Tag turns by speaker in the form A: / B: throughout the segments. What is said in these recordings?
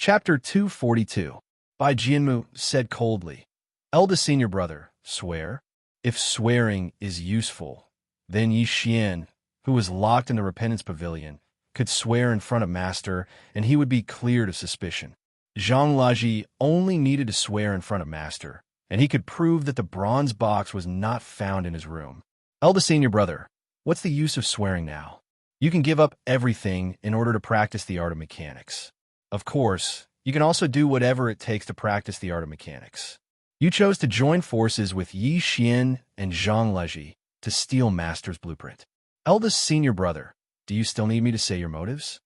A: Chapter 242. Bai Jianmu said coldly, Eldest senior brother, swear? If swearing is useful, then Yi Xian, who was locked in the repentance pavilion, could swear in front of master, and he would be cleared of suspicion. Zhang Laji only needed to swear in front of master, and he could prove that the bronze box was not found in his room. Eldest senior brother, what's the use of swearing now? You can give up everything in order to practice the art of mechanics. Of course, you can also do whatever it takes to practice the art of mechanics. You chose to join forces with Yi Xian and Zhang Laji to steal master's blueprint. Eldest senior brother, do you still need me to say your motives?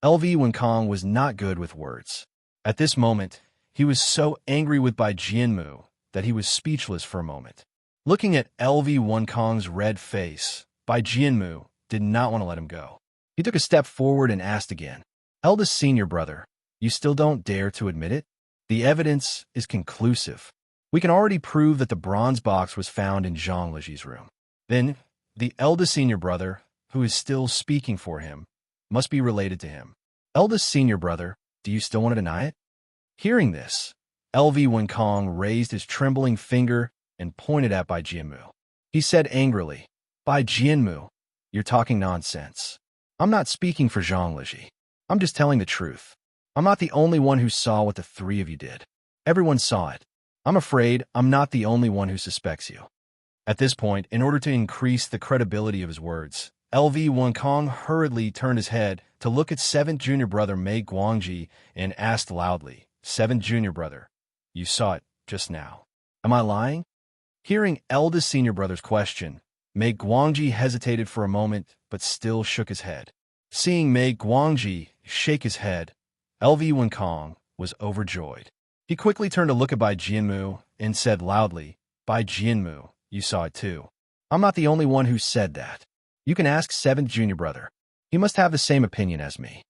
A: LV Wenkong was not good with words. At this moment, he was so angry with Bai Jianmu that he was speechless for a moment. Looking at LV Wenkong's red face, Bai Jianmu did not want to let him go. He took a step forward and asked again, Eldest senior brother, you still don't dare to admit it? The evidence is conclusive. We can already prove that the bronze box was found in Zhang Laji's room. Then, the eldest senior brother, who is still speaking for him, must be related to him. Eldest senior brother, do you still want to deny it? Hearing this, LV Wenkong raised his trembling finger and pointed at Bai Jianmu. He said angrily, Bai Jianmu, you're talking nonsense. I'm not speaking for Zhang Laji. I'm just telling the truth. I'm not the only one who saw what the three of you did. Everyone saw it. I'm afraid I'm not the only one who suspects you. At this point, in order to increase the credibility of his words, LV Wenkong hurriedly turned his head to look at 7th junior brother Mei Guangji and asked loudly, 7th junior brother, you saw it just now. Am I lying? Hearing eldest senior brother's question, Mei Guangji hesitated for a moment but still shook his head. Seeing Mei Guangji shake his head, LV Wenkong was overjoyed. He quickly turned to look at Bai Jianmu and said loudly, Bai Jianmu, you saw it too. I'm not the only one who said that. You can ask 7th junior brother. He must have the same opinion as me.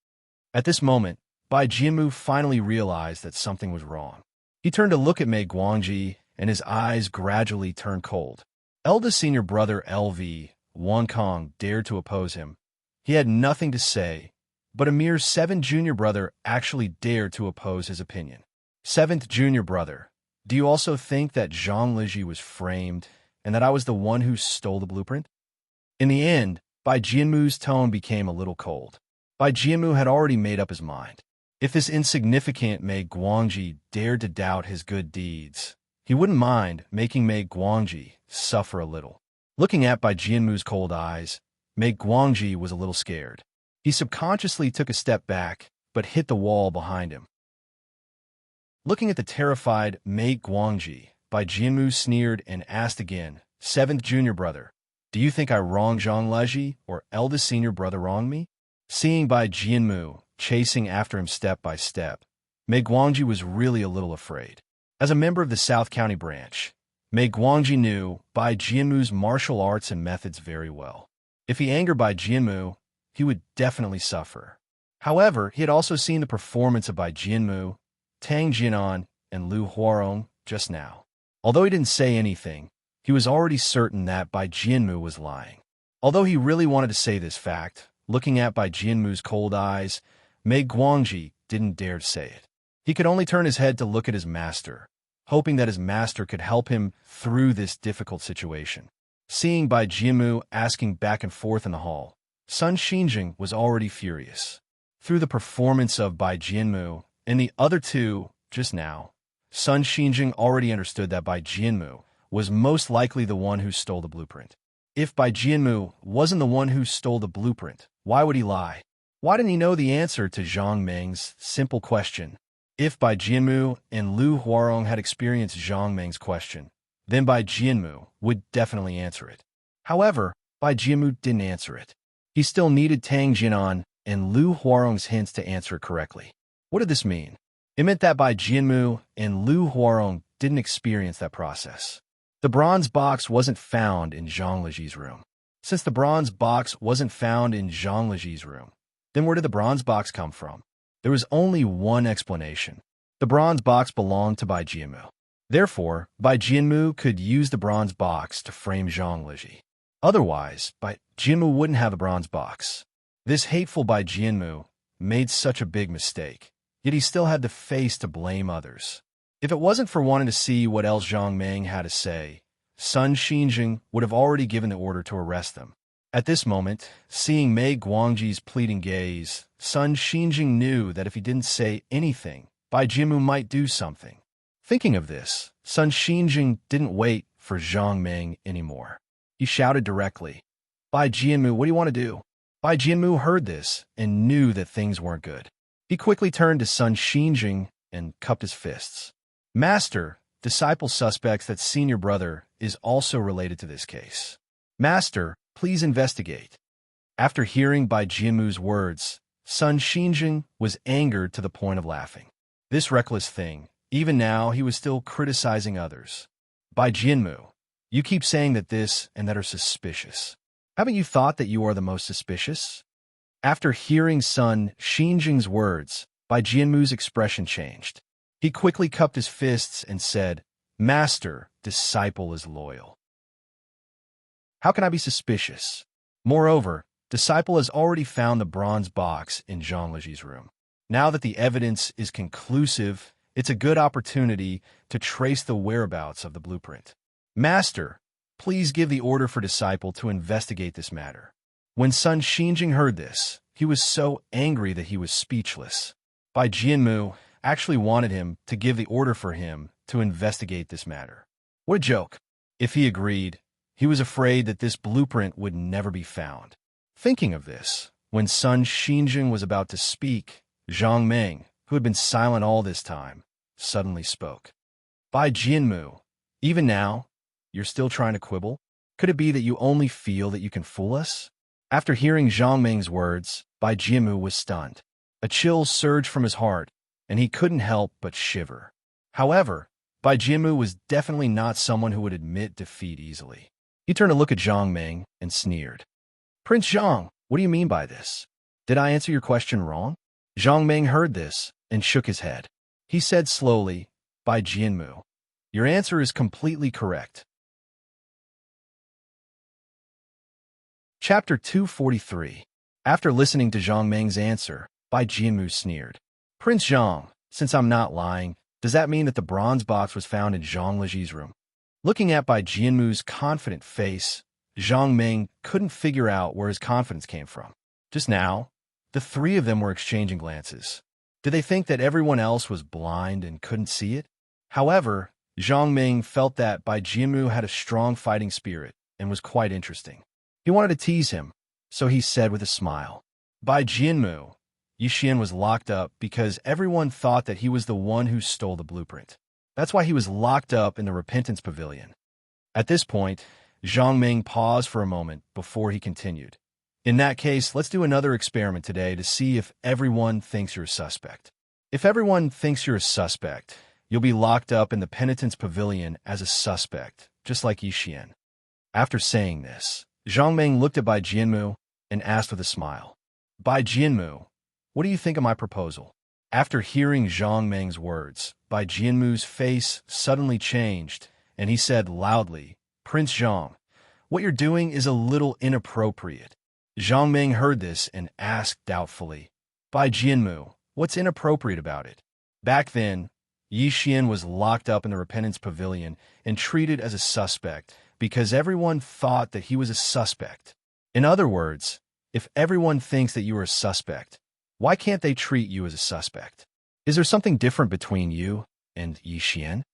A: At this moment, Bai Jianmu finally realized that something was wrong. He turned to look at Mei Guangji, and his eyes gradually turned cold. Eldest senior brother LV Wenkong dared to oppose him. He had nothing to say, but a mere 7th junior brother actually dared to oppose his opinion. 7th junior brother, do you also think that Zhang Laji was framed and that I was the one who stole the blueprint? In the end, Bai Jianmu's tone became a little cold. Bai Jianmu had already made up his mind. If this insignificant Mei Guangji dared to doubt his good deeds, he wouldn't mind making Mei Guangji suffer a little. Looking at Bai Jianmu's cold eyes, Mei Guangji was a little scared. He subconsciously took a step back, but hit the wall behind him. Looking at the terrified Mei Guangji, Bai Jianmu sneered and asked again, 7th junior brother, do you think I wronged Zhang Laji or eldest senior brother wronged me? Seeing Bai Jianmu chasing after him step by step, Mei Guangji was really a little afraid. As a member of the South County branch, Mei Guangji knew Bai Jianmu's martial arts and methods very well. If he angered Bai Jianmu, he would definitely suffer. However, he had also seen the performance of Bai Jianmu, Tang Jianan, and Lu Huarong just now. Although he didn't say anything, he was already certain that Bai Jianmu was lying. Although he really wanted to say this fact, looking at Bai Jianmu's cold eyes, Mei Guangji didn't dare to say it. He could only turn his head to look at his master, hoping that his master could help him through this difficult situation. Seeing Bai Jianmu asking back and forth in the hall, Sun Xinjing was already furious. Through the performance of Bai Jianmu and the other two just now, Sun Xinjing already understood that Bai Jianmu was most likely the one who stole the blueprint. If Bai Jianmu wasn't the one who stole the blueprint, why would he lie? Why didn't he know the answer to Zhang Meng's simple question? If Bai Jianmu and Lu Huarong had experienced Zhang Meng's question, then Bai Jianmu would definitely answer it. However, Bai Jianmu didn't answer it. He still needed Tang Jianan and Lu Huarong's hints to answer it correctly. What did this mean? It meant that Bai Jianmu and Lu Huarong didn't experience that process. The bronze box wasn't found in Zhang Laji's room. Since the bronze box wasn't found in Zhang Laji's room, then where did the bronze box come from? There was only one explanation. The bronze box belonged to Bai Jianmu. Therefore, Bai Jianmu could use the bronze box to frame Zhang Laji. Otherwise, Bai Jianmu wouldn't have a bronze box. This hateful Bai Jianmu made such a big mistake. yet he still had the face to blame others. If it wasn't for wanting to see what else Zhang Meng had to say, Sun Xinjing would have already given the order to arrest them. At this moment, seeing Mei Guangji's pleading gaze, Sun Xinjing knew that if he didn't say anything, Bai Jianmu might do something. Thinking of this, Sun Xinjing didn't wait for Zhang Meng anymore. He shouted directly, "Bai Jianmu, what do you want to do?" Bai Jianmu heard this and knew that things weren't good. He quickly turned to Sun Xinjing and cupped his fists. "Master, disciple suspects that senior brother is also related to this case. Master, please investigate." After hearing Bai Jianmu's words, Sun Xinjing was angered to the point of laughing. This reckless thing, even now he was still criticizing others. "Bai Jianmu, you keep saying that this and that are suspicious. Haven't you thought that you are the most suspicious?" After hearing Sun Xinjing's words, Bai Jianmu's expression changed. He quickly cupped his fists and said, "Master, disciple is loyal. How can I be suspicious? Moreover, disciple has already found the bronze box in Zhang Leji's room. Now that the evidence is conclusive, it's a good opportunity to trace the whereabouts of the blueprint. Master, please give the order for disciple to investigate this matter." When Sun Xinjing heard this, he was so angry that he was speechless. Bai Jianmu actually wanted him to give the order for him to investigate this matter. What a joke! If he agreed, he was afraid that this blueprint would never be found. Thinking of this, when Sun Xinjing was about to speak, Zhang Meng, who had been silent all this time, suddenly spoke. "Bai Jianmu, even now, you're still trying to quibble? Could it be that you only feel that you can fool us?" After hearing Zhang Meng's words, Bai Jianmu was stunned. A chill surged from his heart, and he couldn't help but shiver. However, Bai Jianmu was definitely not someone who would admit defeat easily. He turned to look at Zhang Meng and sneered. "Prince Zhang, what do you mean by this? Did I answer your question wrong?" Zhang Meng heard this and shook his head. He said slowly, "Bai Jianmu, your answer is completely correct." Chapter 243. After listening to Zhang Meng's answer, Bai Jianmu sneered. "Prince Zhang, since I'm not lying, does that mean that the bronze box was found in Zhang Leji's room?" Looking at Bai Jianmu's confident face, Zhang Meng couldn't figure out where his confidence came from. Just now, the three of them were exchanging glances. Did they think that everyone else was blind and couldn't see it? However, Zhang Meng felt that Bai Jianmu had a strong fighting spirit and was quite interesting. He wanted to tease him, so he said with a smile, "Bai Jianmu, Yixian was locked up because everyone thought that he was the one who stole the blueprint. That's why he was locked up in the Repentance Pavilion." At this point, Zhang Meng paused for a moment before he continued. "In that case, let's do another experiment today to see if everyone thinks you're a suspect. If everyone thinks you're a suspect, you'll be locked up in the Penitence Pavilion as a suspect, just like Yixian." After saying this, Zhang Meng looked at Bai Jianmu and asked with a smile, "Bai Jianmu, what do you think of my proposal?" After hearing Zhang Meng's words, Bai Jianmu's face suddenly changed, and he said loudly, "Prince Zhang, what you're doing is a little inappropriate." Zhang Meng heard this and asked doubtfully, "Bai Jianmu, what's inappropriate about it?" Back then, Yixian was locked up in the Repentance Pavilion and treated as a suspect because everyone thought that he was a suspect. In other words, if everyone thinks that you are a suspect, why can't they treat you as a suspect? Is there something different between you and Yixian?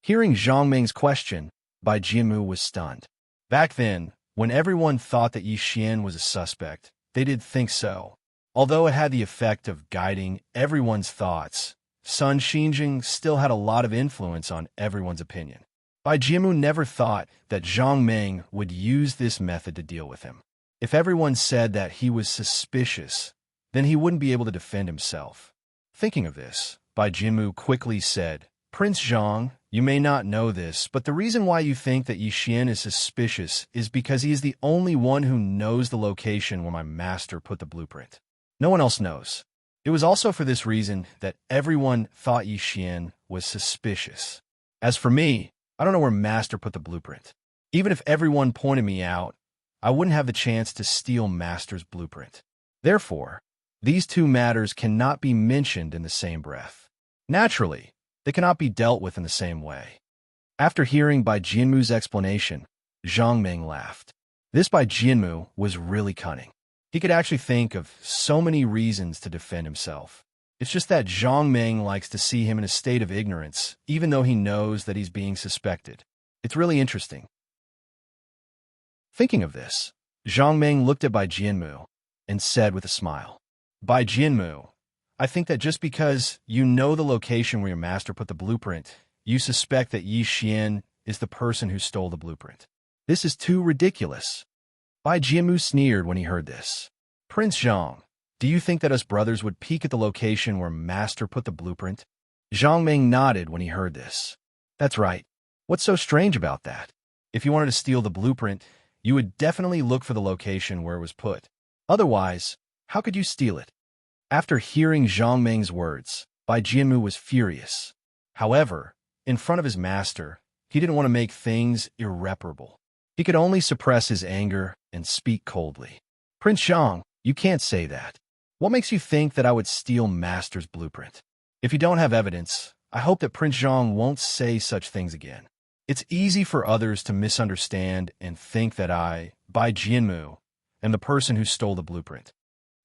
A: Hearing Zhang Meng's question, Bai Jianmu was stunned. Back then, when everyone thought that Yixian was a suspect, they did think so. Although it had the effect of guiding everyone's thoughts, Sun Xinjing still had a lot of influence on everyone's opinion. Bai Jianmu never thought that Zhang Meng would use this method to deal with him. If everyone said that he was suspicious, then he wouldn't be able to defend himself. Thinking of this, Bai Jianmu quickly said, "Prince Zhang, you may not know this, but the reason why you think that Yixian is suspicious is because he is the only one who knows the location where my master put the blueprint. No one else knows. It was also for this reason that everyone thought Yixian was suspicious. As for me, I don't know where master put the blueprint. Even if everyone pointed me out, I wouldn't have the chance to steal master's blueprint. Therefore, These two matters cannot be mentioned in the same breath. Naturally, they cannot be dealt with in the same way. After hearing Bai Jianmu's explanation, Zhang Ming laughed. This Bai Jianmu was really cunning. He could actually think of so many reasons to defend himself. It's just that Zhang Ming likes to see him in a state of ignorance, even though he knows that he's being suspected. It's really interesting. Thinking of this, Zhang Ming looked at Bai Jianmu and said with a smile, Bai Jianmu, I think that just because you know the location where your master put the blueprint, you suspect that Yi Xian is the person who stole the blueprint. This is too ridiculous. Bai Jianmu sneered when he heard this. Prince Zhang, do you think that us brothers would peek at the location where master put the blueprint? Zhang Ming nodded when he heard this. That's right. What's so strange about that? If you wanted to steal the blueprint, you would definitely look for the location where it was put. Otherwise, how could you steal it? After hearing Zhang Ming's words, Bai Jianmu was furious. However, in front of his master, he didn't want to make things irreparable. He could only suppress his anger and speak coldly. Prince Zhang, you can't say that. What makes you think that I would steal master's blueprint? If you don't have evidence, I hope that Prince Zhang won't say such things again. It's easy for others to misunderstand and think that I, Bai Jianmu, am the person who stole the blueprint.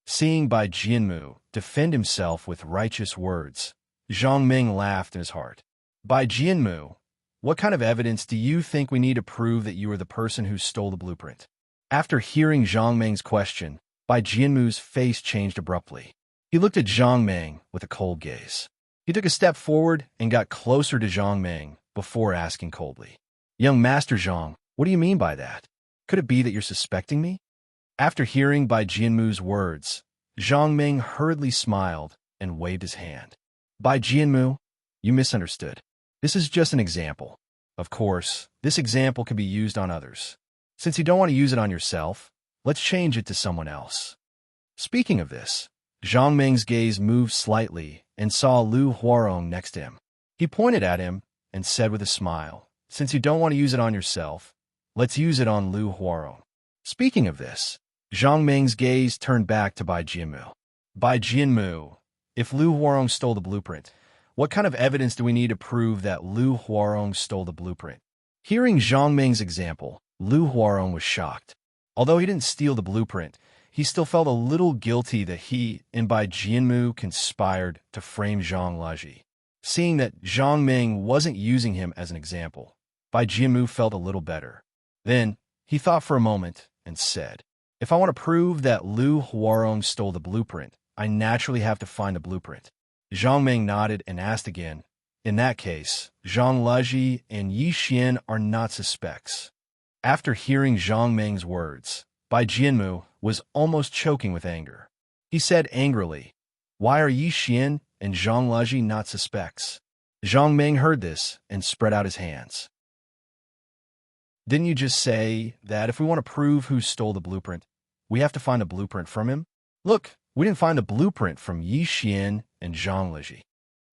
A: Seeing Bai Jianmu defend himself with righteous words, Zhang Ming laughed in his heart. Bai Jianmu, what kind of evidence do you think we need to prove that you are the person who stole the blueprint? After hearing Zhang Ming's question, Bai Jianmu's face changed abruptly. He looked at Zhang Ming with a cold gaze. He took a step forward and got closer to Zhang Ming before asking coldly, Young Master Zhang, what do you mean by that? Could it be that you're suspecting me? After hearing Bai Jianmu's words, Zhang Ming hurriedly smiled and waved his hand. Bai Jianmu, you misunderstood. This is just an example. Of course, this example can be used on others. Since you don't want to use it on yourself, let's change it to someone else. Speaking of this, Zhang Ming's gaze moved slightly and saw Lu Huarong next to him. He pointed at him and said with a smile, Since you don't want to use it on yourself, let's use it on Lu Huarong. Speaking of this, Zhang Ming's gaze turned back to Bai Jianmu. Bai Jianmu, if Lu Huarong stole the blueprint, what kind of evidence do we need to prove that Lu Huarong stole the blueprint? Hearing Zhang Ming's example, Lu Huarong was shocked. Although he didn't steal the blueprint, he still felt a little guilty that he and Bai Jianmu conspired to frame Zhang Laji. Seeing that Zhang Ming wasn't using him as an example, Bai Jianmu felt a little better. Then, he thought for a moment and said, If I want to prove that Lu Huarong stole the blueprint, I naturally have to find the blueprint. Zhang Ming nodded and asked again, In that case, Zhang Laji and Yi Xian are not suspects. After hearing Zhang Ming's words, Bai Jianmu was almost choking with anger. He said angrily, Why are Yi Xian and Zhang Laji not suspects? Zhang Ming heard this and spread out his hands. Didn't you just say that if we want to prove who stole the blueprint, we have to find a blueprint from him? Look, we didn't find a blueprint from Yi Xian and Zhang Laji.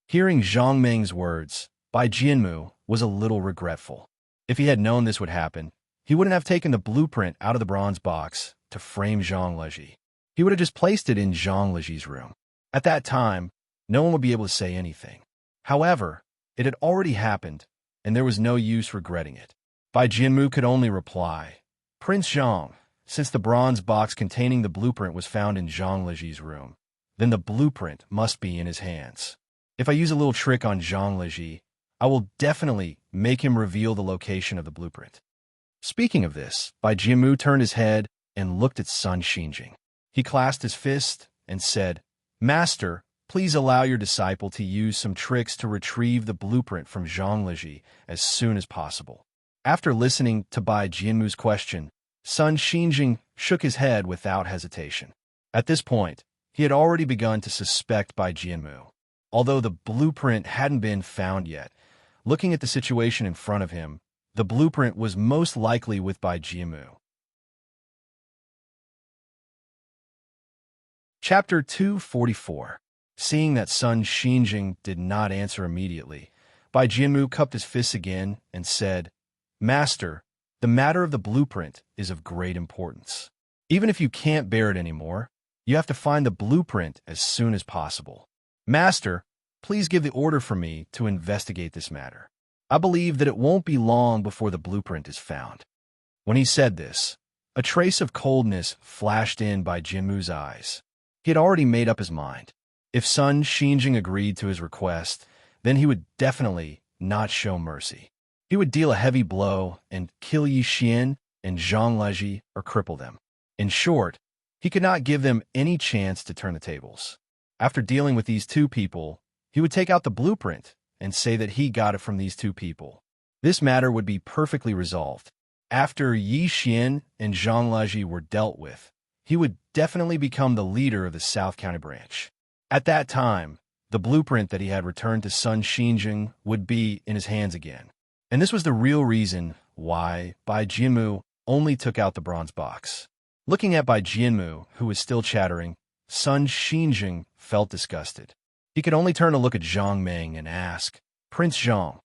A: Hearing Zhang Ming's words, Bai Jianmu was a little regretful. If he had known this would happen, he wouldn't have taken the blueprint out of the bronze box to frame Zhang Laji. He would have just placed it in Zhang Laji's room. At that time, no one would be able to say anything. However, it had already happened, and there was no use regretting it. Bai Jianmu could only reply, Prince Zhang, since the bronze box containing the blueprint was found in Zhang Laji's room, then the blueprint must be in his hands. If I use a little trick on Zhang Laji, I will definitely make him reveal the location of the blueprint. Speaking of this, Bai Jianmu turned his head and looked at Sun Xinjing. He clasped his fist and said, Master, please allow your disciple to use some tricks to retrieve the blueprint from Zhang Laji as soon as possible. After listening to Bai Jianmu's question, Sun Xinjing shook his head without hesitation. At this point, he had already begun to suspect Bai Jianmu. Although the blueprint hadn't been found yet, looking at the situation in front of him, the blueprint was most likely with Bai Jianmu. Chapter 244. Seeing that Sun Xinjing did not answer immediately, Bai Jianmu cupped his fists again and said, Master, the matter of the blueprint is of great importance. Even if you can't bear it anymore, You have to find the blueprint as soon as possible. Master, please give the order for me to investigate this matter. I believe that it won't be long before the blueprint is found." When he said this, a trace of coldness flashed in by Jinmu's eyes. He had already made up his mind. If Sun Xinjing agreed to his request, then he would definitely not show mercy. He would deal a heavy blow and kill Yi Xian and Zhang Leji or cripple them. In short, he could not give them any chance to turn the tables. After dealing with these two people, he would take out the blueprint and say that he got it from these two people. This matter would be perfectly resolved. After Yi Xian and Zhang Leji were dealt with, he would definitely become the leader of the South County branch. At that time, the blueprint that he had returned to Sun Xinjing would be in his hands again. And this was the real reason why Bai Jianmu only took out the bronze box. Looking at Bai Jianmu, who was still chattering, Sun Xinjing felt disgusted. He could only turn to look at Zhang Meng and ask, "Prince Zhang,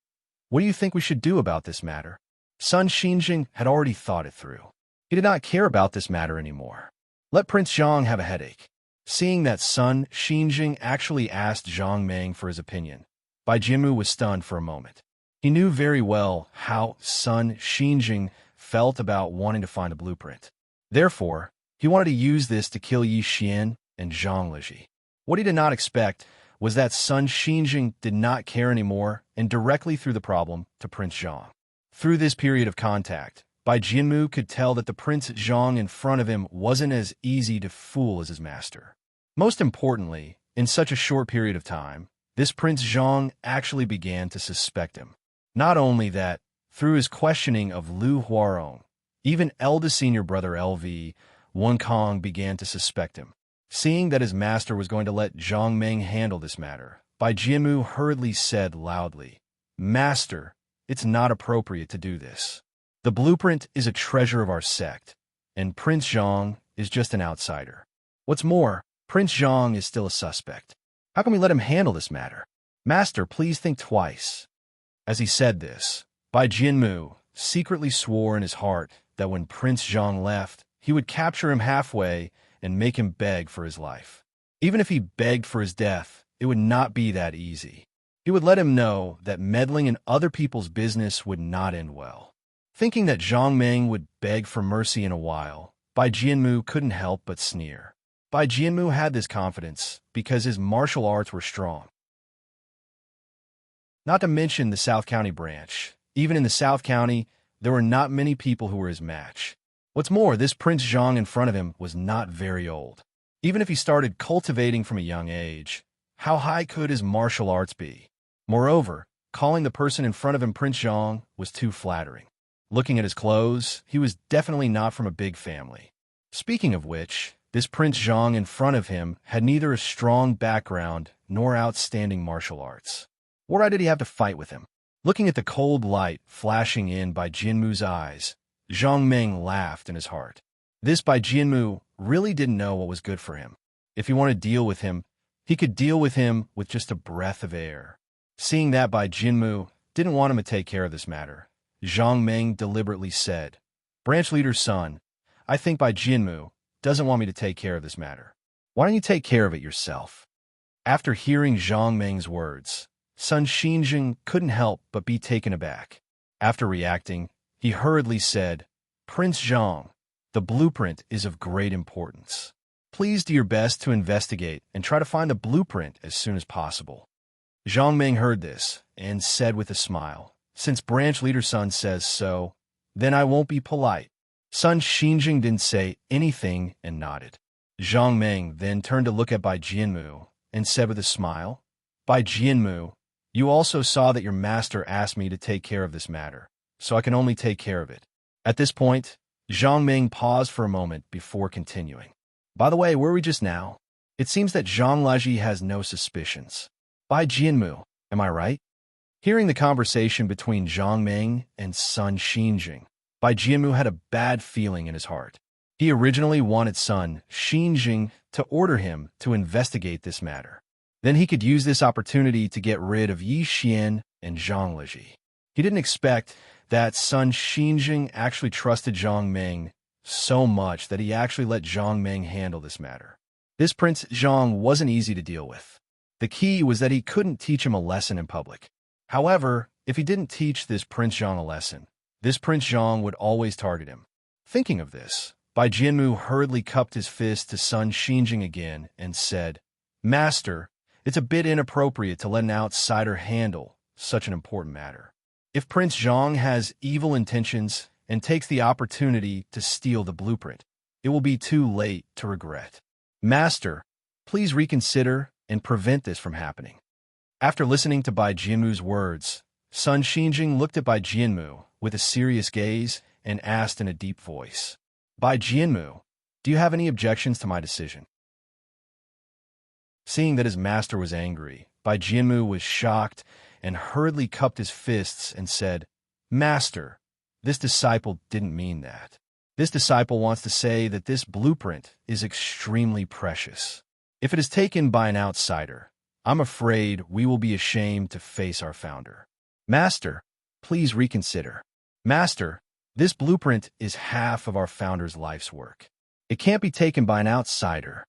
A: what do you think we should do about this matter?" Sun Xinjing had already thought it through. He did not care about this matter anymore. Let Prince Zhang have a headache. Seeing that Sun Xinjing actually asked Zhang Meng for his opinion, Bai Jianmu was stunned for a moment. He knew very well how Sun Xinjing felt about wanting to find a blueprint. Therefore, he wanted to use this to kill Yi Xian and Zhang Leji. What he did not expect was that Sun Xinjing did not care anymore and directly threw the problem to Prince Zhang. Through this period of contact, Bai Jianmu could tell that the Prince Zhang in front of him wasn't as easy to fool as his master. Most importantly, in such a short period of time, this Prince Zhang actually began to suspect him. Not only that, through his questioning of Lu Huarong, even eldest senior brother LV, Wen Kong began to suspect him. Seeing that his master was going to let Zhang Meng handle this matter, Bai Jianmu hurriedly said loudly, "Master, it's not appropriate to do this. The blueprint is a treasure of our sect, and Prince Zhang is just an outsider. What's more, Prince Zhang is still a suspect. How can we let him handle this matter? Master, please think twice." As he said this, Bai Jianmu secretly swore in his heart that when Prince Zhang left, he would capture him halfway and make him beg for his life. Even if he begged for his death, it would not be that easy. He would let him know that meddling in other people's business would not end well. Thinking that Zhang Meng would beg for mercy in a while, Bai Jianmu couldn't help but sneer. Bai Jianmu had this confidence because his martial arts were strong. Not to mention the South County branch. Even in the South County, there were not many people who were his match. What's more, this Prince Zhang in front of him was not very old. Even if he started cultivating from a young age, how high could his martial arts be? Moreover, calling the person in front of him Prince Zhang was too flattering. Looking at his clothes, he was definitely not from a big family. Speaking of which, this Prince Zhang in front of him had neither a strong background nor outstanding martial arts. Why did he have to fight with him? Looking at the cold light flashing in Bai Jianmu's eyes, Zhang Meng laughed in his heart. This Bai Jianmu really didn't know what was good for him. If he wanted to deal with him, he could deal with him with just a breath of air. Seeing that Bai Jianmu didn't want him to take care of this matter, Zhang Meng deliberately said, "Branch leader's son, I think Bai Jianmu doesn't want me to take care of this matter. Why don't you take care of it yourself?" After hearing Zhang Meng's words, Sun Xinjing couldn't help but be taken aback. After reacting, he hurriedly said, "Prince Zhang, the blueprint is of great importance. Please do your best to investigate and try to find the blueprint as soon as possible." Zhang Meng heard this and said with a smile, "Since branch leader's son says so, then I won't be polite." Sun Xinjing didn't say anything and nodded. Zhang Meng then turned to look at Bai Jianmu and said with a smile, "Bai Jianmu, you also saw that your master asked me to take care of this matter, so I can only take care of it." At this point, Zhang Meng paused for a moment before continuing. "By the way, where are we just now? It seems that Zhang Leji has no suspicions. Bai Jianmu, am I right?" Hearing the conversation between Zhang Meng and Sun Xinjing, Bai Jianmu had a bad feeling in his heart. He originally wanted Sun Xinjing to order him to investigate this matter. Then he could use this opportunity to get rid of Yi Xian and Zhang Leji. He didn't expect that Sun Xinjing actually trusted Zhang Meng so much that he actually let Zhang Meng handle this matter. This Prince Zhang wasn't easy to deal with. The key was that he couldn't teach him a lesson in public. However, if he didn't teach this Prince Zhang a lesson, this Prince Zhang would always target him. Thinking of this, Bai Jianmu hurriedly cupped his fist to Sun Xinjing again and said, "Master, it's a bit inappropriate to let an outsider handle such an important matter. If Prince Zhang has evil intentions and takes the opportunity to steal the blueprint, it will be too late to regret. Master, please reconsider and prevent this from happening." After listening to Bai Jianmu's words, Sun Xinjing looked at Bai Jianmu with a serious gaze and asked in a deep voice, "Bai Jianmu, do you have any objections to my decision?" Seeing that his master was angry, Bai Jianmu was shocked and hurriedly cupped his fists and said, "Master, this disciple didn't mean that. This disciple wants to say that this blueprint is extremely precious. If it is taken by an outsider, I'm afraid we will be ashamed to face our founder. Master, please reconsider. Master, this blueprint is half of our founder's life's work. It can't be taken by an outsider."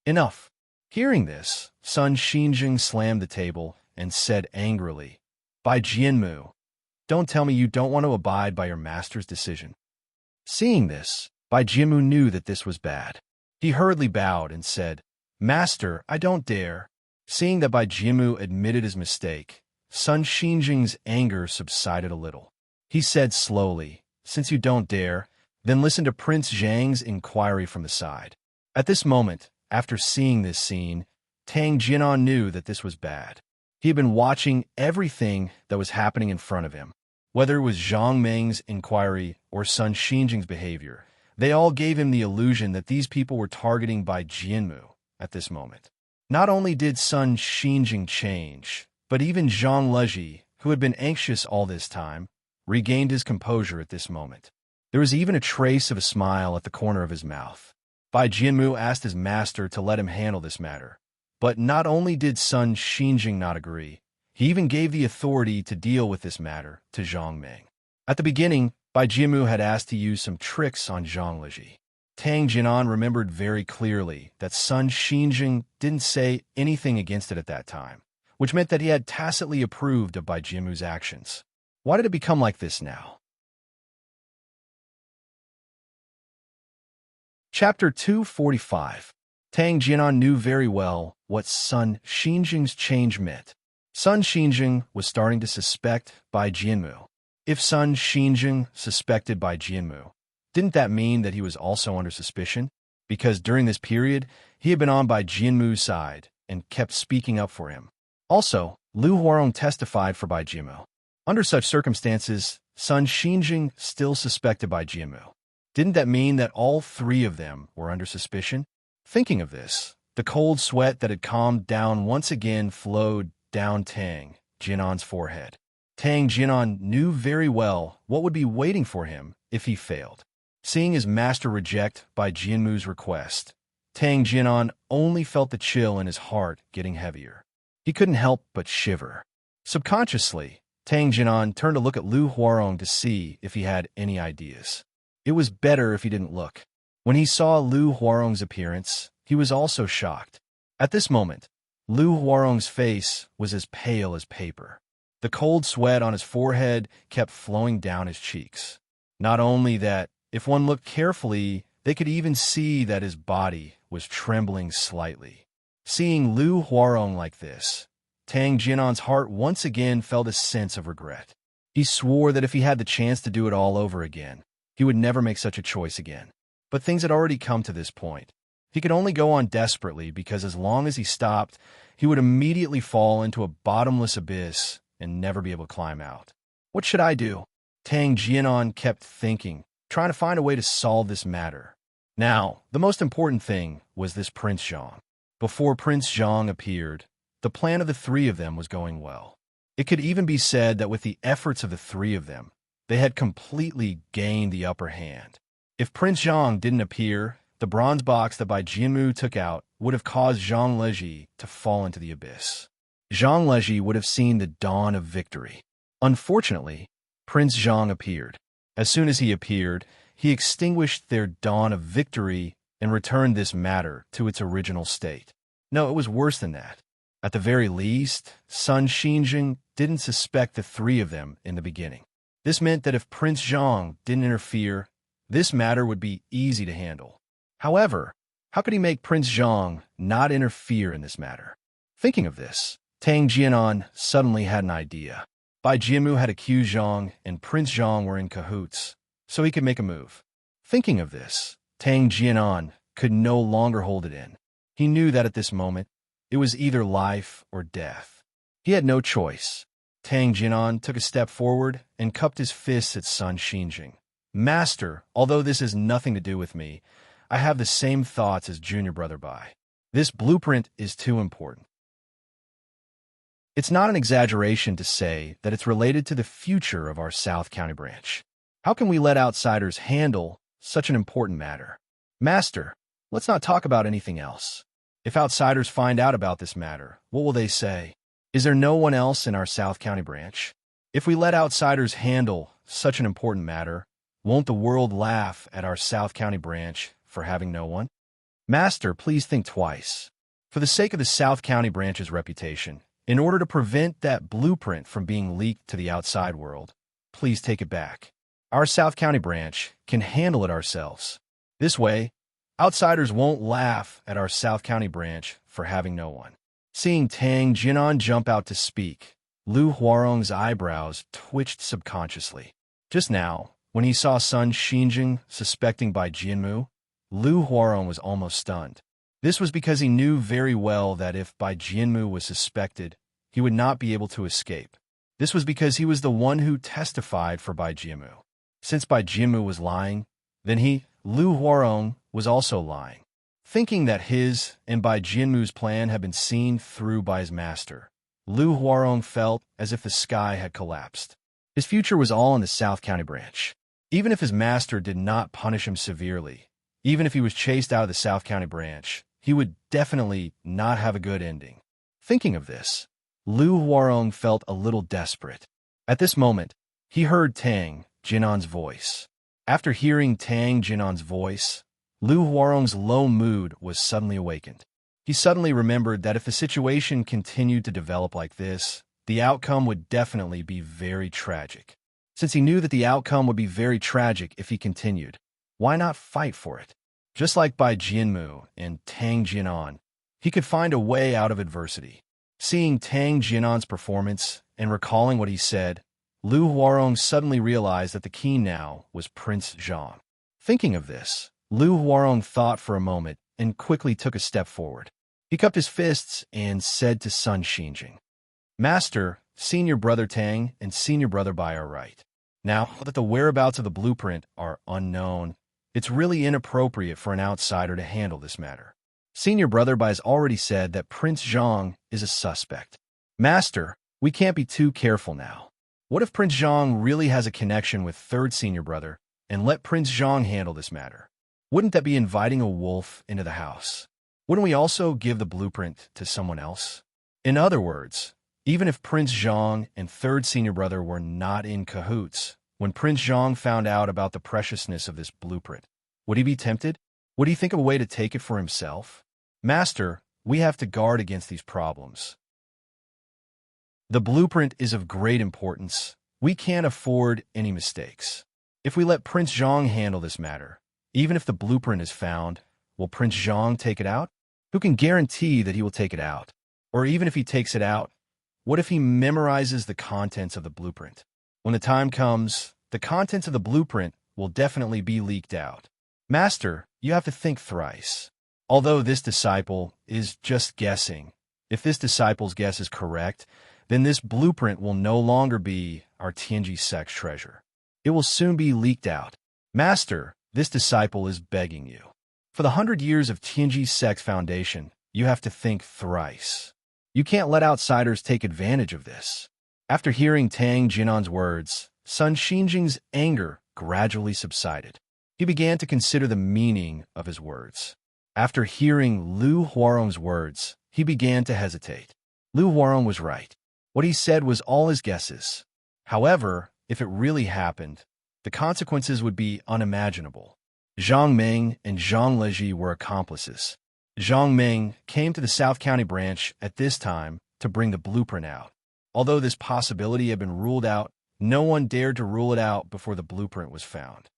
A: Enough. Hearing this, Sun Xinjing slammed the table and said angrily, "Bai Jianmu, don't tell me you don't want to abide by your master's decision." Seeing this, Bai Jianmu knew that this was bad. He hurriedly bowed and said, "Master, I don't dare." Seeing that Bai Jianmu admitted his mistake, Sun Xinjing's anger subsided a little. He said slowly, "Since you don't dare, then listen to Prince Zhang's inquiry from the side." At this moment, after seeing this scene, Tang Jianan knew that this was bad. He had been watching everything that was happening in front of him. Whether it was Zhang Meng's inquiry or Sun Xinjing's behavior, they all gave him the illusion that these people were targeting Bai Jianmu at this moment. Not only did Sun Xinjing change, but even Zhang Leji, who had been anxious all this time, regained his composure at this moment. There was even a trace of a smile at the corner of his mouth. Bai Jianmu asked his master to let him handle this matter. But not only did Sun Xinjing not agree, he even gave the authority to deal with this matter to Zhang Meng. At the beginning, Bai Jianmu had asked to use some tricks on Zhang Leji. Tang Jianan remembered very clearly that Sun Xinjing didn't say anything against it at that time, which meant that he had tacitly approved of Bai Jianmu's actions. Why did it become like this now? Chapter 245. Tang Jianan knew very well what Sun Xinjing's change meant. Sun Xinjing was starting to suspect Bai Jianmu. If Sun Xinjing suspected Bai Jianmu, didn't that mean that he was also under suspicion? Because during this period, he had been on Bai Jianmu's side and kept speaking up for him. Also, Lu Huarong testified for Bai Jianmu. Under such circumstances, Sun Xinjing still suspected Bai Jianmu. Didn't that mean that all three of them were under suspicion? Thinking of this, the cold sweat that had calmed down once again flowed down Tang Jianan's forehead. Tang Jianan knew very well what would be waiting for him if he failed. Seeing his master reject Bai Jianmu's request, Tang Jianan only felt the chill in his heart getting heavier. He couldn't help but shiver. Subconsciously, Tang Jianan turned to look at Lu Huarong to see if he had any ideas. It was better if he didn't look. When he saw Lu Huarong's appearance, he was also shocked. At this moment, Lu Huarong's face was as pale as paper. The cold sweat on his forehead kept flowing down his cheeks. Not only that, if one looked carefully, they could even see that his body was trembling slightly. Seeing Lu Huarong like this, Tang Jianan's heart once again felt a sense of regret. He swore that if he had the chance to do it all over again, he would never make such a choice again. But things had already come to this point. He could only go on desperately because as long as he stopped, he would immediately fall into a bottomless abyss and never be able to climb out. What should I do? Tang Jianan kept thinking, trying to find a way to solve this matter. Now, the most important thing was this Prince Zhang. Before Prince Zhang appeared, the plan of the three of them was going well. It could even be said that with the efforts of the three of them, they had completely gained the upper hand. If Prince Zhang didn't appear, the bronze box that Bai Jianmu took out would have caused Zhang Leji to fall into the abyss. Zhang Leji would have seen the dawn of victory. Unfortunately, Prince Zhang appeared. As soon as he appeared, he extinguished their dawn of victory and returned this matter to its original state. No, it was worse than that. At the very least, Sun Xinjing didn't suspect the three of them in the beginning. This meant that if Prince Zhang didn't interfere, this matter would be easy to handle. However, how could he make Prince Zhang not interfere in this matter? Thinking of this, Tang Jianan suddenly had an idea. Bai Jianmu had accused Zhang and Prince Zhang were in cahoots, so he could make a move. Thinking of this, Tang Jianan could no longer hold it in. He knew that at this moment, it was either life or death. He had no choice. Tang Jianan took a step forward and cupped his fists at Sun Xinjing. Master, although this has nothing to do with me, I have the same thoughts as junior brother Bai. This blueprint is too important. It's not an exaggeration to say that it's related to the future of our South County branch. How can we let outsiders handle such an important matter? Master, let's not talk about anything else. If outsiders find out about this matter, what will they say? Is there no one else in our South County branch? If we let outsiders handle such an important matter, won't the world laugh at our South County branch for having no one? Master, please think twice. For the sake of the South County branch's reputation, in order to prevent that blueprint from being leaked to the outside world, please take it back. Our South County branch can handle it ourselves. This way, outsiders won't laugh at our South County branch for having no one. Seeing Tang Jianan jump out to speak, Lu Huarong's eyebrows twitched subconsciously. Just now, when he saw Sun Xinjing suspecting Bai Jianmu, Lu Huarong was almost stunned. This was because he knew very well that if Bai Jianmu was suspected, he would not be able to escape. This was because he was the one who testified for Bai Jianmu. Since Bai Jianmu was lying, then he, Lu Huarong, was also lying. Thinking that his and Bai Jianmu's plan had been seen through by his master, Lu Huarong felt as if the sky had collapsed. His future was all in the South County branch. Even if his master did not punish him severely, even if he was chased out of the South County branch, he would definitely not have a good ending. Thinking of this, Lu Huarong felt a little desperate. At this moment, he heard Tang Jianan's voice. After hearing Tang Jianan's voice, Lu Huarong's low mood was suddenly awakened. He suddenly remembered that if the situation continued to develop like this, the outcome would definitely be very tragic. Since he knew that the outcome would be very tragic if he continued, why not fight for it? Just like Bai Jianmu and Tang Jianan, he could find a way out of adversity. Seeing Tang Jianan's performance and recalling what he said, Lu Huarong suddenly realized that the key now was Prince Zhang. Thinking of this, Lu Huarong thought for a moment and quickly took a step forward. He cupped his fists and said to Sun Xinjing, Master, senior brother Tang and senior brother Bai are right. Now that the whereabouts of the blueprint are unknown, it's really inappropriate for an outsider to handle this matter. Senior brother Bai has already said that Prince Zhang is a suspect. Master, we can't be too careful now. What if Prince Zhang really has a connection with third senior brother and let Prince Zhang handle this matter? Wouldn't that be inviting a wolf into the house? Wouldn't we also give the blueprint to someone else? In other words, even if Prince Zhang and third senior brother were not in cahoots, when Prince Zhang found out about the preciousness of this blueprint, would he be tempted? Would he think of a way to take it for himself? Master, we have to guard against these problems. The blueprint is of great importance. We can't afford any mistakes. If we let Prince Zhang handle this matter, even if the blueprint is found, will Prince Zhang take it out? Who can guarantee that he will take it out? Or even if he takes it out, what if he memorizes the contents of the blueprint? When the time comes, the contents of the blueprint will definitely be leaked out. Master, you have to think thrice. Although this disciple is just guessing, if this disciple's guess is correct, then this blueprint will no longer be our Tianji sect's treasure. It will soon be leaked out. Master, this disciple is begging you. For the 100 years of Tianji sect's foundation, you have to think thrice. You can't let outsiders take advantage of this. After hearing Tang Jianan's words, Sun Xinjing's anger gradually subsided. He began to consider the meaning of his words. After hearing Lu Huarong's words, he began to hesitate. Lu Huarong was right. What he said was all his guesses. However, if it really happened, the consequences would be unimaginable. Zhang Ming and Zhang Leji were accomplices. Zhang Ming came to the South County branch at this time to bring the blueprint out. Although this possibility had been ruled out, no one dared to rule it out before the blueprint was found.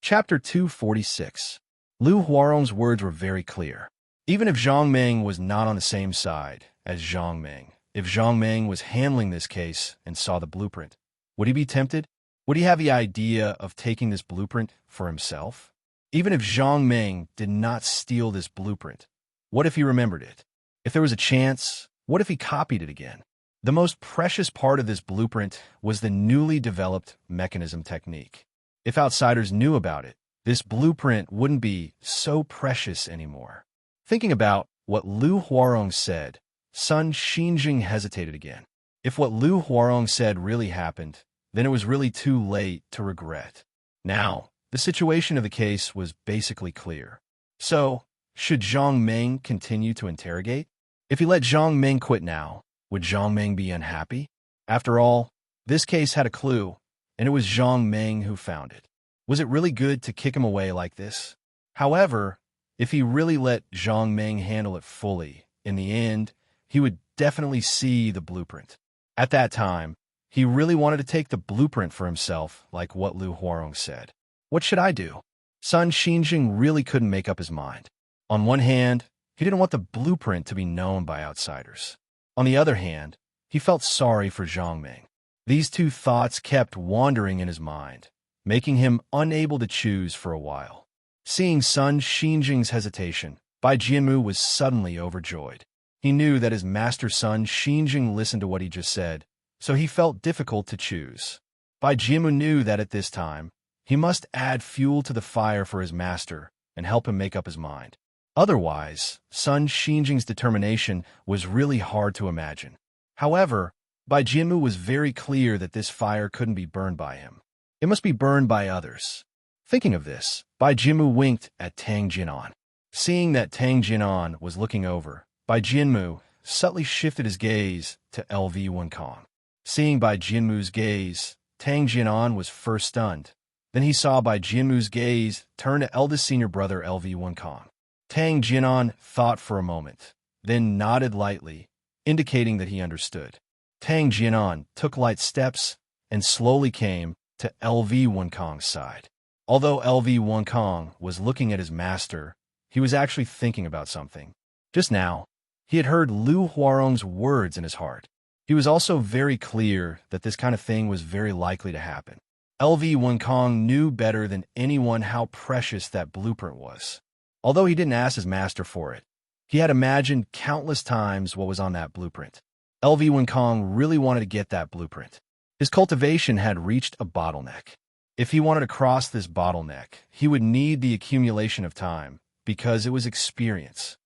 A: Chapter 246. Lu Huarong's words were very clear. Even if Zhang Ming was not on the same side as Zhang Ming, if Zhang Ming was handling this case and saw the blueprint, would he be tempted? Would he have the idea of taking this blueprint for himself? Even if Zhang Ming did not steal this blueprint, what if he remembered it? If there was a chance, what if he copied it again? The most precious part of this blueprint was the newly developed mechanism technique. If outsiders knew about it, this blueprint wouldn't be so precious anymore. Thinking about what Lu Huarong said, Sun Xinjing hesitated again. If what Lu Huarong said really happened, then it was really too late to regret. Now, the situation of the case was basically clear. So, should Zhang Ming continue to interrogate? If he let Zhang Ming quit now, would Zhang Ming be unhappy? After all, this case had a clue, and it was Zhang Ming who found it. Was it really good to kick him away like this? However, if he really let Zhang Ming handle it fully, in the end, he would definitely see the blueprint. At that time, he really wanted to take the blueprint for himself, like what Lu Huarong said. What should I do? Sun Xinjing really couldn't make up his mind. On one hand, he didn't want the blueprint to be known by outsiders. On the other hand, he felt sorry for Zhang Ming. These two thoughts kept wandering in his mind, making him unable to choose for a while. Seeing Sun Xinjing's hesitation, Bai Jianmu was suddenly overjoyed. He knew that his master Sun Xinjing listened to what he just said, so he felt difficult to choose. Bai Jianmu knew that at this time, he must add fuel to the fire for his master and help him make up his mind. Otherwise, Sun Xinjing's determination was really hard to imagine. However, Bai Jianmu was very clear that this fire couldn't be burned by him. It must be burned by others. Thinking of this, Bai Jianmu winked at Tang Jinan. Seeing that Tang Jinan was looking over, Bai Jianmu subtly shifted his gaze to LV Wenkong. Seeing Bai Jianmu's gaze, Tang Jinan was first stunned. Then he saw Bai Jianmu's gaze turn to eldest senior brother LV Wenkong. Tang Jinan thought for a moment, then nodded lightly, indicating that he understood. Tang Jinan took light steps and slowly came to LV Wenkong's side. Although LV Wenkong was looking at his master, he was actually thinking about something. Just now, he had heard Lu Huarong's words in his heart. He was also very clear that this kind of thing was very likely to happen. LV Wenkong knew better than anyone how precious that blueprint was. Although he didn't ask his master for it, he had imagined countless times what was on that blueprint. LV Wenkong really wanted to get that blueprint. His cultivation had reached a bottleneck. If he wanted to cross this bottleneck, he would need the accumulation of time, because it was experience.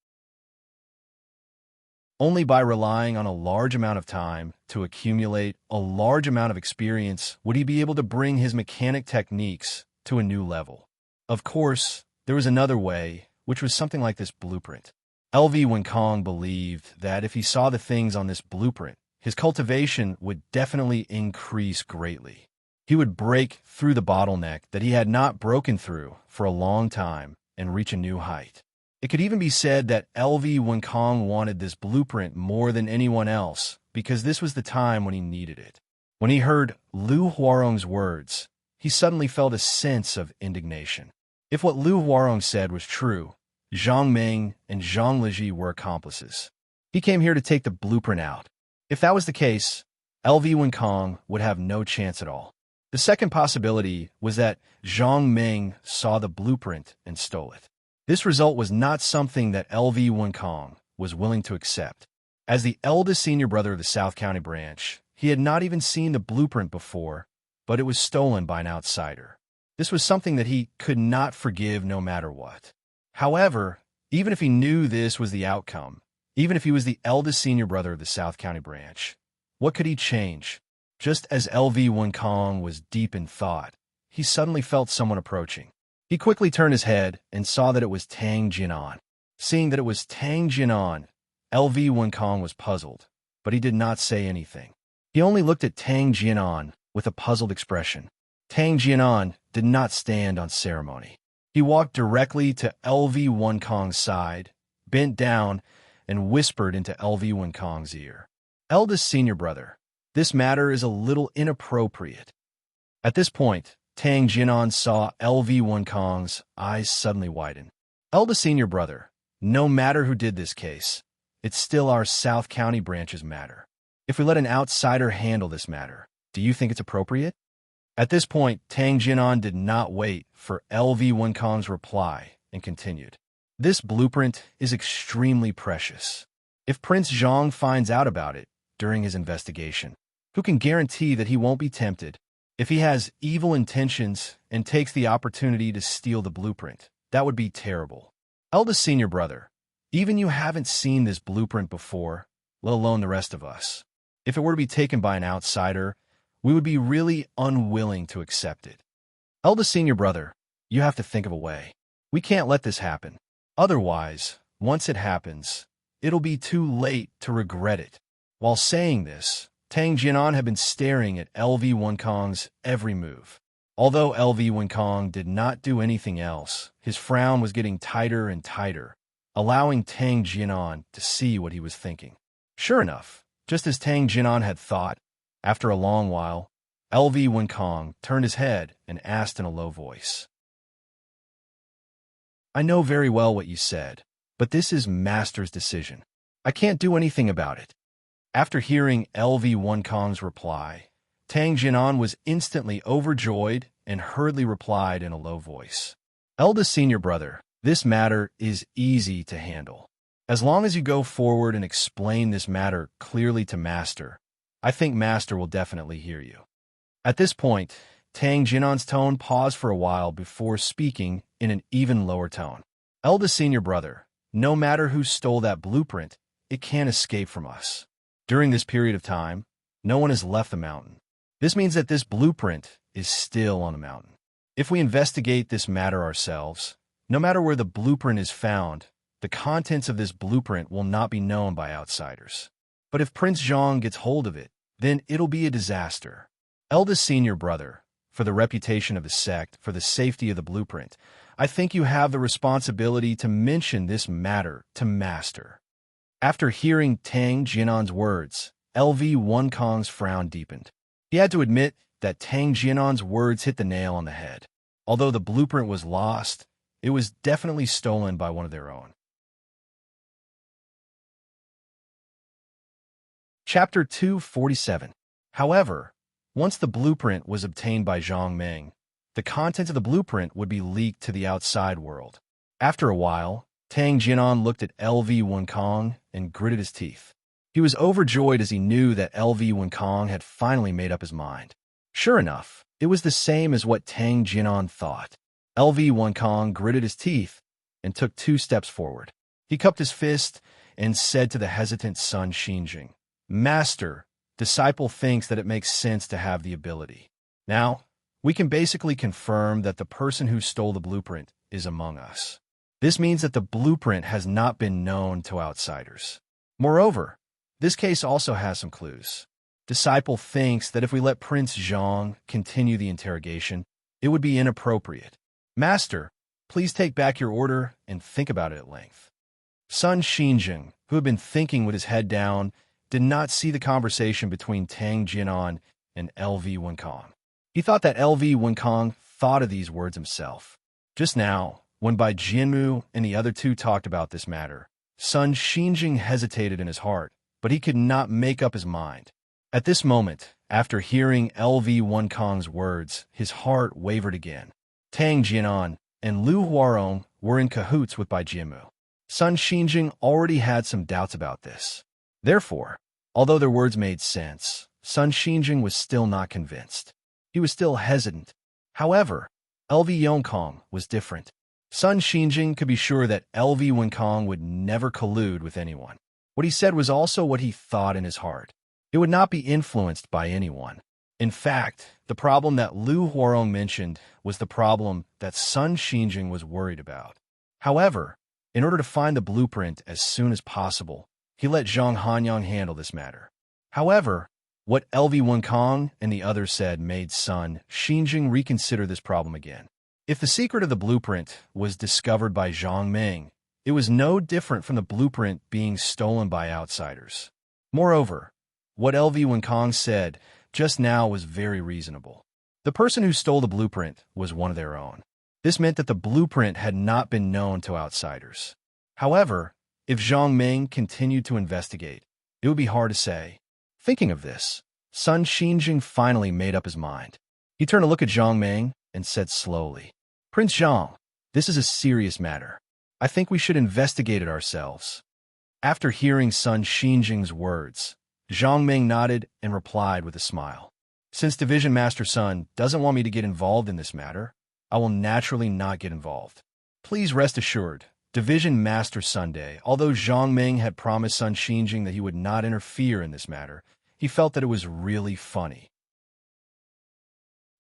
A: Only by relying on a large amount of time to accumulate a large amount of experience would he be able to bring his mechanic techniques to a new level. Of course, there was another way, which was something like this blueprint. LV Wenkong believed that if he saw the things on this blueprint, his cultivation would definitely increase greatly. He would break through the bottleneck that he had not broken through for a long time and reach a new height. It could even be said that LV Wenkong wanted this blueprint more than anyone else because this was the time when he needed it. When he heard Lu Huarong's words, he suddenly felt a sense of indignation. If what Lu Huarong said was true, Zhang Ming and Zhang Leji were accomplices. He came here to take the blueprint out. If that was the case, LV Wenkong would have no chance at all. The second possibility was that Zhang Ming saw the blueprint and stole it. This result was not something that LV Wenkong was willing to accept. As the eldest senior brother of the South County branch, he had not even seen the blueprint before, but it was stolen by an outsider. This was something that he could not forgive no matter what. However, even if he knew this was the outcome, even if he was the eldest senior brother of the South County branch, what could he change? Just as LV Wenkong was deep in thought, he suddenly felt someone approaching. He quickly turned his head and saw that it was Tang Jinan. Seeing that it was Tang Jinan, LV Wenkong was puzzled, but he did not say anything. He only looked at Tang Jinan with a puzzled expression. Tang Jianan did not stand on ceremony. He walked directly to LV Wunkong's side, bent down, and whispered into LV Wunkong's ear. Eldest senior brother, this matter is a little inappropriate. At this point, Tang Jianan saw LV Wunkong's eyes suddenly widen. Eldest senior brother, no matter who did this case, it's still our South County branch's matter. If we let an outsider handle this matter, do you think it's appropriate? At this point, Tang Jianan did not wait for LV Wunkong's reply and continued. This blueprint is extremely precious. If Prince Zhang finds out about it during his investigation, who can guarantee that he won't be tempted? If he has evil intentions and takes the opportunity to steal the blueprint, that would be terrible. Eldest senior brother, even you haven't seen this blueprint before, let alone the rest of us. If it were to be taken by an outsider, we would be really unwilling to accept it. Eldest senior brother, you have to think of a way. We can't let this happen. Otherwise, once it happens, it'll be too late to regret it. While saying this, Tang Jianan had been staring at LV Wunkong's every move. Although LV Wunkong did not do anything else, his frown was getting tighter and tighter, allowing Tang Jianan to see what he was thinking. Sure enough, just as Tang Jianan had thought, after a long while, LV Wunkong turned his head and asked in a low voice. I know very well what you said, but this is Master's decision. I can't do anything about it. After hearing LV Wunkong's reply, Tang Jianan was instantly overjoyed and hurriedly replied in a low voice. Eldest senior brother, this matter is easy to handle. As long as you go forward and explain this matter clearly to Master, I think Master will definitely hear you. At this point, Tang Jianan's tone paused for a while before speaking in an even lower tone. Eldest senior brother, no matter who stole that blueprint, it can't escape from us. During this period of time, no one has left the mountain. This means that this blueprint is still on the mountain. If we investigate this matter ourselves, no matter where the blueprint is found, the contents of this blueprint will not be known by outsiders. But if Prince Zhang gets hold of it, then it'll be a disaster. Eldest senior brother, for the reputation of the sect, for the safety of the blueprint, I think you have the responsibility to mention this matter to Master. After hearing Tang Jianan's words, LV Wunkong's frown deepened. He had to admit that Tang Jianan's words hit the nail on the head. Although the blueprint was lost, it was definitely stolen by one of their own. Chapter 247. However, once the blueprint was obtained by Zhang Meng, the contents of the blueprint would be leaked to the outside world. After a while, Tang Jianan looked at LV Wunkong and gritted his teeth. He was overjoyed as he knew that LV Wunkong had finally made up his mind. Sure enough, it was the same as what Tang Jianan thought. LV Wunkong gritted his teeth and took 2 steps forward. He cupped his fist and said to the hesitant son Xinjing, Master, disciple thinks that it makes sense to have the ability. Now, we can basically confirm that the person who stole the blueprint is among us. This means that the blueprint has not been known to outsiders. Moreover, this case also has some clues. Disciple thinks that if we let Prince Zhang continue the interrogation, it would be inappropriate. Master, please take back your order and think about it at length. Son Xinjing, who had been thinking with his head down, did not see the conversation between Tang Jianan and LV Wunkong. He thought that LV Wunkong thought of these words himself. Just now, when Bai Jianmu and the other 2 talked about this matter, Son Xinjing hesitated in his heart, but he could not make up his mind. At this moment, after hearing LV Wunkong's words, his heart wavered again. Tang Jianan and Lu Huarong were in cahoots with Bai Jianmu. Son Xinjing already had some doubts about this. Therefore, although their words made sense, Son Xinjing was still not convinced. He was still hesitant. However, LV Wunkong was different. Son Xinjing could be sure that LV Wunkong would never collude with anyone. What he said was also what he thought in his heart. It would not be influenced by anyone. In fact, the problem that Lu Huarong mentioned was the problem that Son Xinjing was worried about. However, in order to find the blueprint as soon as possible, he let Zhang Hanyang handle this matter. However, What LV Wenkong and the others said made Sun Xinjing reconsider this problem again. If the secret of the blueprint was discovered by Zhang Ming, it was no different from the blueprint being stolen by outsiders. Moreover, what LV Wenkong said just now was very reasonable. The person who stole the blueprint was one of their own. This meant that the blueprint had not been known to outsiders. However, if Zhang Ming continued to investigate, it would be hard to say. Thinking of this, Sun Xinjing finally made up his mind. He turned to look at Zhang Ming and said slowly, "Prince Zhang, this is a serious matter. I think we should investigate it ourselves." After hearing Sun Xinjing's words, Zhang Ming nodded and replied with a smile. "Since Division Master Sun doesn't want me to get involved in this matter, I will naturally not get involved. Please rest assured, Division Master Sunday, although Zhang Ming had promised Sun Xinjing that he would not interfere in this matter, he felt that it was really funny.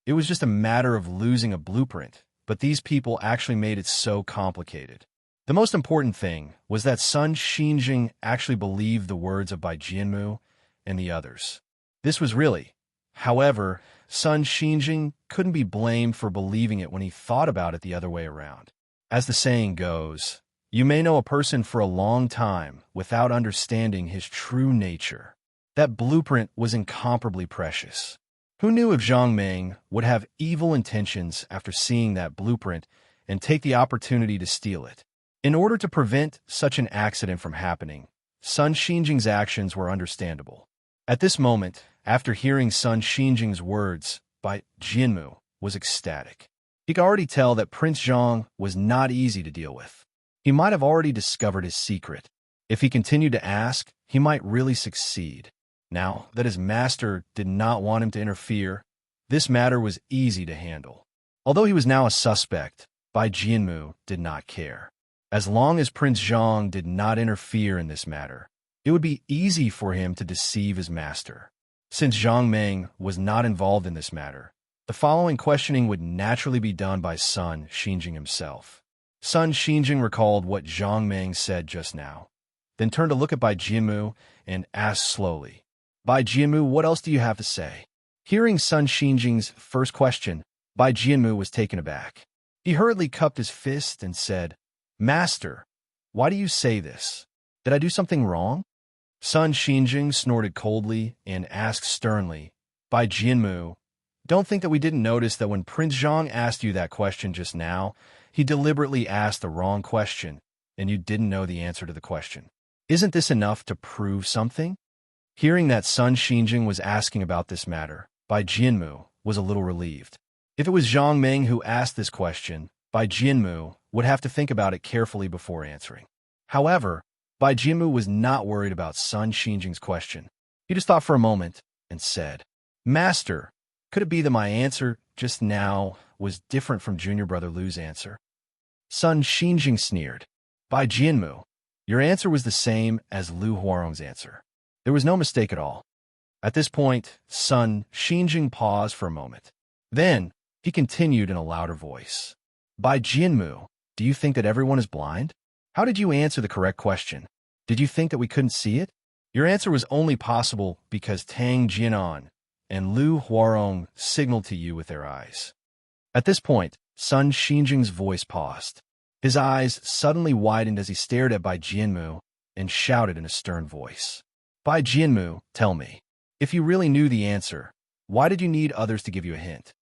A: It was just a matter of losing a blueprint, but these people actually made it so complicated. The most important thing was that Sun Xinjing actually believed the words of Bai Jianmu and the others. This was really. However, Sun Xinjing couldn't be blamed for believing it when he thought about it the other way around. As the saying goes, you may know a person for a long time without understanding his true nature. That blueprint was incomparably precious. Who knew if Zhang Ming would have evil intentions after seeing that blueprint and take the opportunity to steal it? In order to prevent such an accident from happening, Sun Xinjing's actions were understandable. At this moment, after hearing Sun Xinjing's words, Bai Jianmu was ecstatic. He could already tell that Prince Zhang was not easy to deal with. He might have already discovered his secret. If he continued to ask, he might really succeed. Now that his master did not want him to interfere, this matter was easy to handle. Although he was now a suspect, Bai Jianmu did not care. As long as Prince Zhang did not interfere in this matter, it would be easy for him to deceive his master. Since Zhang Ming was not involved in this matter, the following questioning would naturally be done by Sun Xinjing himself. Sun Xinjing recalled what Zhang Ming said just now, then turned to look at Bai Jianmu and asked slowly, "Bai Jianmu, what else do you have to say?" Hearing Sun Xinjing's first question, Bai Jianmu was taken aback. He hurriedly cupped his fist and said, "Master, why do you say this? Did I do something wrong?" Sun Xinjing snorted coldly and asked sternly, "Bai Jianmu, don't think that we didn't notice that when Prince Zhang asked you that question just now, he deliberately asked the wrong question, and you didn't know the answer to the question. Isn't this enough to prove something?" Hearing that Sun Xinjing was asking about this matter, Bai Jianmu was a little relieved. If it was Zhang Ming who asked this question, Bai Jianmu would have to think about it carefully before answering. However, Bai Jianmu was not worried about Sun Xinjing's question. He just thought for a moment and said, "Master, could it be that my answer just now was different from Junior Brother Lu's answer?" Sun Xinjing sneered. "Bai Jianmu, your answer was the same as Lu Huarong's answer. There was no mistake at all." At this point, Sun Xinjing paused for a moment. Then, he continued in a louder voice. "Bai Jianmu, do you think that everyone is blind? How did you answer the correct question? Did you think that we couldn't see it? Your answer was only possible because Tang Jianan and Lu Huarong signaled to you with their eyes." At this point, Sun Xinjing's voice paused. His eyes suddenly widened as he stared at Bai Jianmu and shouted in a stern voice, "Bai Jianmu, tell me, if you really knew the answer, why did you need others to give you a hint?"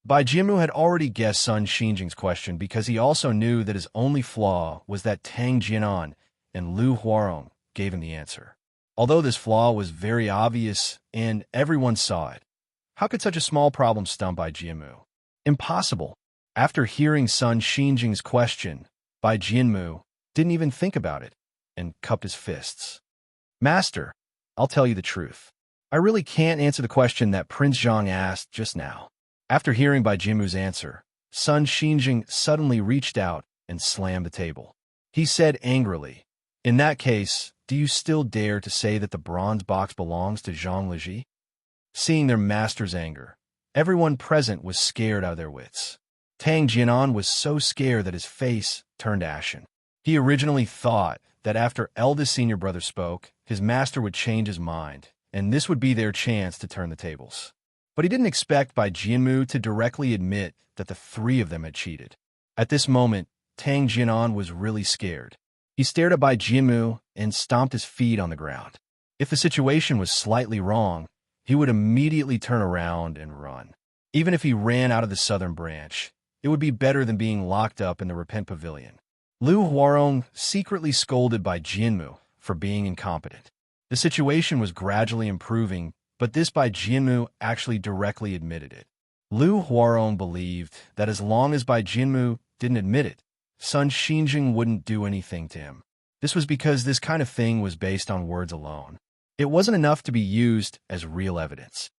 A: Bai Jianmu had already guessed Sun Xinjing's question because he also knew that his only flaw was that Tang Jianan and Lu Huarong gave him the answer. Although this flaw was very obvious and everyone saw it, how could such a small problem stump Bai Jianmu? Impossible. After hearing Sun Xinjing's question, Bai Jianmu didn't even think about it and cupped his fists. "Master, I'll tell you the truth. I really can't answer the question that Prince Zhang asked just now." After hearing Bai Jianmu's answer, Sun Xinjing suddenly reached out and slammed the table. He said angrily, "In that case, do you still dare to say that the bronze box belongs to Zhang Liji?" Seeing their master's anger, everyone present was scared out of their wits. Tang Jianan was so scared that his face turned ashen. He originally thought that after eldest senior brother spoke, his master would change his mind and this would be their chance to turn the tables. But he didn't expect Bai Jianmu to directly admit that the three of them had cheated. At this moment, Tang Jianan was really scared. He stared at Bai Jianmu and stomped his feet on the ground. If the situation was slightly wrong, he would immediately turn around and run. Even if he ran out of the southern branch, it would be better than being locked up in the Repent Pavilion. Lu Huarong secretly scolded Bai Jianmu for being incompetent. The situation was gradually improving, but this Bai Jianmu actually directly admitted it. Lu Huarong believed that as long as Bai Jianmu didn't admit it, Sun Xinjing wouldn't do anything to him. This was because this kind of thing was based on words alone. It wasn't enough to be used as real evidence.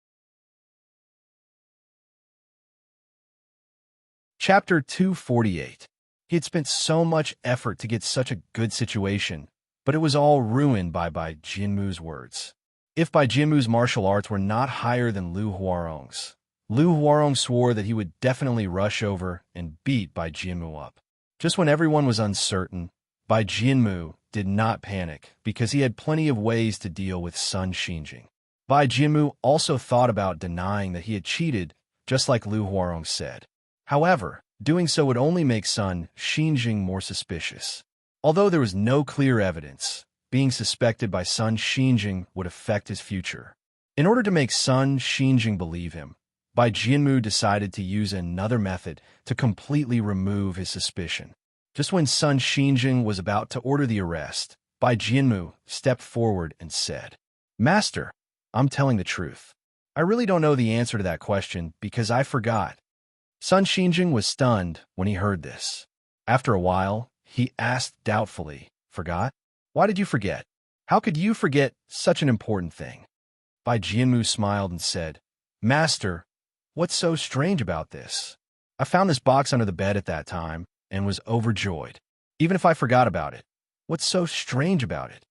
A: Chapter 248. He had spent so much effort to get such a good situation, but it was all ruined by Bai Jianmu's words. If Bai Jianmu's martial arts were not higher than Lu Huarong's, Lu Huarong swore that he would definitely rush over and beat Bai Jianmu up. Just when everyone was uncertain, Bai Jianmu did not panic because he had plenty of ways to deal with Sun Xinjing. Bai Jianmu also thought about denying that he had cheated, just like Lu Huarong said. However, doing so would only make Sun Xinjing more suspicious. Although there was no clear evidence, being suspected by Sun Xinjing would affect his future. In order to make Sun Xinjing believe him, Bai Jianmu decided to use another method to completely remove his suspicion. Just when Sun Xinjing was about to order the arrest, Bai Jianmu stepped forward and said, "Master, I'm telling the truth. I really don't know the answer to that question because I forgot." Sun Xinjing was stunned when he heard this. After a while, he asked doubtfully, "Forgot? Why did you forget? How could you forget such an important thing?" Bai Jianmu smiled and said, "Master, what's so strange about this? I found this box under the bed at that time and was overjoyed. Even if I forgot about it, what's so strange about it?"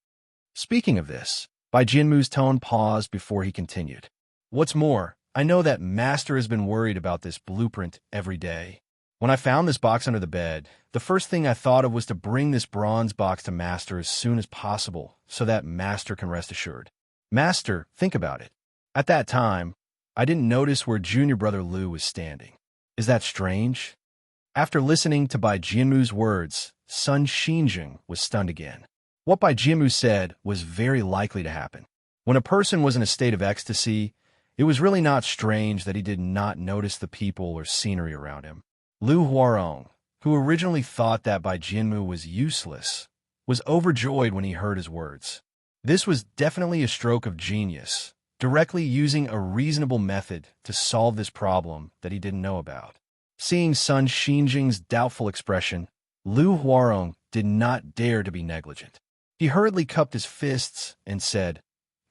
A: Speaking of this, Bai Jianmu's tone paused before he continued. "What's more, I know that Master has been worried about this blueprint every day. When I found this box under the bed, the first thing I thought of was to bring this bronze box to Master as soon as possible so that Master can rest assured. Master, think about it. At that time, I didn't notice where junior brother Lu was standing. Is that strange?" After listening to Bai Jianmu's words, Sun Xinjing was stunned again. What Bai Jianmu said was very likely to happen. When a person was in a state of ecstasy, it was really not strange that he did not notice the people or scenery around him. Lu Huarong, who originally thought that Bai Jianmu was useless, was overjoyed when he heard his words. This was definitely a stroke of genius, directly using a reasonable method to solve this problem that he didn't know about. Seeing Sun Xinjing's doubtful expression, Lu Huarong did not dare to be negligent. He hurriedly cupped his fists and said,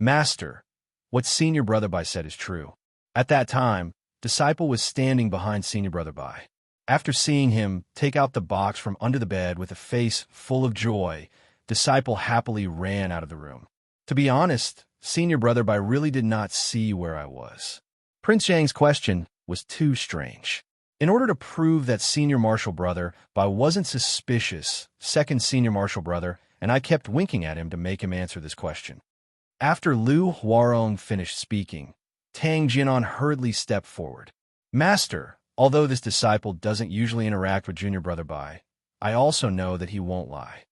A: "Master, what Senior Brother Bai said is true." At that time, Disciple was standing behind Senior Brother Bai. After seeing him take out the box from under the bed with a face full of joy, Disciple happily ran out of the room. To be honest, Senior Brother Bai really did not see where I was. Prince Yang's question was too strange. In order to prove that Senior Martial Brother Bai wasn't suspicious, second Senior Martial Brother, and I kept winking at him to make him answer this question. After Lu Huarong finished speaking, Tang Jianan hurriedly stepped forward. "Master, although this disciple doesn't usually interact with junior brother Bai, I also know that he won't lie.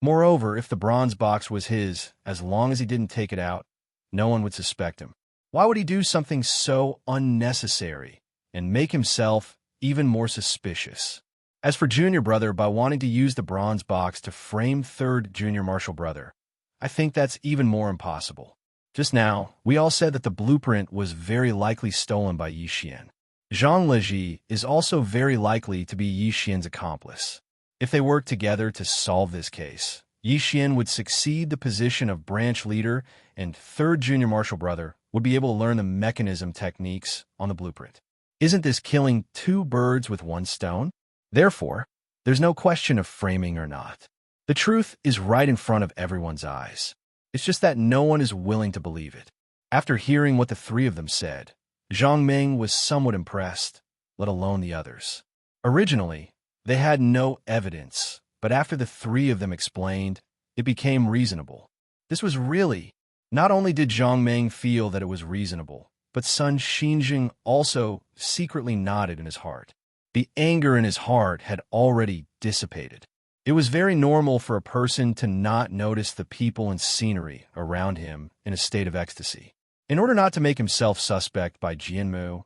A: Moreover, if the bronze box was his, as long as he didn't take it out, no one would suspect him. Why would he do something so unnecessary and make himself even more suspicious? As for junior brother, by wanting to use the bronze box to frame third junior martial brother, I think that's even more impossible. Just now, we all said that the blueprint was very likely stolen by Yi Xian. Zhang Leji is also very likely to be Yi Xian's accomplice. If they work together to solve this case, Yi Xian would succeed the position of branch leader, and third junior martial brother would be able to learn the mechanism techniques on the blueprint. Isn't this killing two birds with one stone? Therefore, there's no question of framing or not. The truth is right in front of everyone's eyes. It's just that no one is willing to believe it. After hearing what the three of them said, Zhang Ming was somewhat impressed, let alone the others. Originally, they had no evidence, but after the three of them explained, it became reasonable. This was really Not only did Zhang Meng feel that it was reasonable, but Sun Xinjing also secretly nodded in his heart. The anger in his heart had already dissipated. It was very normal for a person to not notice the people and scenery around him in a state of ecstasy. In order not to make himself suspect by Jianmu,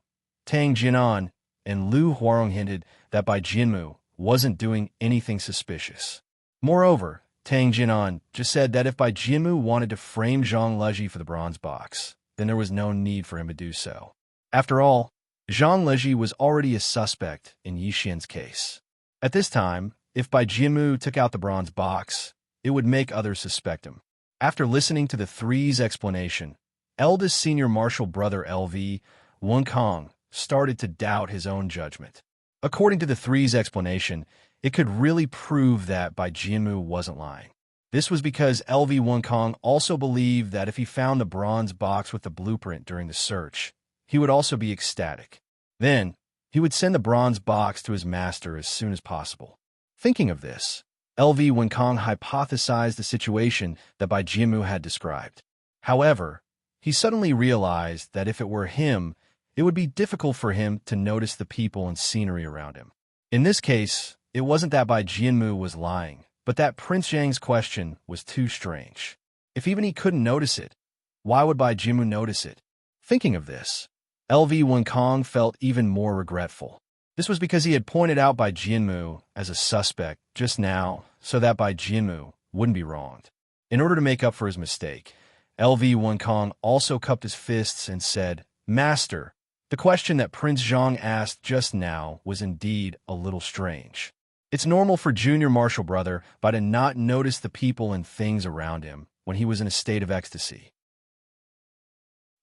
A: Tang Jianan and Lu Huarong hinted that Bai Jianmu wasn't doing anything suspicious. Moreover, Tang Jianan just said that if Bai Jianmu wanted to frame Zhang Leji for the bronze box, then there was no need for him to do so. After all, Zhang Leji was already a suspect in Yixian's case. At this time, if Bai Jianmu took out the bronze box, it would make others suspect him. After listening to the three's explanation, eldest senior martial brother LV Wenkong started to doubt his own judgment. According to the three's explanation, it could really prove that Bai Jianmu wasn't lying. This was because LV Wenkong also believed that if he found the bronze box with the blueprint during the search, he would also be ecstatic. Then, he would send the bronze box to his master as soon as possible. Thinking of this, LV Wenkong hypothesized the situation that Bai Jianmu had described. However, he suddenly realized that if it were him, it would be difficult for him to notice the people and scenery around him. In this case, it wasn't that Bai Jianmu was lying, but that Prince Zhang's question was too strange. If even he couldn't notice it, why would Bai Jianmu notice it? Thinking of this, LV Wenkong felt even more regretful. This was because he had pointed out Bai Jianmu as a suspect just now so that Bai Jianmu wouldn't be wronged. In order to make up for his mistake, LV Wenkong also cupped his fists and said, "Master, the question that Prince Zhang asked just now was indeed a little strange. It's normal for junior martial brother Bai to not notice the people and things around him when he was in a state of ecstasy."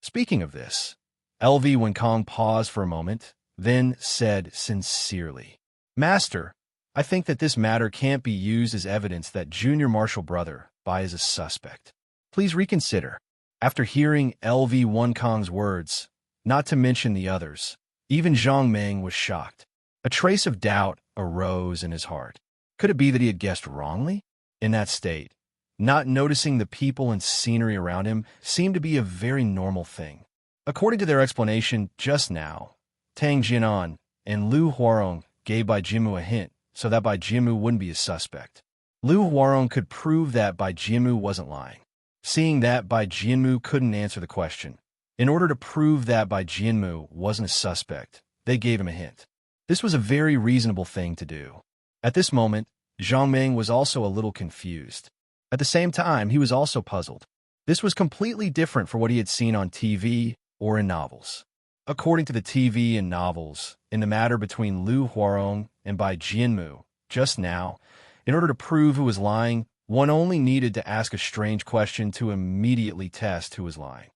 A: Speaking of this, LV Wenkong paused for a moment, then said sincerely, "Master, I think that this matter can't be used as evidence that junior martial brother Bai is a suspect. Please reconsider." After hearing LV Wenkong's words, not to mention the others, even Zhang Meng was shocked. A trace of doubt arose in his heart. Could it be that he had guessed wrongly? In that state, not noticing the people and scenery around him seemed to be a very normal thing. According to their explanation just now, Tang Jianan and Lu Huarong gave Bai Jianmu a hint so that Bai Jianmu wouldn't be a suspect. Lu Huarong could prove that Bai Jianmu wasn't lying. Seeing that Bai Jianmu couldn't answer the question, in order to prove that Bai Jianmu wasn't a suspect, they gave him a hint. This was a very reasonable thing to do. At this moment, Zhang Meng was also a little confused. At the same time, he was also puzzled. This was completely different from what he had seen on TV or in novels. According to the TV and novels, in the matter between Lu Huarong and Bai Jianmu, just now, in order to prove who was lying, one only needed to ask a strange question to immediately test who was lying.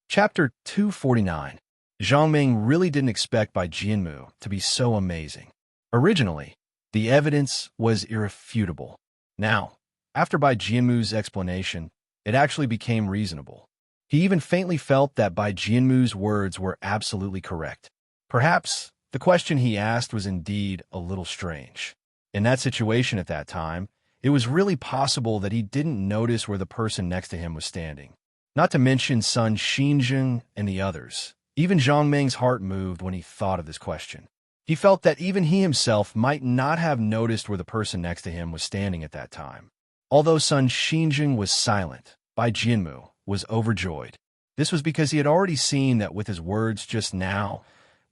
A: Chapter 249. Zhang Meng really didn't expect Bai Jianmu to be so amazing. Originally, the evidence was irrefutable. Now, after Bai Jianmu's explanation, it actually became reasonable. He even faintly felt that Bai Jianmu's words were absolutely correct. Perhaps the question he asked was indeed a little strange. In that situation at that time, it was really possible that he didn't notice where the person next to him was standing. Not to mention Sun Xinjing and the others. Even Zhang Meng's heart moved when he thought of this question. He felt that even he himself might not have noticed where the person next to him was standing at that time. Although Sun Xinjing was silent, Bai Jianmu was overjoyed. This was because he had already seen that with his words just now,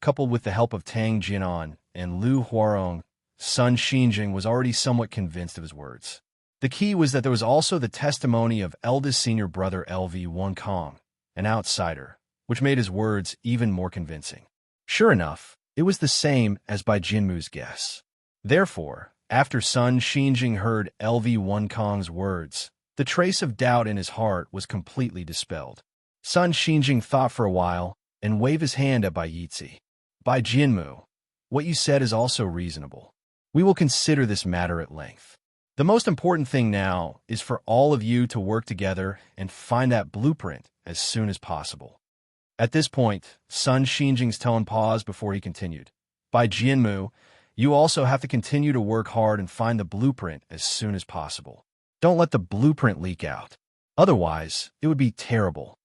A: coupled with the help of Tang Jianan and Lu Huarong, Sun Xinjing was already somewhat convinced of his words. The key was that there was also the testimony of eldest senior brother LV Wenkong, an outsider, which made his words even more convincing. Sure enough, it was the same as Bai Jianmu's guess. Therefore, after Sun Xinjing heard LV Wenkong's words, the trace of doubt in his heart was completely dispelled. Sun Xinjing thought for a while and waved his hand at Bai Yizi. "Bai Jianmu, what you said is also reasonable. We will consider this matter at length. The most important thing now is for all of you to work together and find that blueprint as soon as possible." At this point, Sun Xinjing's tone paused before he continued. "Bai Jianmu, You also have to continue to work hard and find the blueprint as soon as possible. Don't let the blueprint leak out. Otherwise, it would be terrible.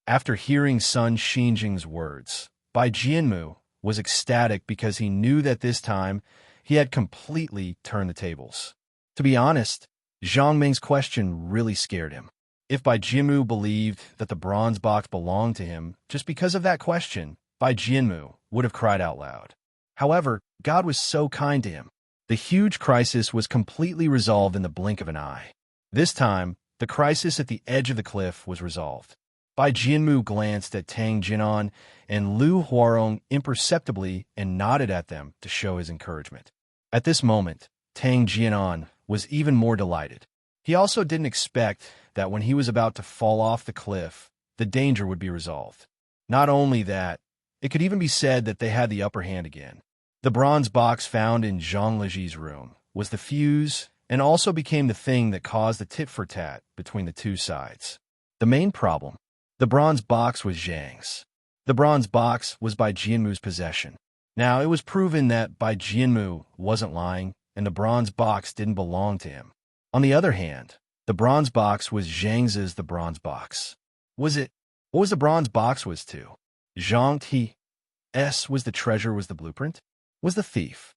A: After hearing Sun Xinjing's words, Bai Jianmu was ecstatic because he knew that this time he had completely turned the tables. To be honest, Zhang Meng's question really scared him. If Bai Jianmu believed that the bronze box belonged to him just because of that question, Bai Jianmu would have cried out loud. However, God was so kind to him. The huge crisis was completely resolved in the blink of an eye. This time, the crisis at the edge of the cliff was resolved. Bai Jianmu glanced at Tang Jinan and Lu Huarong imperceptibly and nodded at them to show his encouragement. At this moment, Tang Jinan was even more delighted. He also didn't expect that when he was about to fall off the cliff, the danger would be resolved. Not only that, it could even be said that they had the upper hand again. The bronze box found in Zhang Leji's room was the fuse and also became the thing that caused the tit-for-tat between the two sides. The main problem: the bronze box was Zhang's. The bronze box was Bai Jianmu's possession. Now, it was proven that Bai Jianmu wasn't lying, and the bronze box didn't belong to him. On the other hand, the bronze box was Zhang's. The bronze box. Was it? What was the bronze box was to? Zhang T's was the treasure, was the blueprint? Was the thief?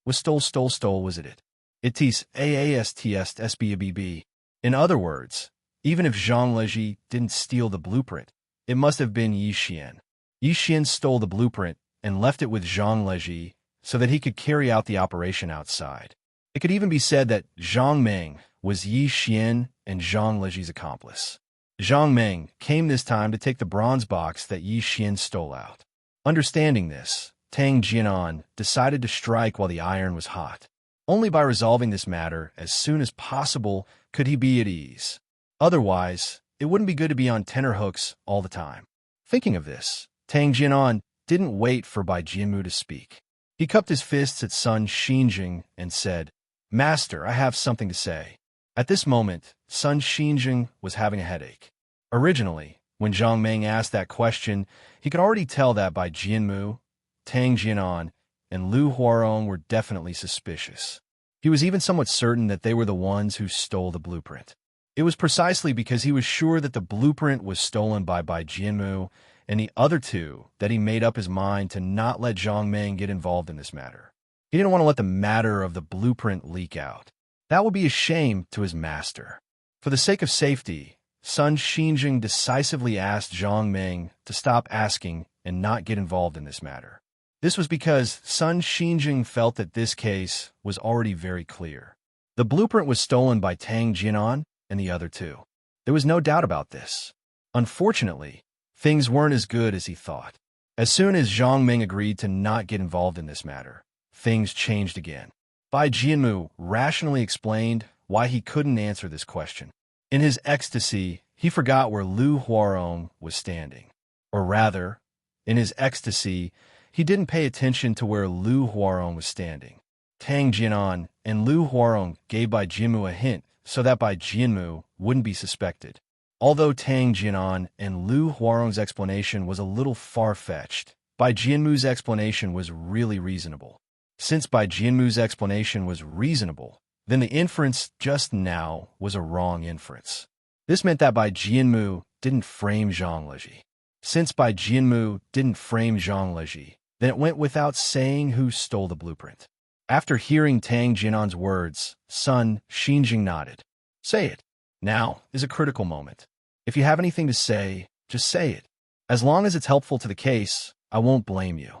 A: Was stole, was it? Itis aasts sbabb. In other words, even if Zhang Leji didn't steal the blueprint, it must have been Yi Xian. Yi Xian stole the blueprint and left it with Zhang Leji so that he could carry out the operation outside. It could even be said that Zhang Meng was Yi Xian and Zhang Leji's accomplice. Zhang Meng came this time to take the bronze box that Yi Xian stole out. Understanding this, Tang Jianan decided to strike while the iron was hot. Only by resolving this matter as soon as possible could he be at ease. Otherwise, it wouldn't be good to be on tenterhooks all the time. Thinking of this, Tang Jianan didn't wait for Bai Jianmu to speak. He cupped his fists at Sun Xinjing and said, "Master, I have something to say." At this moment, Sun Xinjing was having a headache. Originally, when Zhang Meng asked that question, he could already tell that Bai Jianmu, Tang Jianan, and Lu Huarong were definitely suspicious. He was even somewhat certain that they were the ones who stole the blueprint. It was precisely because he was sure that the blueprint was stolen by Bai Jianmu and the other two that he made up his mind to not let Zhang Meng get involved in this matter. He didn't want to let the matter of the blueprint leak out. That would be a shame to his master. For the sake of safety, Sun Xinjing decisively asked Zhang Meng to stop asking and not get involved in this matter. This was because Sun Xinjing felt that this case was already very clear. The blueprint was stolen by Tang Jianan and the other two. There was no doubt about this. Unfortunately, things weren't as good as he thought. As soon as Zhang Meng agreed to not get involved in this matter, things changed again. Bai Jianmu rationally explained why he couldn't answer this question. In his ecstasy, he forgot where Lu Huarong was standing. Or rather, in his ecstasy, he didn't pay attention to where Lu Huarong was standing. Tang Jianan and Lu Huarong gave Bai Jianmu a hint so that Bai Jianmu wouldn't be suspected. Although Tang Jianan and Lu Huarong's explanation was a little far-fetched, Bai Jianmu's explanation was really reasonable. Since Bai Jianmu's explanation was reasonable, then the inference just now was a wrong inference. This meant that Bai Jianmu didn't frame Zhang Leji. Since Bai Jianmu didn't frame Zhang Leji, then it went without saying who stole the blueprint. After hearing Tang Jianan's words, Sun Xinjing nodded. "Say it. Now is a critical moment. If you have anything to say, just say it. As long as it's helpful to the case, I won't blame you."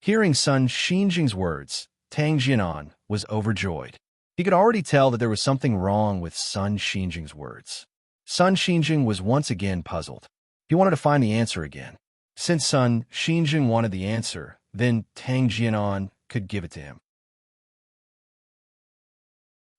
A: Hearing Sun Xinjing's words, Tang Jianan was overjoyed. He could already tell that there was something wrong with Sun Xinjing's words. Sun Xinjing was once again puzzled. He wanted to find the answer again. Since Sun Xinjing wanted the answer, then Tang Jianan could give it to him.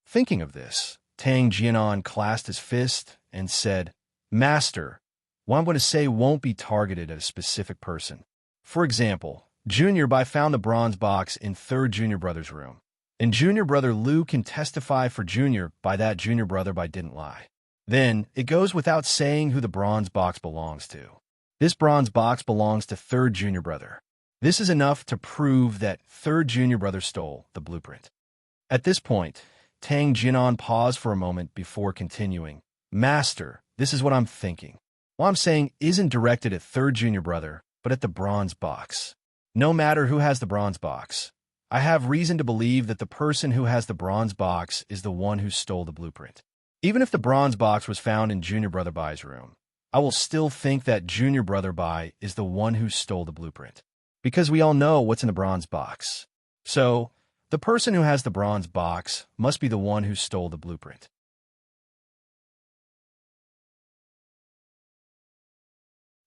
A: Thinking of this, Tang Jianan clasped his fist and said, "Master, what I'm going to say won't be targeted at a specific person. For example, Junior Bai found the bronze box in third Junior Brother's room. And Junior Brother Lu can testify for Junior Bai that Junior Brother Bai didn't lie. Then, it goes without saying who the bronze box belongs to. This bronze box belongs to third Junior Brother. This is enough to prove that third junior brother stole the blueprint. At this point, Tang Jinan paused for a moment before continuing. Master, this is what I'm thinking. What I'm saying isn't directed at third junior brother, but at the bronze box. No matter who has the bronze box, I have reason to believe that the person who has the bronze box is the one who stole the blueprint. Even if the bronze box was found in Junior Brother Bai's room, I will still think that Junior Brother Bai is the one who stole the blueprint. Because we all know what's in the bronze box. So, the person who has the bronze box must be the one who stole the blueprint.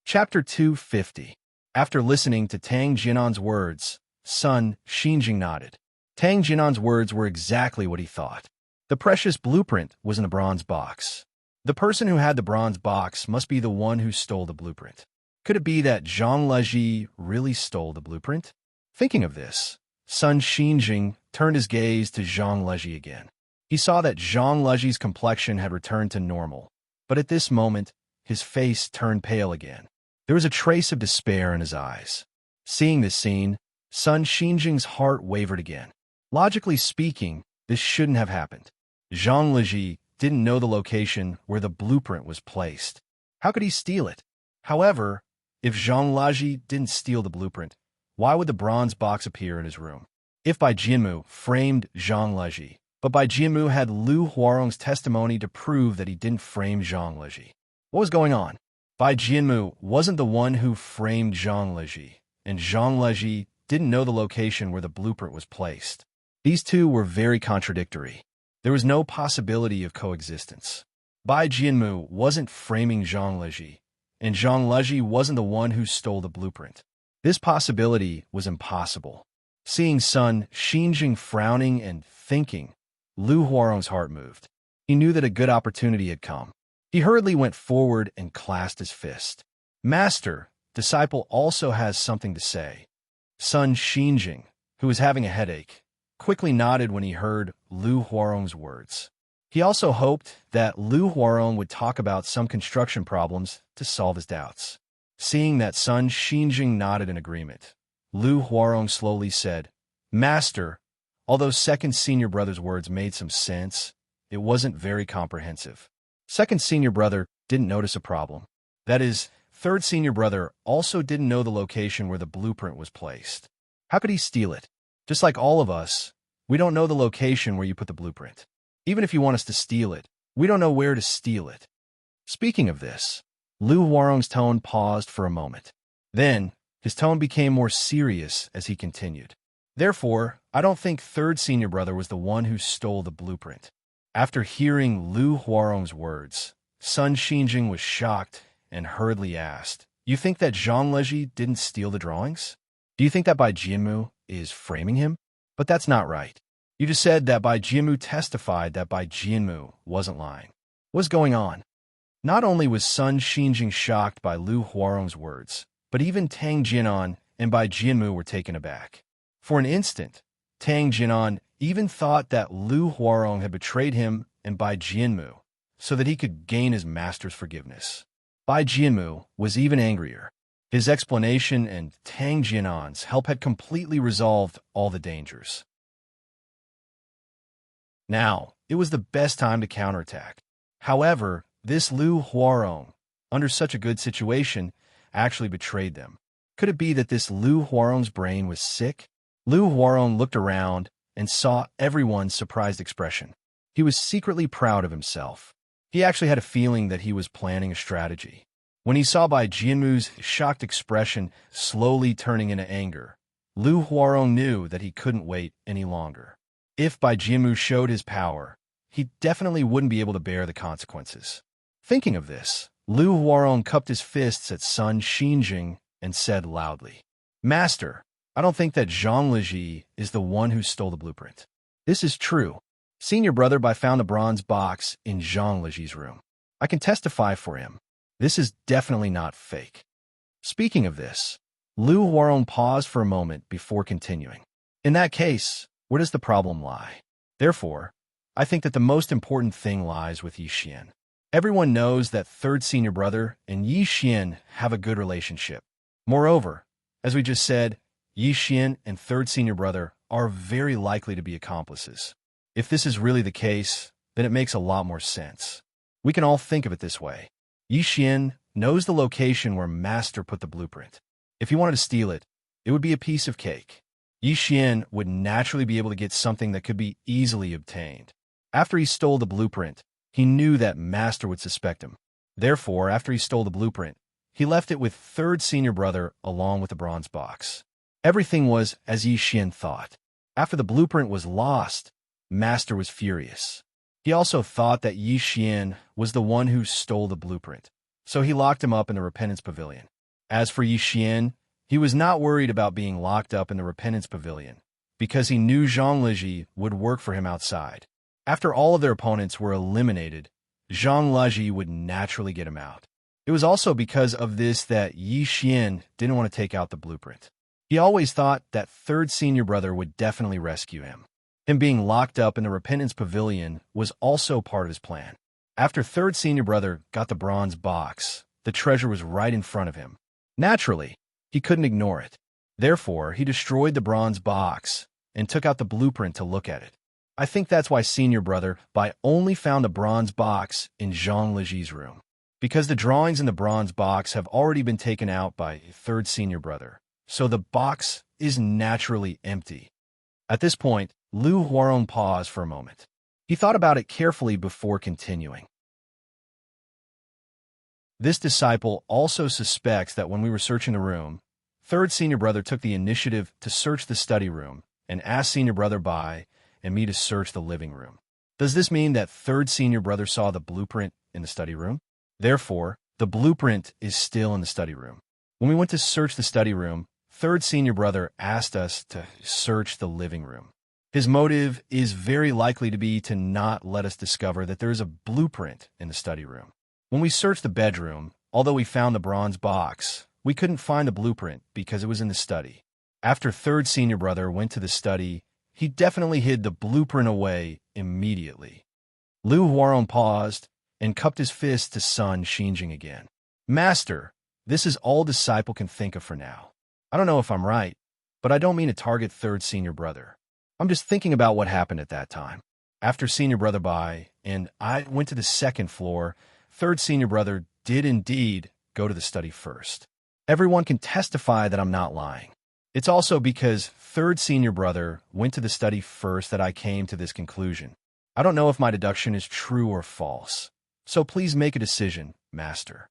A: Chapter 250. After listening to Tang Jinan's words, Sun Xinjing nodded. Tang Jinan's words were exactly what he thought. The precious blueprint was in the bronze box. The person who had the bronze box must be the one who stole the blueprint. Could it be that Zhang Leji really stole the blueprint? Thinking of this, Sun Xinjing turned his gaze to Zhang Leji again. He saw that Zhang Leji's complexion had returned to normal, but at this moment, his face turned pale again. There was a trace of despair in his eyes. Seeing this scene, Sun Xinjing's heart wavered again. Logically speaking, this shouldn't have happened. Zhang Leji didn't know the location where the blueprint was placed. How could he steal it? However, if Zhang Leji didn't steal the blueprint, why would the bronze box appear in his room? If Bai Jianmu framed Zhang Leji, but Bai Jianmu had Lu Huarong's testimony to prove that he didn't frame Zhang Leji. What was going on? Bai Jianmu wasn't the one who framed Zhang Leji, and Zhang Leji didn't know the location where the blueprint was placed. These two were very contradictory. There was no possibility of coexistence. Bai Jianmu wasn't framing Zhang Leji, and Zhang Leji wasn't the one who stole the blueprint. This possibility was impossible. Seeing Sun Xinjing frowning and thinking, Lu Huarong's heart moved. He knew that a good opportunity had come. He hurriedly went forward and clasped his fist. Master, disciple also has something to say. Sun Xinjing, who was having a headache, quickly nodded when he heard Lu Huarong's words. He also hoped that Lu Huarong would talk about some construction problems to solve his doubts. Seeing that Sun Xinjing nodded in agreement, Lu Huarong slowly said, Master, although second senior brother's words made some sense, it wasn't very comprehensive. Second senior brother didn't notice a problem. That is, third senior brother also didn't know the location where the blueprint was placed. How could he steal it? Just like all of us, we don't know the location where you put the blueprint. Even if you want us to steal it, we don't know where to steal it. Speaking of this, Lu Huarong's tone paused for a moment. Then, his tone became more serious as he continued. Therefore, I don't think third senior brother was the one who stole the blueprint. After hearing Lu Huarong's words, Sun Xinjing was shocked and hurriedly asked, You think that Zhang Leji didn't steal the drawings? Do you think that Bai Jianmu is framing him? But that's not right. You just said that Bai Jianmu testified that Bai Jianmu wasn't lying. What's going on? Not only was Sun Xinjing shocked by Lu Huarong's words, but even Tang Jinan and Bai Jianmu were taken aback. For an instant, Tang Jinan even thought that Lu Huarong had betrayed him and Bai Jianmu so that he could gain his master's forgiveness. Bai Jianmu was even angrier. His explanation and Tang Jinan's help had completely resolved all the dangers. Now, it was the best time to counterattack. However, this Lu Huarong, under such a good situation, actually betrayed them. Could it be that this Lu Huarong's brain was sick? Lu Huarong looked around and saw everyone's surprised expression. He was secretly proud of himself. He actually had a feeling that he was planning a strategy. When he saw Bai Jianmu's shocked expression slowly turning into anger, Lu Huarong knew that he couldn't wait any longer. If Bai Jianmu showed his power, he definitely wouldn't be able to bear the consequences. Thinking of this, Lu Huarong cupped his fists at Sun Xinjing and said loudly, Master, I don't think that Zhang Leji is the one who stole the blueprint. This is true. Senior brother Bai found the bronze box in Zhang Leji's room. I can testify for him. This is definitely not fake. Speaking of this, Lu Huarong paused for a moment before continuing. In that case, where does the problem lie? Therefore, I think that the most important thing lies with Yi Xian. Everyone knows that third senior brother and Yi Xian have a good relationship. Moreover, as we just said, Yi Xian and third senior brother are very likely to be accomplices. If this is really the case, then it makes a lot more sense. We can all think of it this way. Yi Xian knows the location where Master put the blueprint. If he wanted to steal it, it would be a piece of cake. Yi Xian would naturally be able to get something that could be easily obtained. After he stole the blueprint, he knew that Master would suspect him. Therefore, after he stole the blueprint, he left it with third senior brother along with the bronze box. Everything was as Yi Xian thought. After the blueprint was lost, Master was furious. He also thought that Yi Xian was the one who stole the blueprint, so he locked him up in the Repentance Pavilion. As for Yi Xian, he was not worried about being locked up in the Repentance Pavilion, because he knew Zhang Liji would work for him outside. After all of their opponents were eliminated, Zhang Liji would naturally get him out. It was also because of this that Yi Xian didn't want to take out the blueprint. He always thought that third senior brother would definitely rescue him. Him being locked up in the Repentance Pavilion was also part of his plan. After third senior brother got the bronze box, the treasure was right in front of him. Naturally, he couldn't ignore it. Therefore, he destroyed the bronze box and took out the blueprint to look at it. I think that's why senior brother Bai only found the bronze box in Zhang Liji's room, because the drawings in the bronze box have already been taken out by third senior brother, so the box is naturally empty. At this point, Lu Huarong paused for a moment. He thought about it carefully before continuing. This disciple also suspects that when we were searching the room, third senior brother took the initiative to search the study room and asked senior brother Bai and me to search the living room. Does this mean that third senior brother saw the blueprint in the study room? Therefore, the blueprint is still in the study room. When we went to search the study room, third senior brother asked us to search the living room. His motive is very likely to be to not let us discover that there is a blueprint in the study room. When we searched the bedroom, although we found the bronze box, we couldn't find the blueprint because it was in the study. After third senior brother went to the study, he definitely hid the blueprint away immediately. Lu Huarong paused and cupped his fist to Sun Xinjing again. Master, this is all disciple can think of for now. I don't know if I'm right, but I don't mean to target third senior brother. I'm just thinking about what happened at that time. After senior brother Bai and I went to the second floor, third senior brother did indeed go to the study first. Everyone can testify that I'm not lying. It's also because third senior brother went to the study first that I came to this conclusion. I don't know if my deduction is true or false, so please make a decision, Master.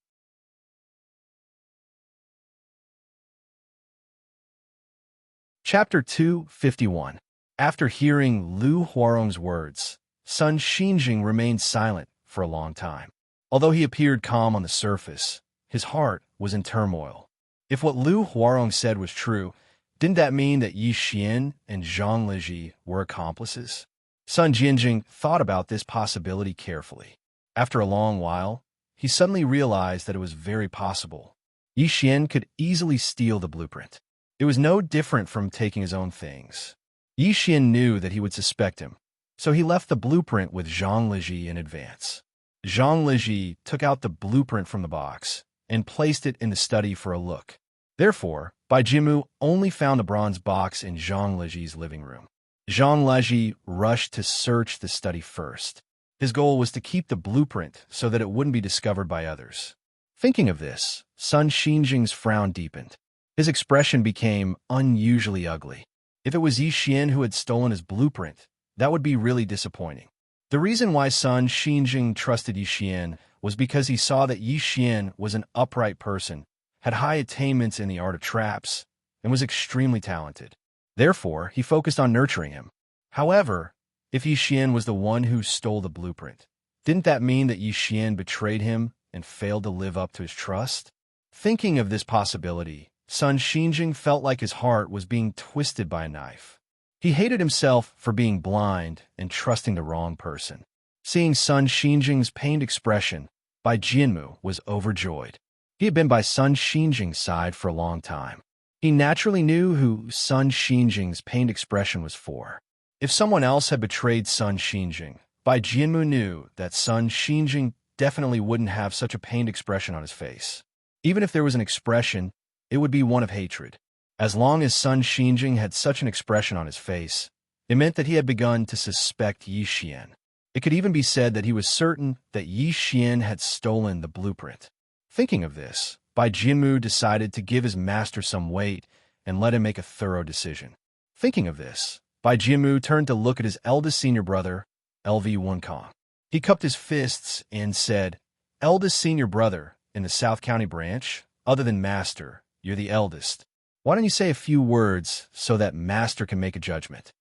A: Chapter 251. After hearing Lu Huarong's words, Sun Xinjing remained silent for a long time. Although he appeared calm on the surface, his heart was in turmoil. If what Lu Huarong said was true, didn't that mean that Yi Xian and Zhang Liji were accomplices? Sun Xinjing thought about this possibility carefully. After a long while, he suddenly realized that it was very possible. Yi Xian could easily steal the blueprint. It was no different from taking his own things. Yi Xian knew that he would suspect him, so he left the blueprint with Zhang Liji in advance. Zhang Liji took out the blueprint from the box and placed it in the study for a look. Therefore, Bai Jimu only found the bronze box in Zhang Liji's living room. Zhang Liji rushed to search the study first. His goal was to keep the blueprint so that it wouldn't be discovered by others. Thinking of this, Sun Xinjing's frown deepened. His expression became unusually ugly. If it was Yi Xian who had stolen his blueprint, that would be really disappointing. The reason why Sun Xinjing trusted Yi Xian was because he saw that Yi Xian was an upright person, had high attainments in the art of traps, and was extremely talented. Therefore, he focused on nurturing him. However, if Yi Xian was the one who stole the blueprint, didn't that mean that Yi Xian betrayed him and failed to live up to his trust? Thinking of this possibility, Sun Xinjing felt like his heart was being twisted by a knife. He hated himself for being blind and trusting the wrong person. Seeing Sun Xinjing's pained expression, Bai Jianmu was overjoyed. He had been by Sun Xinjing's side for a long time. He naturally knew who Sun Xinjing's pained expression was for. If someone else had betrayed Sun Xinjing, Bai Jianmu knew that Sun Xinjing definitely wouldn't have such a pained expression on his face. Even if there was an expression, it would be one of hatred. As long as Sun Xinjing had such an expression on his face, it meant that he had begun to suspect Yi Xian. It could even be said that he was certain that Yi Xian had stolen the blueprint. Thinking of this, Bai Jianmu decided to give his master some weight and let him make a thorough decision. Thinking of this, Bai Jianmu turned to look at his eldest senior brother, LV Wenkong. He cupped his fists and said, "Eldest senior brother in the South County branch, other than master, you're the eldest. Why don't you say a few words so that master can make a judgment?"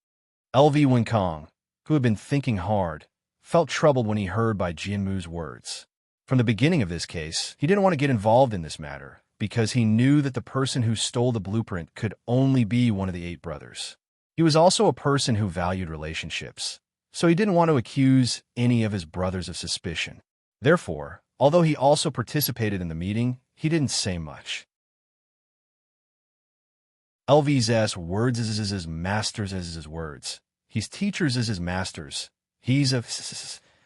A: LV Wenkong, who had been thinking hard, felt troubled when he heard Bai Jianmu's words. From the beginning of this case, he didn't want to get involved in this matter because he knew that the person who stole the blueprint could only be one of the 8 brothers. He was also a person who valued relationships, so he didn't want to accuse any of his brothers of suspicion. Therefore, although he also participated in the meeting, he didn't say much. LV's words is his masters as his words. He's teachers as his masters. He's a...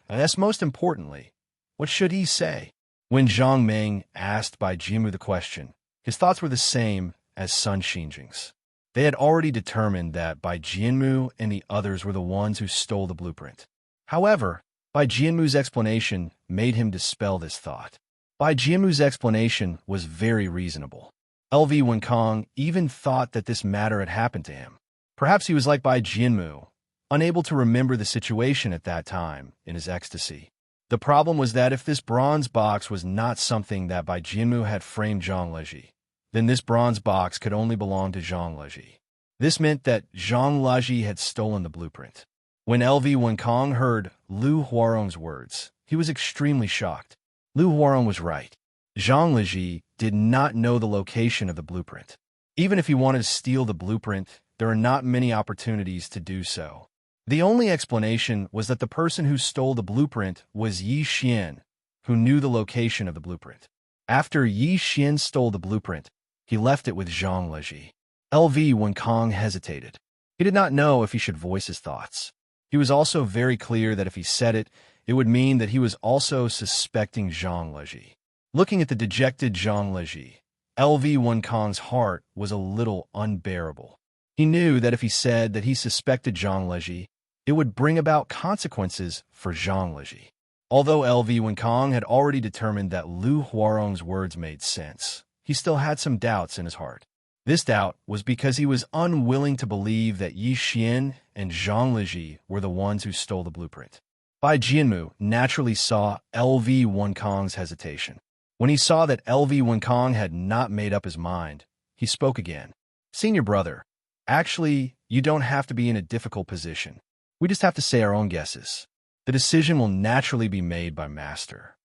A: That's most importantly. What should he say? When Zhang Meng asked Bai Jianmu the question, his thoughts were the same as Sun Xinjing's. They had already determined that Bai Jianmu and the others were the ones who stole the blueprint. However, Bai Jianmu's explanation made him dispel this thought. Bai Jianmu's explanation was very reasonable. LV Wenkong even thought that this matter had happened to him. Perhaps he was like Bai Jianmu, unable to remember the situation at that time in his ecstasy. The problem was that if this bronze box was not something that Bai Jianmu had framed Zhang Leji, then this bronze box could only belong to Zhang Leji. This meant that Zhang Leji had stolen the blueprint. When LV Wenkong heard Lu Huarong's words, he was extremely shocked. Lu Huarong was right. Zhang Leji did not know the location of the blueprint. Even if he wanted to steal the blueprint, there are not many opportunities to do so. The only explanation was that the person who stole the blueprint was Yi Xian, who knew the location of the blueprint. After Yi Xian stole the blueprint, he left it with Zhang Leji. LV Wenkong hesitated. He did not know if he should voice his thoughts. He was also very clear that if he said it, it would mean that he was also suspecting Zhang Leji. Looking at the dejected Zhang Leji, LV Wenkong's heart was a little unbearable. He knew that if he said that he suspected Zhang Leji, it would bring about consequences for Zhang Leji. Although LV Wenkong had already determined that Lu Huarong's words made sense, he still had some doubts in his heart. This doubt was because he was unwilling to believe that Yi Xian and Zhang Leji were the ones who stole the blueprint. Bai Jianmu naturally saw LV Wenkong's hesitation. When he saw that LV Wenkong had not made up his mind, he spoke again. "Senior brother, actually, you don't have to be in a difficult position. We just have to say our own guesses. The decision will naturally be made by master."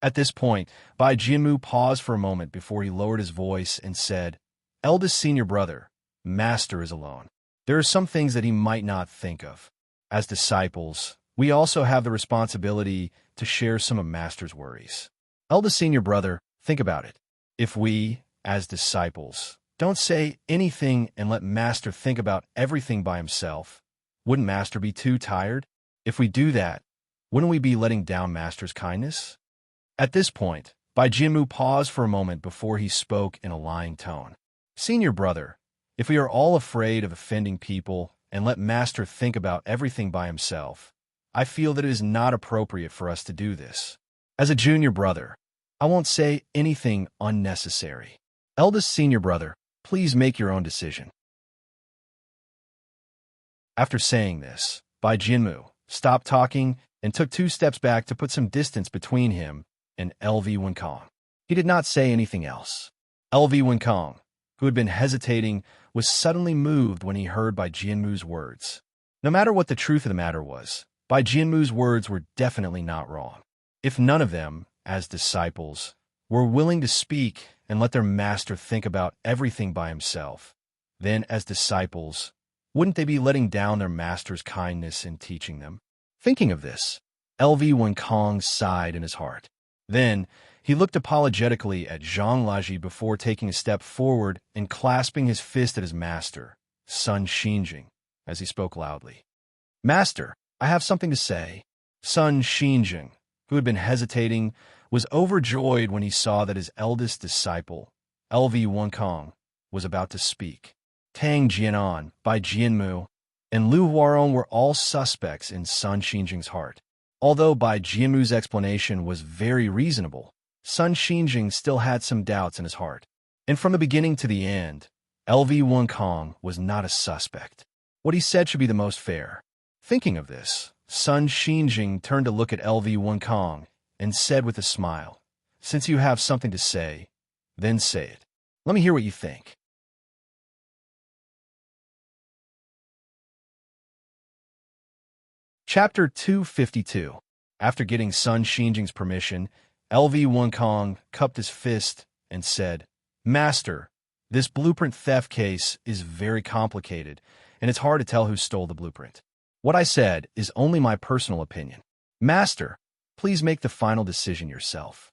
A: At this point, Bai Jianmu paused for a moment before he lowered his voice and said, "Eldest senior brother, master is alone. There are some things that he might not think of. As disciples, we also have the responsibility to share some of master's worries. Eldest senior brother, think about it. If we, as disciples, don't say anything and let master think about everything by himself, wouldn't master be too tired? If we do that, wouldn't we be letting down master's kindness?" At this point, Bai Jianmu paused for a moment before he spoke in a lying tone. "Senior brother, if we are all afraid of offending people and let master think about everything by himself, I feel that it is not appropriate for us to do this. As a junior brother, I won't say anything unnecessary. Eldest senior brother, please make your own decision." After saying this, Bai Jianmu stopped talking and took 2 steps back to put some distance between him and LV Wenkong. He did not say anything else. LV Wenkong, who had been hesitating, was suddenly moved when he heard Bai Jianmu's words. No matter what the truth of the matter was, Bai Jianmu's words were definitely not wrong. If none of them, as disciples, were willing to speak and let their master think about everything by himself, then as disciples, wouldn't they be letting down their master's kindness in teaching them? Thinking of this, LV Wenkong sighed in his heart. Then, he looked apologetically at Zhang Leji before taking a step forward and clasping his fist at his master, Sun Xinjing, as he spoke loudly. "Master, I have something to say." Sun Xinjing, who had been hesitating, was overjoyed when he saw that his eldest disciple, LV Wenkong, was about to speak. Tang Jianan, Bai Jianmu, and Lu Huarong were all suspects in Sun Xinjing's heart. Although Bai Jianmu's explanation was very reasonable, Sun Xinjing still had some doubts in his heart. And from the beginning to the end, LV Wunkong was not a suspect. What he said should be the most fair. Thinking of this, Sun Xinjing turned to look at LV Wunkong and said with a smile, "Since you have something to say, then say it. Let me hear what you think." Chapter 252. After getting Sun Xinjing's permission, LV Wunkong cupped his fist and said, "Master, this blueprint theft case is very complicated, and it's hard to tell who stole the blueprint. What I said is only my personal opinion. Master, please make the final decision yourself."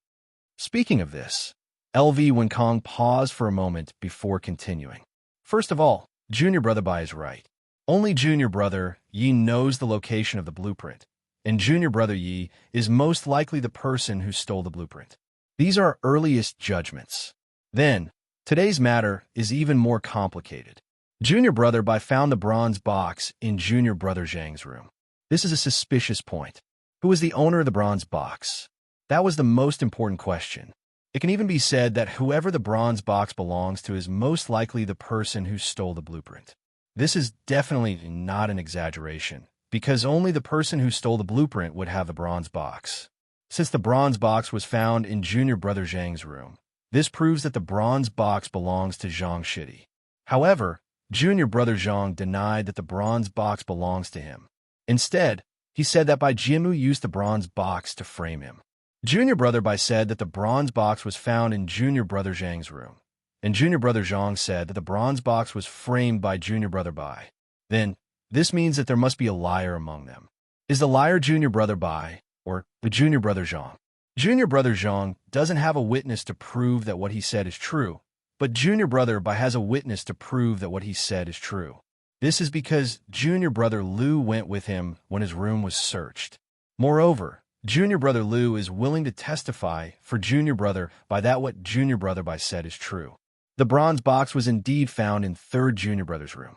A: Speaking of this, LV Wunkong paused for a moment before continuing. "First of all, Junior Brother Bai is right. Only Junior Brother Yi knows the location of the blueprint, and Junior Brother Yi is most likely the person who stole the blueprint. These are earliest judgments. Then, today's matter is even more complicated. Junior Brother Bai found the bronze box in Junior Brother Zhang's room. This is a suspicious point. Who is the owner of the bronze box? That was the most important question. It can even be said that whoever the bronze box belongs to is most likely the person who stole the blueprint. This is definitely not an exaggeration, because only the person who stole the blueprint would have the bronze box. Since the bronze box was found in Junior Brother Zhang's room, this proves that the bronze box belongs to Zhang Shidi. However, Junior Brother Zhang denied that the bronze box belongs to him. Instead, he said that Bai Jianmu used the bronze box to frame him. Junior Brother Bai said that the bronze box was found in Junior Brother Zhang's room, and Junior Brother Zhang said that the bronze box was framed by Junior Brother Bai. Then, this means that there must be a liar among them. Is the liar Junior Brother Bai, or the Junior Brother Zhang? Junior Brother Zhang doesn't have a witness to prove that what he said is true, but Junior Brother Bai has a witness to prove that what he said is true. This is because Junior Brother Lu went with him when his room was searched. Moreover, Junior Brother Lu is willing to testify for Junior Brother Bai that what Junior Brother Bai said is true. The bronze box was indeed found in 3rd Junior Brother's room.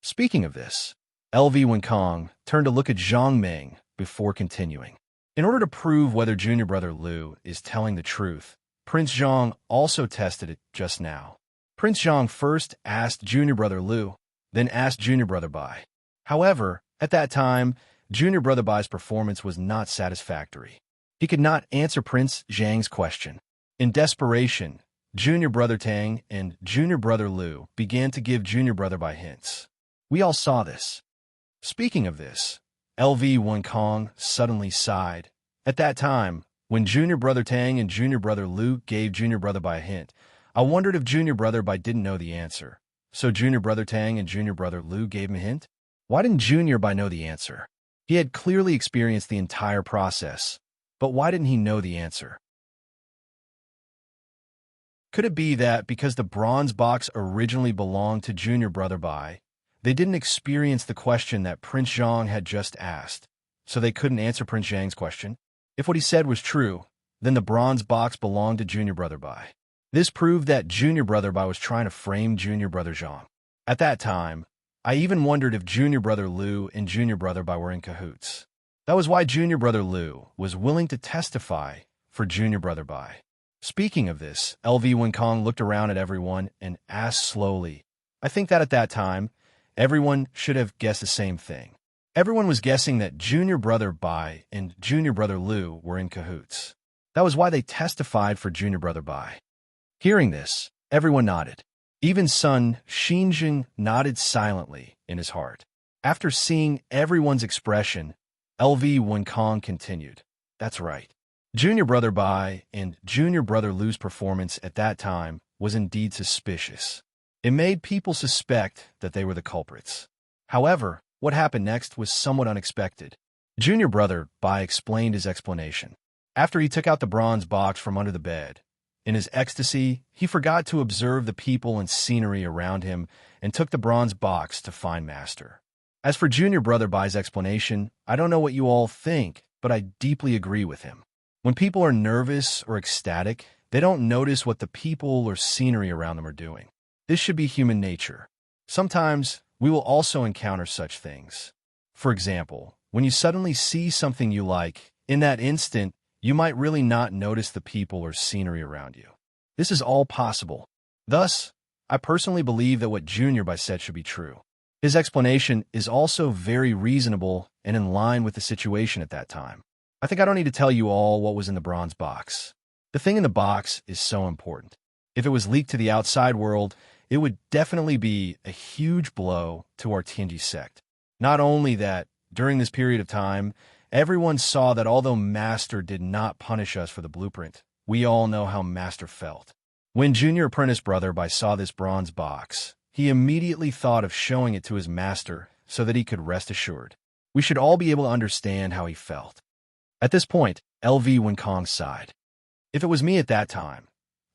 A: Speaking of this, LV Wunkong turned to look at Zhang Meng before continuing. In order to prove whether Junior Brother Lu is telling the truth, Prince Zhang also tested it just now. Prince Zhang first asked Junior Brother Lu, then asked Junior Brother Bai. However, at that time, Junior Brother Bai's performance was not satisfactory. He could not answer Prince Zhang's question. In desperation, Junior Brother Tang and Junior Brother Lu began to give Junior Brother Bai hints. We all saw this. Speaking of this, LV Wunkong suddenly sighed. At that time, when Junior Brother Tang and Junior Brother Lu gave Junior Brother Bai a hint, I wondered if Junior Brother Bai didn't know the answer. So Junior Brother Tang and Junior Brother Lu gave him a hint? Why didn't Junior Bai know the answer? He had clearly experienced the entire process, but why didn't he know the answer? Could it be that because the bronze box originally belonged to Junior Brother Bai, they didn't experience the question that Prince Zhang had just asked, so they couldn't answer Prince Zhang's question? If what he said was true, then the bronze box belonged to Junior Brother Bai. This proved that Junior Brother Bai was trying to frame Junior Brother Zhang. At that time, I even wondered if Junior Brother Lu and Junior Brother Bai were in cahoots. That was why Junior Brother Lu was willing to testify for Junior Brother Bai. Speaking of this, LV Wunkong looked around at everyone and asked slowly, I think that at that time, everyone should have guessed the same thing. Everyone was guessing that Junior Brother Bai and Junior Brother Lu were in cahoots. That was why they testified for Junior Brother Bai. Hearing this, everyone nodded. Even Sun Xinjing nodded silently in his heart. After seeing everyone's expression, LV Wunkong continued, That's right. Junior Brother Bai and Junior Brother Lu's performance at that time was indeed suspicious. It made people suspect that they were the culprits. However, what happened next was somewhat unexpected. Junior Brother Bai explained his explanation. After he took out the bronze box from under the bed, in his ecstasy, he forgot to observe the people and scenery around him and took the bronze box to find Master. As for Junior Brother Bai's explanation, I don't know what you all think, but I deeply agree with him. When people are nervous or ecstatic, they don't notice what the people or scenery around them are doing. This should be human nature. Sometimes, we will also encounter such things. For example, when you suddenly see something you like, in that instant, you might really not notice the people or scenery around you. This is all possible. Thus, I personally believe that what Junior said should be true. His explanation is also very reasonable and in line with the situation at that time. I think I don't need to tell you all what was in the bronze box. The thing in the box is so important. If it was leaked to the outside world, it would definitely be a huge blow to our Tianji sect. Not only that, during this period of time, everyone saw that although Master did not punish us for the blueprint, we all know how Master felt. When Junior Apprentice Brother saw this bronze box, he immediately thought of showing it to his master so that he could rest assured. We should all be able to understand how he felt. At this point, LV Winkong sighed. If it was me at that time,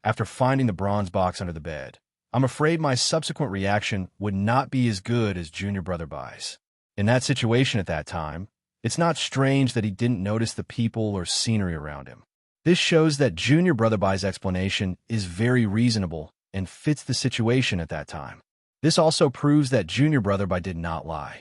A: after finding the bronze box under the bed, I'm afraid my subsequent reaction would not be as good as Junior Brother Bai's. In that situation at that time, it's not strange that he didn't notice the people or scenery around him. This shows that Junior Brother Bai's explanation is very reasonable and fits the situation at that time. This also proves that Junior Brother Bai did not lie.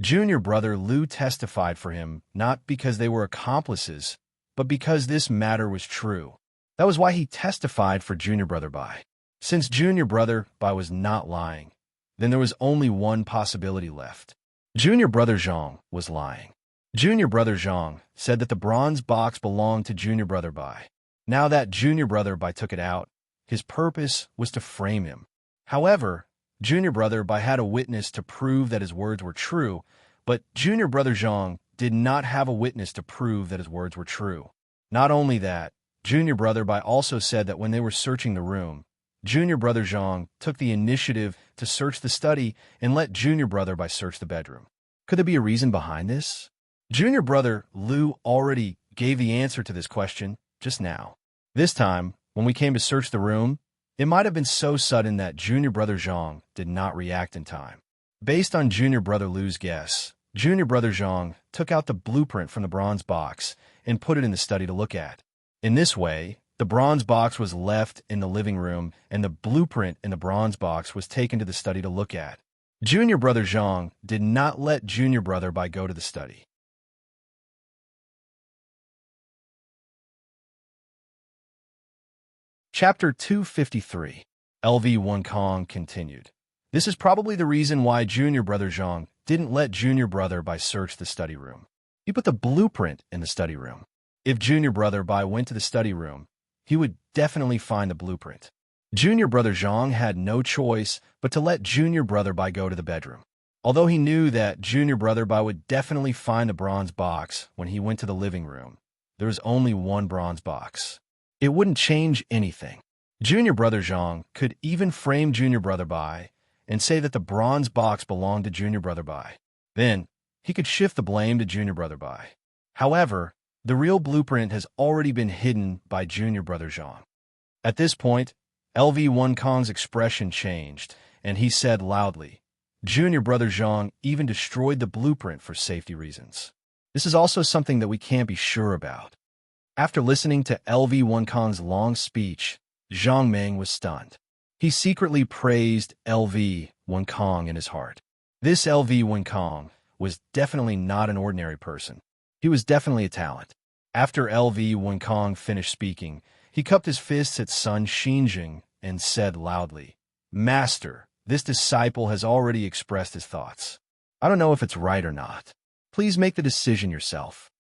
A: Junior Brother Lu testified for him not because they were accomplices, but because this matter was true. That was why he testified for Junior Brother Bai. Since Junior Brother Bai was not lying, then there was only one possibility left. Junior Brother Zhang was lying. Junior Brother Zhang said that the bronze box belonged to Junior Brother Bai. Now that Junior Brother Bai took it out, his purpose was to frame him. However, Junior Brother Bai had a witness to prove that his words were true, but Junior Brother Zhang did not have a witness to prove that his words were true. Not only that, Junior Brother Bai also said that when they were searching the room, Junior Brother Zhang took the initiative to search the study and let Junior Brother Bai search the bedroom. Could there be a reason behind this? Junior Brother Lu already gave the answer to this question just now. This time, when we came to search the room, it might have been so sudden that Junior Brother Zhang did not react in time. Based on Junior Brother Lu's guess, Junior Brother Zhang took out the blueprint from the bronze box and put it in the study to look at. In this way, the bronze box was left in the living room and the blueprint in the bronze box was taken to the study to look at. Junior Brother Zhang did not let Junior Brother Bai go to the study. Chapter 253. LV Winkong continued. This is probably the reason why Junior Brother Zhang didn't let Junior Brother Bai search the study room. He put the blueprint in the study room. If Junior Brother Bai went to the study room, he would definitely find the blueprint. Junior Brother Zhang had no choice but to let Junior Brother Bai go to the bedroom. Although he knew that Junior Brother Bai would definitely find the bronze box when he went to the living room, there was only one bronze box. It wouldn't change anything. Junior Brother Zhang could even frame Junior Brother Bai and say that the bronze box belonged to Junior Brother Bai. Then, he could shift the blame to Junior Brother Bai. However, the real blueprint has already been hidden by Junior Brother Zhang. At this point, LV Winkong's expression changed, and he said loudly, Junior Brother Zhang even destroyed the blueprint for safety reasons. This is also something that we can't be sure about. After listening to LV Winkong's long speech, Zhang Meng was stunned. He secretly praised LV Winkong in his heart. This LV Winkong was definitely not an ordinary person. He was definitely a talent. After LV Winkong finished speaking, he cupped his fists at Sun Xinjing and said loudly, Master, this disciple has already expressed his thoughts. I don't know if it's right or not. Please make the decision yourself.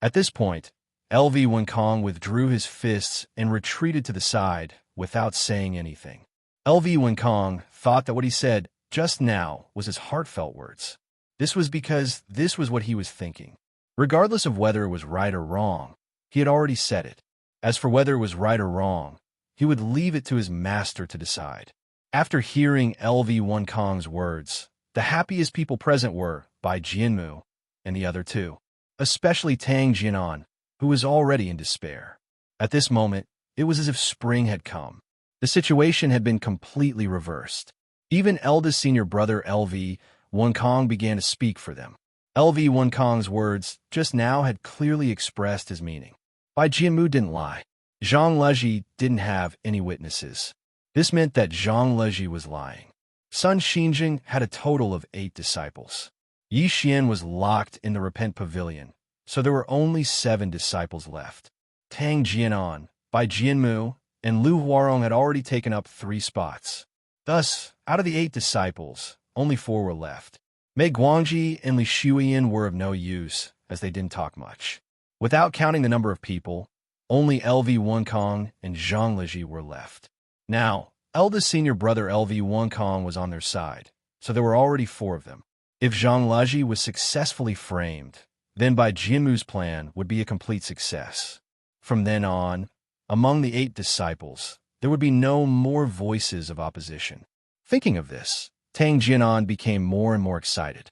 A: At this point, LV Winkong withdrew his fists and retreated to the side without saying anything. LV Winkong thought that what he said just now was his heartfelt words. This was because this was what he was thinking. Regardless of whether it was right or wrong, he had already said it. As for whether it was right or wrong, he would leave it to his master to decide. After hearing LV Winkong's words, the happiest people present were Bai Jianmu and the other two, especially Tang Jianan, who was already in despair. At this moment, it was as if spring had come. The situation had been completely reversed. Even eldest senior brother LV Winkong began to speak for them. LV Winkong's words just now had clearly expressed his meaning. Bai Jianmu didn't lie. Zhang Leji didn't have any witnesses. This meant that Zhang Leji was lying. Sun Xinjing had a total of 8 disciples. Yi Xian was locked in the Repent Pavilion, so there were only 7 disciples left. Tang Jianan, Bai Jianmu, and Lu Huarong had already taken up 3 spots. Thus, out of the 8 disciples, only 4 were left. Mei Guangji and Li Shuiyan were of no use, as they didn't talk much. Without counting the number of people, only LV Wonkong and Zhang Leji were left. Now, eldest senior brother LV Wonkong was on their side, so there were already 4 of them. If Zhang Leji was successfully framed, then Bai Jianmu's plan would be a complete success. From then on, among the 8 disciples, there would be no more voices of opposition. Thinking of this, Tang Jianan became more and more excited.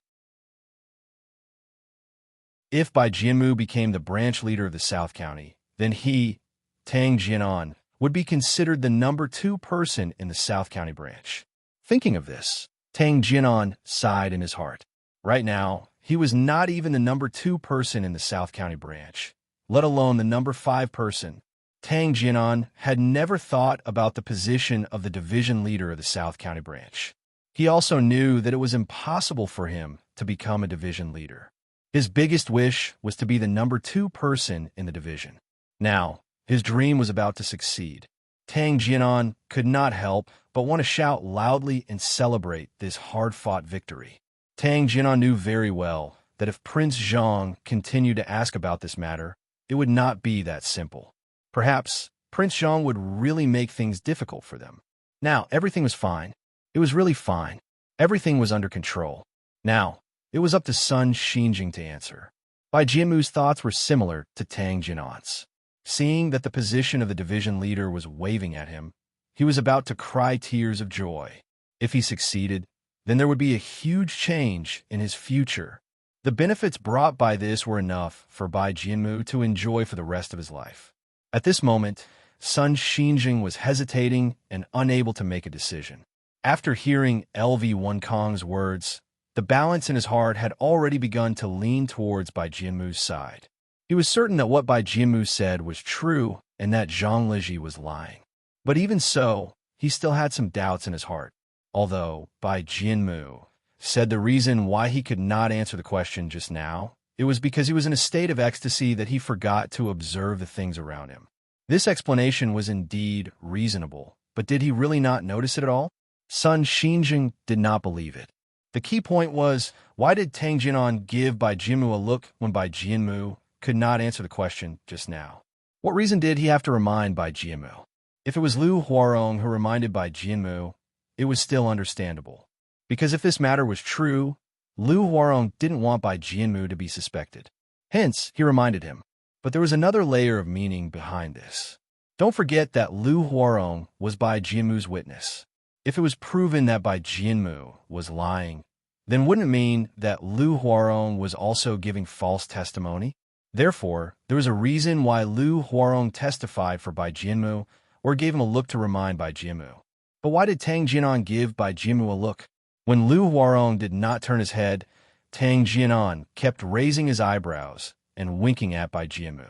A: If Bai Jianmu became the branch leader of the South County, then he, Tang Jianan, would be considered the number 2 person in the South County branch. Thinking of this, Tang Jianan sighed in his heart. Right now, he was not even the number 2 person in the South County branch, let alone the number 5 person. Tang Jianan had never thought about the position of the division leader of the South County branch. He also knew that it was impossible for him to become a division leader. His biggest wish was to be the number 2 person in the division. Now, his dream was about to succeed. Tang Jianan could not help but want to shout loudly and celebrate this hard-fought victory. Tang Jianan knew very well that if Prince Zhang continued to ask about this matter, it would not be that simple. Perhaps Prince Zhang would really make things difficult for them. Now, everything was fine. It was really fine. Everything was under control. Now, it was up to Sun Xinjing to answer. Bai Jianmu's thoughts were similar to Tang Jianan's. Seeing that the position of the division leader was waving at him, he was about to cry tears of joy. If he succeeded, then there would be a huge change in his future. The benefits brought by this were enough for Bai Jianmu to enjoy for the rest of his life. At this moment, Sun Xinjing was hesitating and unable to make a decision. After hearing LV Wonkong's words, the balance in his heart had already begun to lean towards Bai Jianmu's side. He was certain that what Bai Jianmu said was true and that Zhang Leji was lying. But even so, he still had some doubts in his heart. Although Bai Jianmu said the reason why he could not answer the question just now, it was because he was in a state of ecstasy that he forgot to observe the things around him. This explanation was indeed reasonable, but did he really not notice it at all? Sun Xinjing did not believe it. The key point was, why did Tang Jianan give Bai Jianmu a look when Bai Jianmu could not answer the question just now? What reason did he have to remind Bai Jianmu? If it was Lu Huarong who reminded Bai Jianmu, it was still understandable. Because if this matter was true, Lu Huarong didn't want Bai Jianmu to be suspected. Hence, he reminded him. But there was another layer of meaning behind this. Don't forget that Lu Huarong was Bai Jianmu's witness. If it was proven that Bai Jianmu was lying, then wouldn't it mean that Lu Huarong was also giving false testimony? Therefore, there was a reason why Lu Huarong testified for Bai Jianmu or gave him a look to remind Bai Jianmu. But why did Tang Jianan give Bai Jianmu a look? When Lu Huarong did not turn his head, Tang Jianan kept raising his eyebrows and winking at Bai Jianmu.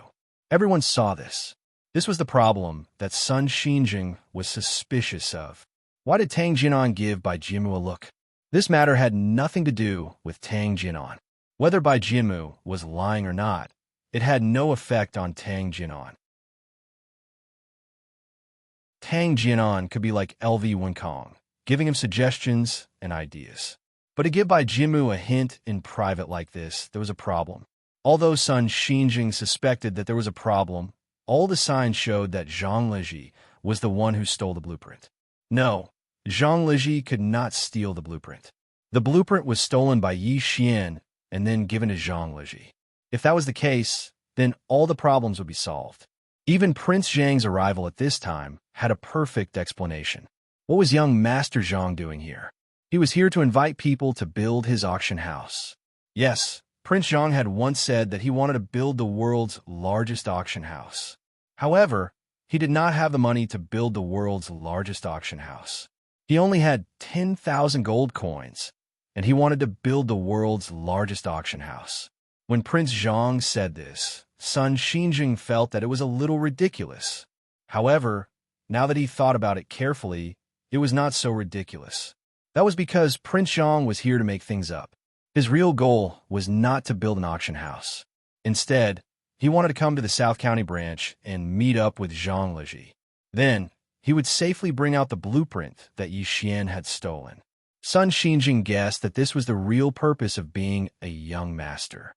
A: Everyone saw this. This was the problem that Sun Xinjing was suspicious of. Why did Tang Jianan give Bai Jianmu a look? This matter had nothing to do with Tang Jianan. Whether Bai Jianmu was lying or not, it had no effect on Tang Jianan. Tang Jianan could be like LV Wonkong, giving him suggestions and ideas. But to give Bai Jianmu a hint in private like this, there was a problem. Although Sun Xinjing suspected that there was a problem, all the signs showed that Zhang Leji was the one who stole the blueprint. No, Zhang Leji could not steal the blueprint. The blueprint was stolen by Yi Xian and then given to Zhang Leji. If that was the case, then all the problems would be solved. Even Prince Zhang's arrival at this time had a perfect explanation. What was young Master Zhang doing here? He was here to invite people to build his auction house. Yes, Prince Zhang had once said that he wanted to build the world's largest auction house. However, he did not have the money to build the world's largest auction house. He only had 10,000 gold coins, and he wanted to build the world's largest auction house. When Prince Zhang said this, Sun Xinjing felt that it was a little ridiculous. However, now that he thought about it carefully, it was not so ridiculous. That was because Prince Zhang was here to make things up. His real goal was not to build an auction house. Instead, he wanted to come to the South County branch and meet up with Zhang Leji. Then, he would safely bring out the blueprint that Yi Xian had stolen. Sun Xinjing guessed that this was the real purpose of being a young master.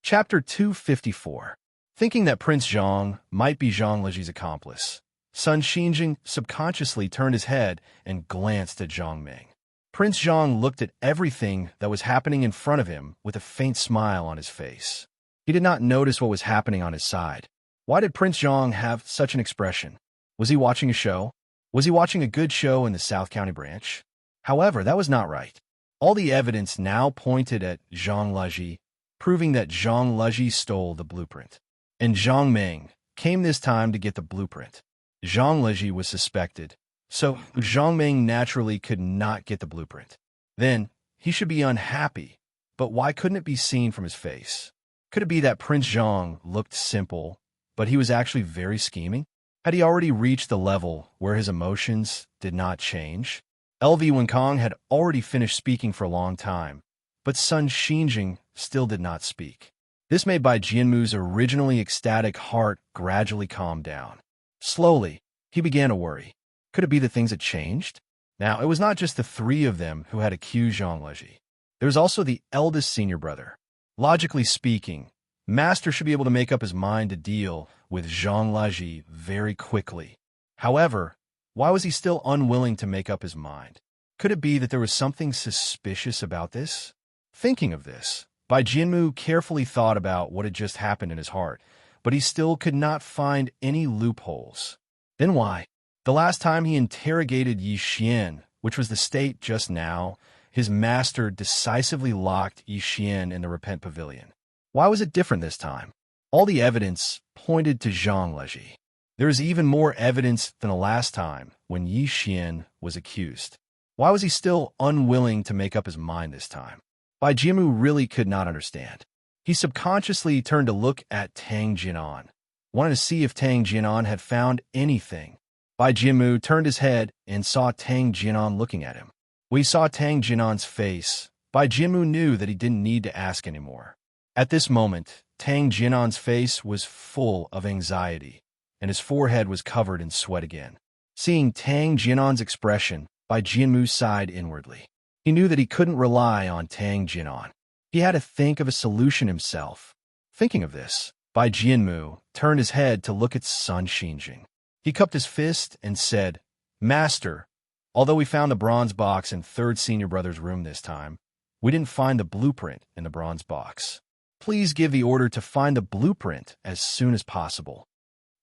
A: Chapter 254. Thinking that Prince Zhang might be Zhang Leji's accomplice, Sun Xinjing subconsciously turned his head and glanced at Zhang Ming. Prince Zhang looked at everything that was happening in front of him with a faint smile on his face. He did not notice what was happening on his side. Why did Prince Zhang have such an expression? Was he watching a show? Was he watching a good show in the South County branch? However, that was not right. All the evidence now pointed at Zhang Leji, proving that Zhang Leji stole the blueprint. And Zhang Ming came this time to get the blueprint. Zhang Leji was suspected, so Zhang Ming naturally could not get the blueprint. Then, he should be unhappy, but why couldn't it be seen from his face? Could it be that Prince Zhang looked simple, but he was actually very scheming? Had he already reached the level where his emotions did not change? LV Wenkong had already finished speaking for a long time, but Sun Xinjing still did not speak. This made Bai Jianmu's originally ecstatic heart gradually calm down. Slowly, he began to worry. Could it be that things had changed? Now, it was not just the three of them who had accused Zhang Leji. There was also the eldest senior brother. Logically speaking, Master should be able to make up his mind to deal with Zhang Leji very quickly. However, why was he still unwilling to make up his mind? Could it be that there was something suspicious about this? Thinking of this, Bai Jianmu carefully thought about what had just happened in his heart, but he still could not find any loopholes. Then why? The last time he interrogated Yi Xian, which was the state just now, his master decisively locked Yi Xian in the Repent Pavilion. Why was it different this time? All the evidence pointed to Zhang Leji. There is even more evidence than the last time when Yi Xian was accused. Why was he still unwilling to make up his mind this time? Bai Jianmu really could not understand. He subconsciously turned to look at Tang Jianan, wanted to see if Tang Jianan had found anything. Bai Jianmu turned his head and saw Tang Jianan looking at him. When he saw Tang Jianan's face, Bai Jianmu knew that he didn't need to ask anymore. At this moment, Tang Jianan's face was full of anxiety, and his forehead was covered in sweat again. Seeing Tang Jianan's expression, Bai Jianmu sighed inwardly. He knew that he couldn't rely on Tang Jianan. He had to think of a solution himself. Thinking of this, Bai Jianmu turned his head to look at Sun Xinjing. He cupped his fist and said, "Master, although we found the bronze box in third senior brother's room this time, we didn't find the blueprint in the bronze box. Please give the order to find the blueprint as soon as possible."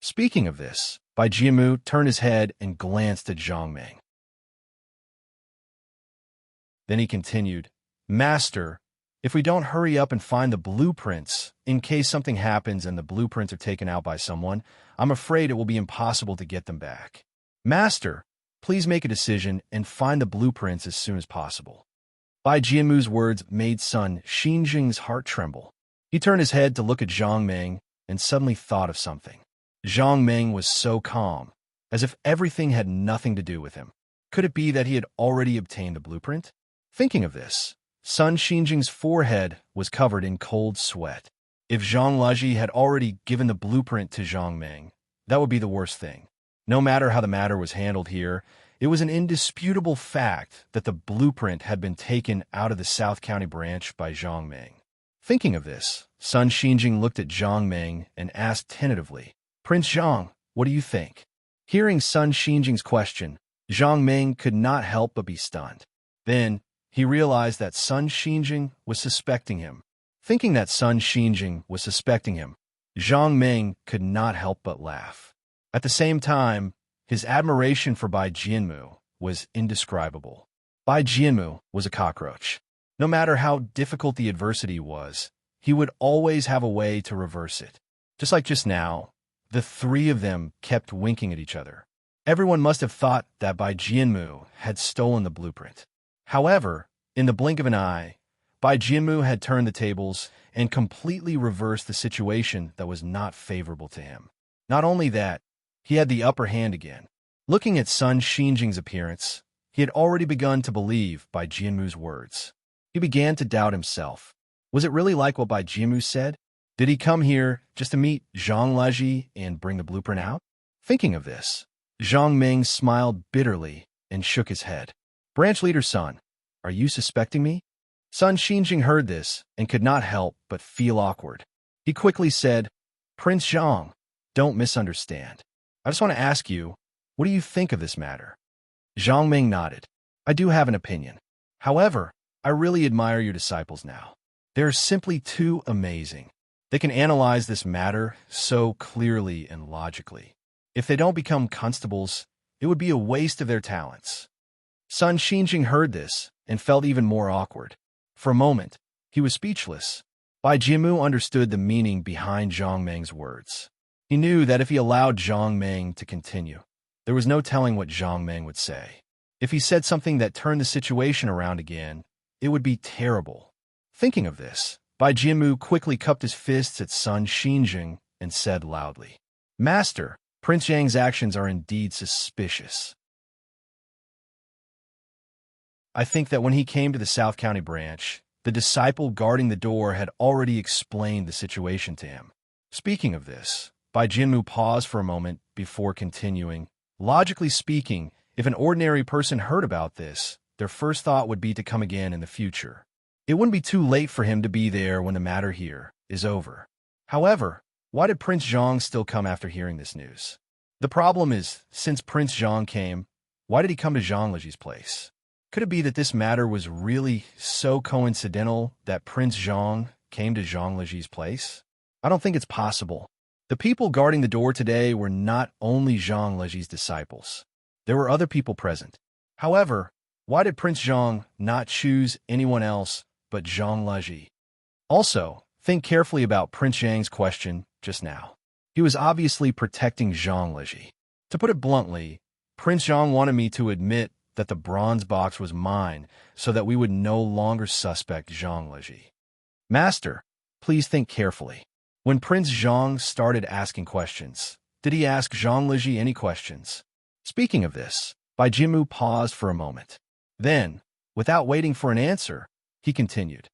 A: Speaking of this, Bai Jianmu turned his head and glanced at Zhang Ming. Then he continued, "Master, if we don't hurry up and find the blueprints, in case something happens and the blueprints are taken out by someone, I'm afraid it will be impossible to get them back. Master, please make a decision and find the blueprints as soon as possible." Bai Jianmu's words made Sun Xinjing's heart tremble. He turned his head to look at Zhang Ming and suddenly thought of something. Zhang Ming was so calm, as if everything had nothing to do with him. Could it be that he had already obtained the blueprint? Thinking of this, Sun Xinjing's forehead was covered in cold sweat. If Zhang Leji had already given the blueprint to Zhang Ming, that would be the worst thing. No matter how the matter was handled here, it was an indisputable fact that the blueprint had been taken out of the South County branch by Zhang Ming. Thinking of this, Sun Xinjing looked at Zhang Ming and asked tentatively, "Prince Zhang, what do you think?" Hearing Sun Xinjing's question, Zhang Ming could not help but be stunned. Then, he realized that Sun Xinjing was suspecting him. Thinking that Sun Xinjing was suspecting him, Zhang Ming could not help but laugh. At the same time, his admiration for Bai Jianmu was indescribable. Bai Jianmu was a cockroach. No matter how difficult the adversity was, he would always have a way to reverse it. Just like just now, the three of them kept winking at each other. Everyone must have thought that Bai Jianmu had stolen the blueprint. However, in the blink of an eye, Bai Jianmu had turned the tables and completely reversed the situation that was not favorable to him. Not only that, he had the upper hand again. Looking at Sun Xinjing's appearance, he had already begun to believe Bai Jianmu's words. He began to doubt himself. Was it really like what Bai Jianmu said? Did he come here just to meet Zhang Leji and bring the blueprint out? Thinking of this, Zhang Ming smiled bitterly and shook his head. Branch leader Sun, are you suspecting me? Sun Xinjing heard this and could not help but feel awkward. He quickly said, Prince Zhang, don't misunderstand. I just want to ask you, what do you think of this matter? Zhang Ming nodded. I do have an opinion. However, I really admire your disciples now. They are simply too amazing. They can analyze this matter so clearly and logically. If they don't become constables, it would be a waste of their talents. Sun Xinjing heard this and felt even more awkward. For a moment, he was speechless. Bai Jianmu understood the meaning behind Zhang Meng's words. He knew that if he allowed Zhang Meng to continue, there was no telling what Zhang Meng would say. If he said something that turned the situation around again, it would be terrible. Thinking of this, Bai Jianmu quickly cupped his fists at Sun Xinjing and said loudly, Master, Prince Zhang's actions are indeed suspicious. I think that when he came to the South County branch, the disciple guarding the door had already explained the situation to him. Speaking of this, Bai Jianmu paused for a moment before continuing. Logically speaking, if an ordinary person heard about this, their first thought would be to come again in the future. It wouldn't be too late for him to be there when the matter here is over. However, why did Prince Zhang still come after hearing this news? The problem is, since Prince Zhang came, why did he come to Zhang Leji's place? Could it be that this matter was really so coincidental that Prince Zhang came to Zhang Leji's place? I don't think it's possible. The people guarding the door today were not only Zhang Leji's disciples. There were other people present. However, why did Prince Zhang not choose anyone else but Zhang Leji? Also, think carefully about Prince Zhang's question just now. He was obviously protecting Zhang Leji. To put it bluntly, Prince Zhang wanted me to admit that the bronze box was mine so that we would no longer suspect Zhang Leji. Master, please think carefully. When Prince Zhang started asking questions, did he ask Zhang Leji any questions? Speaking of this, Bai Jianmu paused for a moment. Then, without waiting for an answer, he continued.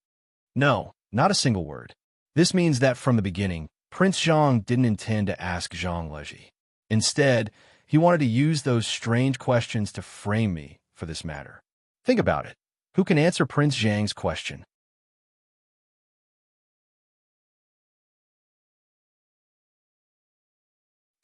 A: No, not a single word. This means that from the beginning, Prince Zhang didn't intend to ask Zhang Leji. Instead, he wanted to use those strange questions to frame me for this matter. Think about it. Who can answer Prince Zhang's question?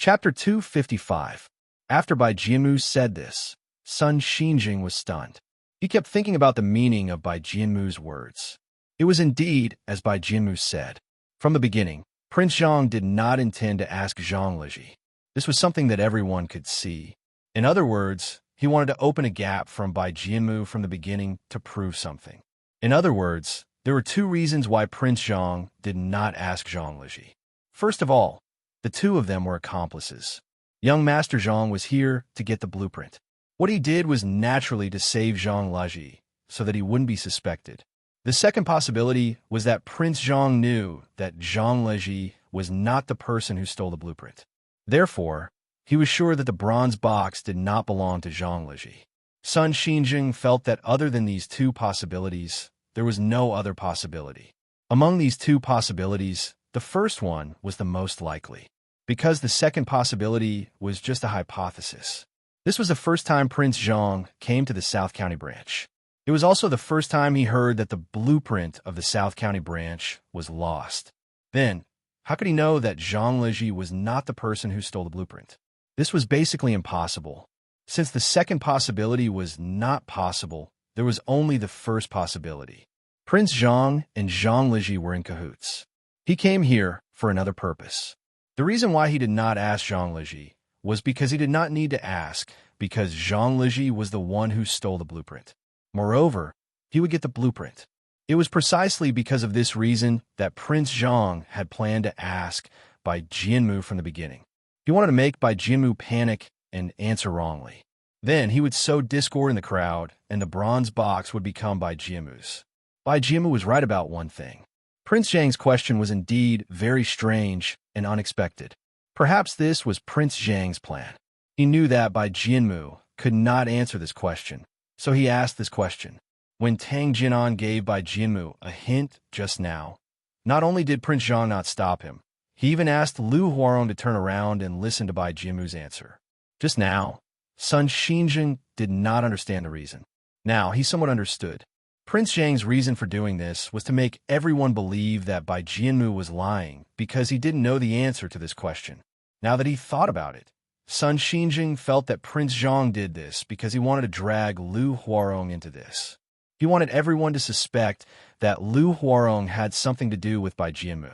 A: Chapter 255. After Bai Jianmu said this, Sun Xinjing was stunned. He kept thinking about the meaning of Bai Jianmu's words. It was indeed as Bai Jianmu said. From the beginning, Prince Zhang did not intend to ask Zhang Leji. This was something that everyone could see. In other words, he wanted to open a gap from Bai Jianmu from the beginning to prove something. In other words, there were two reasons why Prince Zhang did not ask Zhang Leji. First of all, the two of them were accomplices. Young Master Zhang was here to get the blueprint. What he did was naturally to save Zhang Leji so that he wouldn't be suspected. The second possibility was that Prince Zhang knew that Zhang Leji was not the person who stole the blueprint. Therefore, he was sure that the bronze box did not belong to Zhang Leji. Sun Xinjing felt that other than these two possibilities, there was no other possibility. Among these two possibilities, the first one was the most likely, because the second possibility was just a hypothesis. This was the first time Prince Zhang came to the South County branch. It was also the first time he heard that the blueprint of the South County branch was lost. Then, how could he know that Zhang Leji was not the person who stole the blueprint? This was basically impossible. Since the second possibility was not possible, there was only the first possibility. Prince Zhang and Zhang Leji were in cahoots. He came here for another purpose. The reason why he did not ask Zhang Leji was because he did not need to ask, because Zhang Leji was the one who stole the blueprint. Moreover, he would get the blueprint. It was precisely because of this reason that Prince Zhang had planned to ask Bai Jianmu from the beginning. He wanted to make Bai Jianmu panic and answer wrongly. Then he would sow discord in the crowd, and the bronze box would become Bai Jianmu's. Bai Jianmu was right about one thing. Prince Zhang's question was indeed very strange and unexpected. Perhaps this was Prince Zhang's plan. He knew that Bai Jianmu could not answer this question, so he asked this question. When Tang Jinan gave Bai Jianmu a hint just now, not only did Prince Zhang not stop him, he even asked Lu Huarong to turn around and listen to Bai Jianmu's answer. Just now, Sun Xinjing did not understand the reason. Now, he somewhat understood. Prince Zhang's reason for doing this was to make everyone believe that Bai Jianmu was lying because he didn't know the answer to this question. Now that he thought about it, Sun Xinjing felt that Prince Zhang did this because he wanted to drag Lu Huarong into this. He wanted everyone to suspect that Lu Huarong had something to do with Bai Jianmu.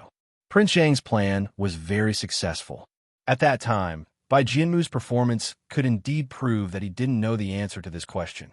A: Prince Zhang's plan was very successful. At that time, Bai Jianmu's performance could indeed prove that he didn't know the answer to this question.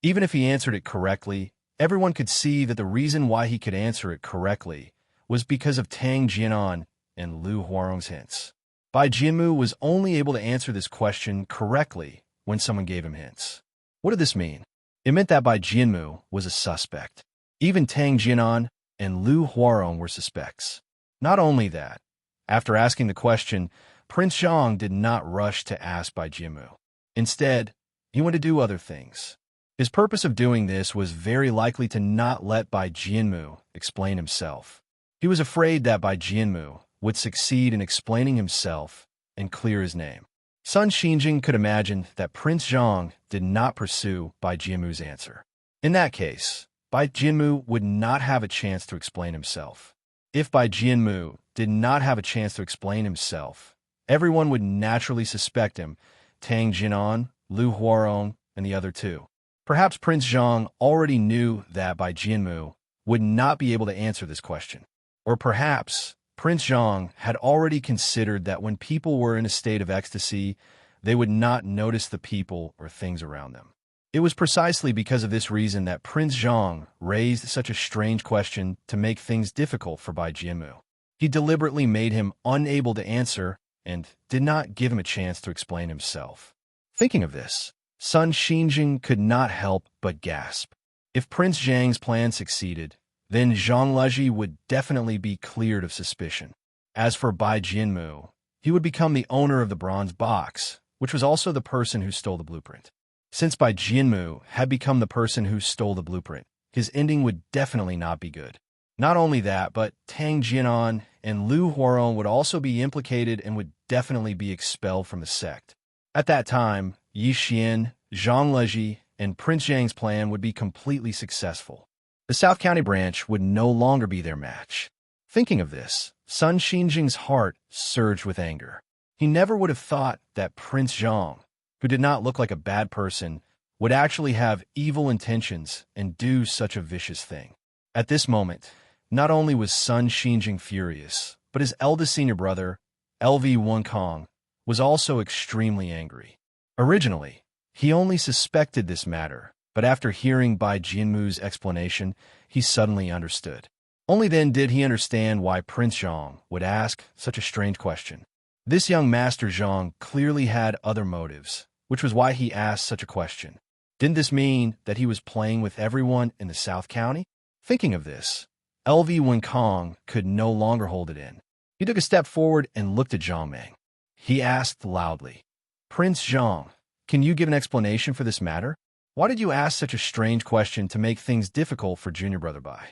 A: Even if he answered it correctly, everyone could see that the reason why he could answer it correctly was because of Tang Jianan and Lu Huarong's hints. Bai Jianmu was only able to answer this question correctly when someone gave him hints. What did this mean? It meant that Bai Jianmu was a suspect. Even Tang Jianan and Lu Huarong were suspects. Not only that, after asking the question, Prince Zhang did not rush to ask Bai Jianmu. Instead, he went to do other things. His purpose of doing this was very likely to not let Bai Jianmu explain himself. He was afraid that Bai Jianmu would succeed in explaining himself and clear his name. Sun Xinjing could imagine that Prince Zhang did not pursue Bai Jianmu's answer. In that case, Bai Jianmu would not have a chance to explain himself. If Bai Jianmu did not have a chance to explain himself, everyone would naturally suspect him, Tang Jinan, Lu Huarong, and the other two. Perhaps Prince Zhang already knew that Bai Jianmu would not be able to answer this question. Or perhaps Prince Zhang had already considered that when people were in a state of ecstasy, they would not notice the people or things around them. It was precisely because of this reason that Prince Zhang raised such a strange question to make things difficult for Bai Jianmu. He deliberately made him unable to answer and did not give him a chance to explain himself. Thinking of this, Sun Xinjing could not help but gasp. If Prince Zhang's plan succeeded, then Zhang Lezhi would definitely be cleared of suspicion. As for Bai Jianmu, he would become the owner of the bronze box, which was also the person who stole the blueprint. Since Bai Jianmu had become the person who stole the blueprint, his ending would definitely not be good. Not only that, but Tang Jianan and Lu Huarong would also be implicated and would definitely be expelled from the sect. At that time, Yi Xian, Zhang Lezhi, and Prince Zhang's plan would be completely successful. The South County branch would no longer be their match. Thinking of this, Sun Xinjing's heart surged with anger. He never would have thought that Prince Zhang, who did not look like a bad person, would actually have evil intentions and do such a vicious thing. At this moment, not only was Sun Xinjing furious, but his eldest senior brother, LV Wunkong, was also extremely angry. Originally, he only suspected this matter, but after hearing Bai Jianmu's explanation, he suddenly understood. Only then did he understand why Prince Zhang would ask such a strange question. This young Master Zhang clearly had other motives, which was why he asked such a question. Didn't this mean that he was playing with everyone in the South County? Thinking of this, LV Wunkong could no longer hold it in. He took a step forward and looked at Zhang Meng. He asked loudly, "Prince Zhang, can you give an explanation for this matter? Why did you ask such a strange question to make things difficult for Junior Brother Bai?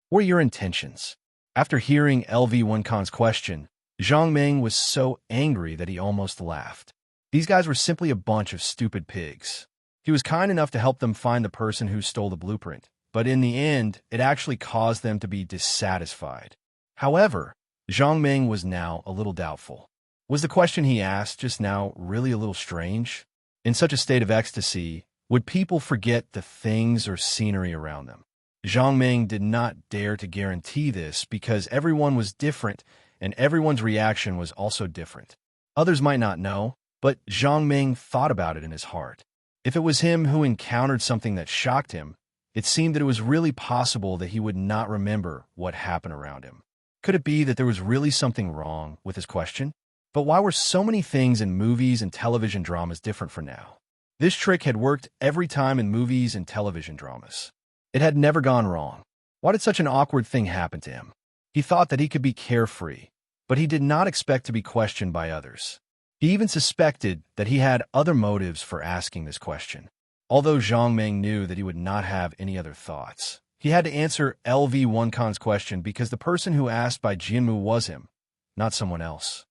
A: What are your intentions?" After hearing LV Wunkong's question, Zhang Meng was so angry that he almost laughed. These guys were simply a bunch of stupid pigs. He was kind enough to help them find the person who stole the blueprint, but in the end, it actually caused them to be dissatisfied. However, Zhang Meng was now a little doubtful. Was the question he asked just now really a little strange? In such a state of ecstasy, would people forget the things or scenery around them? Zhang Meng did not dare to guarantee this because everyone was different and everyone's reaction was also different. Others might not know, but Zhang Meng thought about it in his heart. If it was him who encountered something that shocked him, it seemed that it was really possible that he would not remember what happened around him. Could it be that there was really something wrong with his question? But why were so many things in movies and television dramas different for now? This trick had worked every time in movies and television dramas. It had never gone wrong. Why did such an awkward thing happen to him? He thought that he could be carefree, but he did not expect to be questioned by others. He even suspected that he had other motives for asking this question. Although Zhang Meng knew that he would not have any other thoughts, he had to answer LV1 Khan's question because the person who asked by Jianmu was him, not someone else.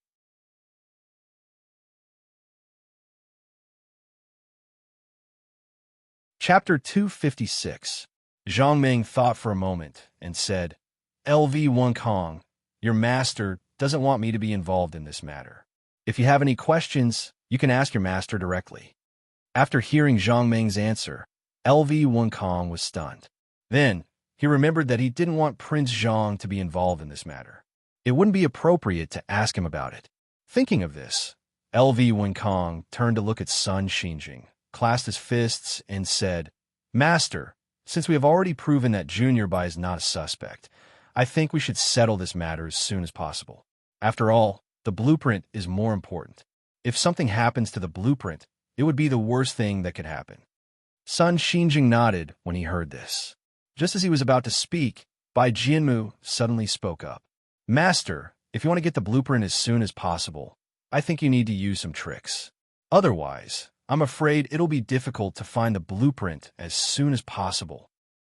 A: Chapter 256. Zhang Meng thought for a moment and said, LV1 Kong, your master doesn't want me to be involved in this matter. If you have any questions, you can ask your master directly. After hearing Zhang Meng's answer, LV1 Kong was stunned. Then, he remembered that he didn't want Prince Zhang to be involved in this matter. It wouldn't be appropriate to ask him about it. Thinking of this, LV1 Kong turned to look at Sun Xinjing, clasped his fists, and said, Master, since we have already proven that Junior Bai is not a suspect, I think we should settle this matter as soon as possible. After all, the blueprint is more important. If something happens to the blueprint, it would be the worst thing that could happen. Sun Xinjing nodded when he heard this. Just as he was about to speak, Bai Jianmu suddenly spoke up. Master, if you want to get the blueprint as soon as possible, I think you need to use some tricks. Otherwise, I'm afraid it'll be difficult to find the blueprint as soon as possible.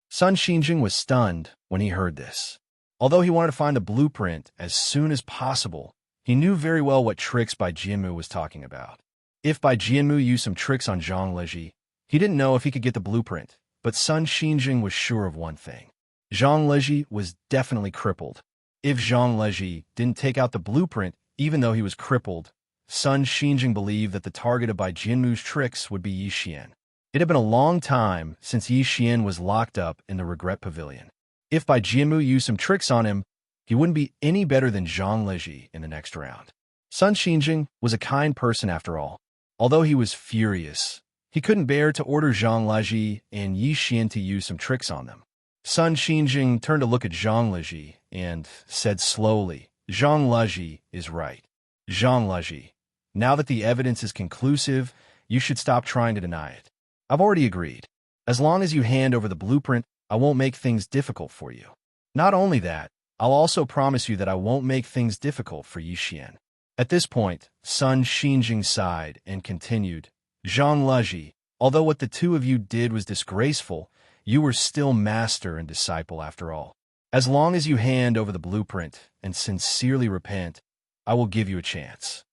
A: Sun Xinjing was stunned when he heard this. Although he wanted to find the blueprint as soon as possible, he knew very well what tricks Bai Jianmu was talking about. If Bai Jianmu used some tricks on Zhang Leji, he didn't know if he could get the blueprint, but Sun Xinjing was sure of one thing. Zhang Leji was definitely crippled. If Zhang Leji didn't take out the blueprint, even though he was crippled, Sun Xinjing believed that the target of Bai Jianmu's tricks would be Yi Xian. It had been a long time since Yi Xian was locked up in the Regret Pavilion. If Bai Jianmu used some tricks on him, he wouldn't be any better than Zhang Leji in the next round. Sun Xinjing was a kind person after all. Although he was furious, he couldn't bear to order Zhang Leji and Yi Xian to use some tricks on them. Sun Xinjing turned to look at Zhang Leji and said slowly, Zhang Leji is right. Zhang Leji, now that the evidence is conclusive, you should stop trying to deny it. I've already agreed. As long as you hand over the blueprint, I won't make things difficult for you. Not only that, I'll also promise you that I won't make things difficult for Yi Xian. At this point, Sun Xinjing sighed and continued, Zhang Leji, although what the two of you did was disgraceful, you were still master and disciple after all. As long as you hand over the blueprint and sincerely repent, I will give you a chance.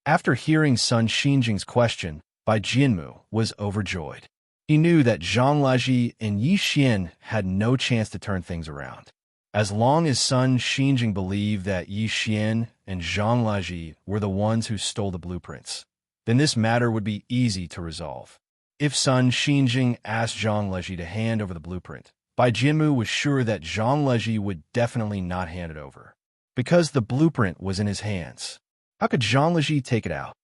A: After hearing Sun Xinjing's question, Bai Jianmu was overjoyed. He knew that Zhang Leji and Yi Xian had no chance to turn things around. As long as Sun Xinjing believed that Yi Xian and Zhang Leji were the ones who stole the blueprints, then this matter would be easy to resolve. If Sun Xinjing asked Zhang Leji to hand over the blueprint, Bai Jianmu was sure that Zhang Leji would definitely not hand it over. Because the blueprint was in his hands, how could Zhang Leji take it out?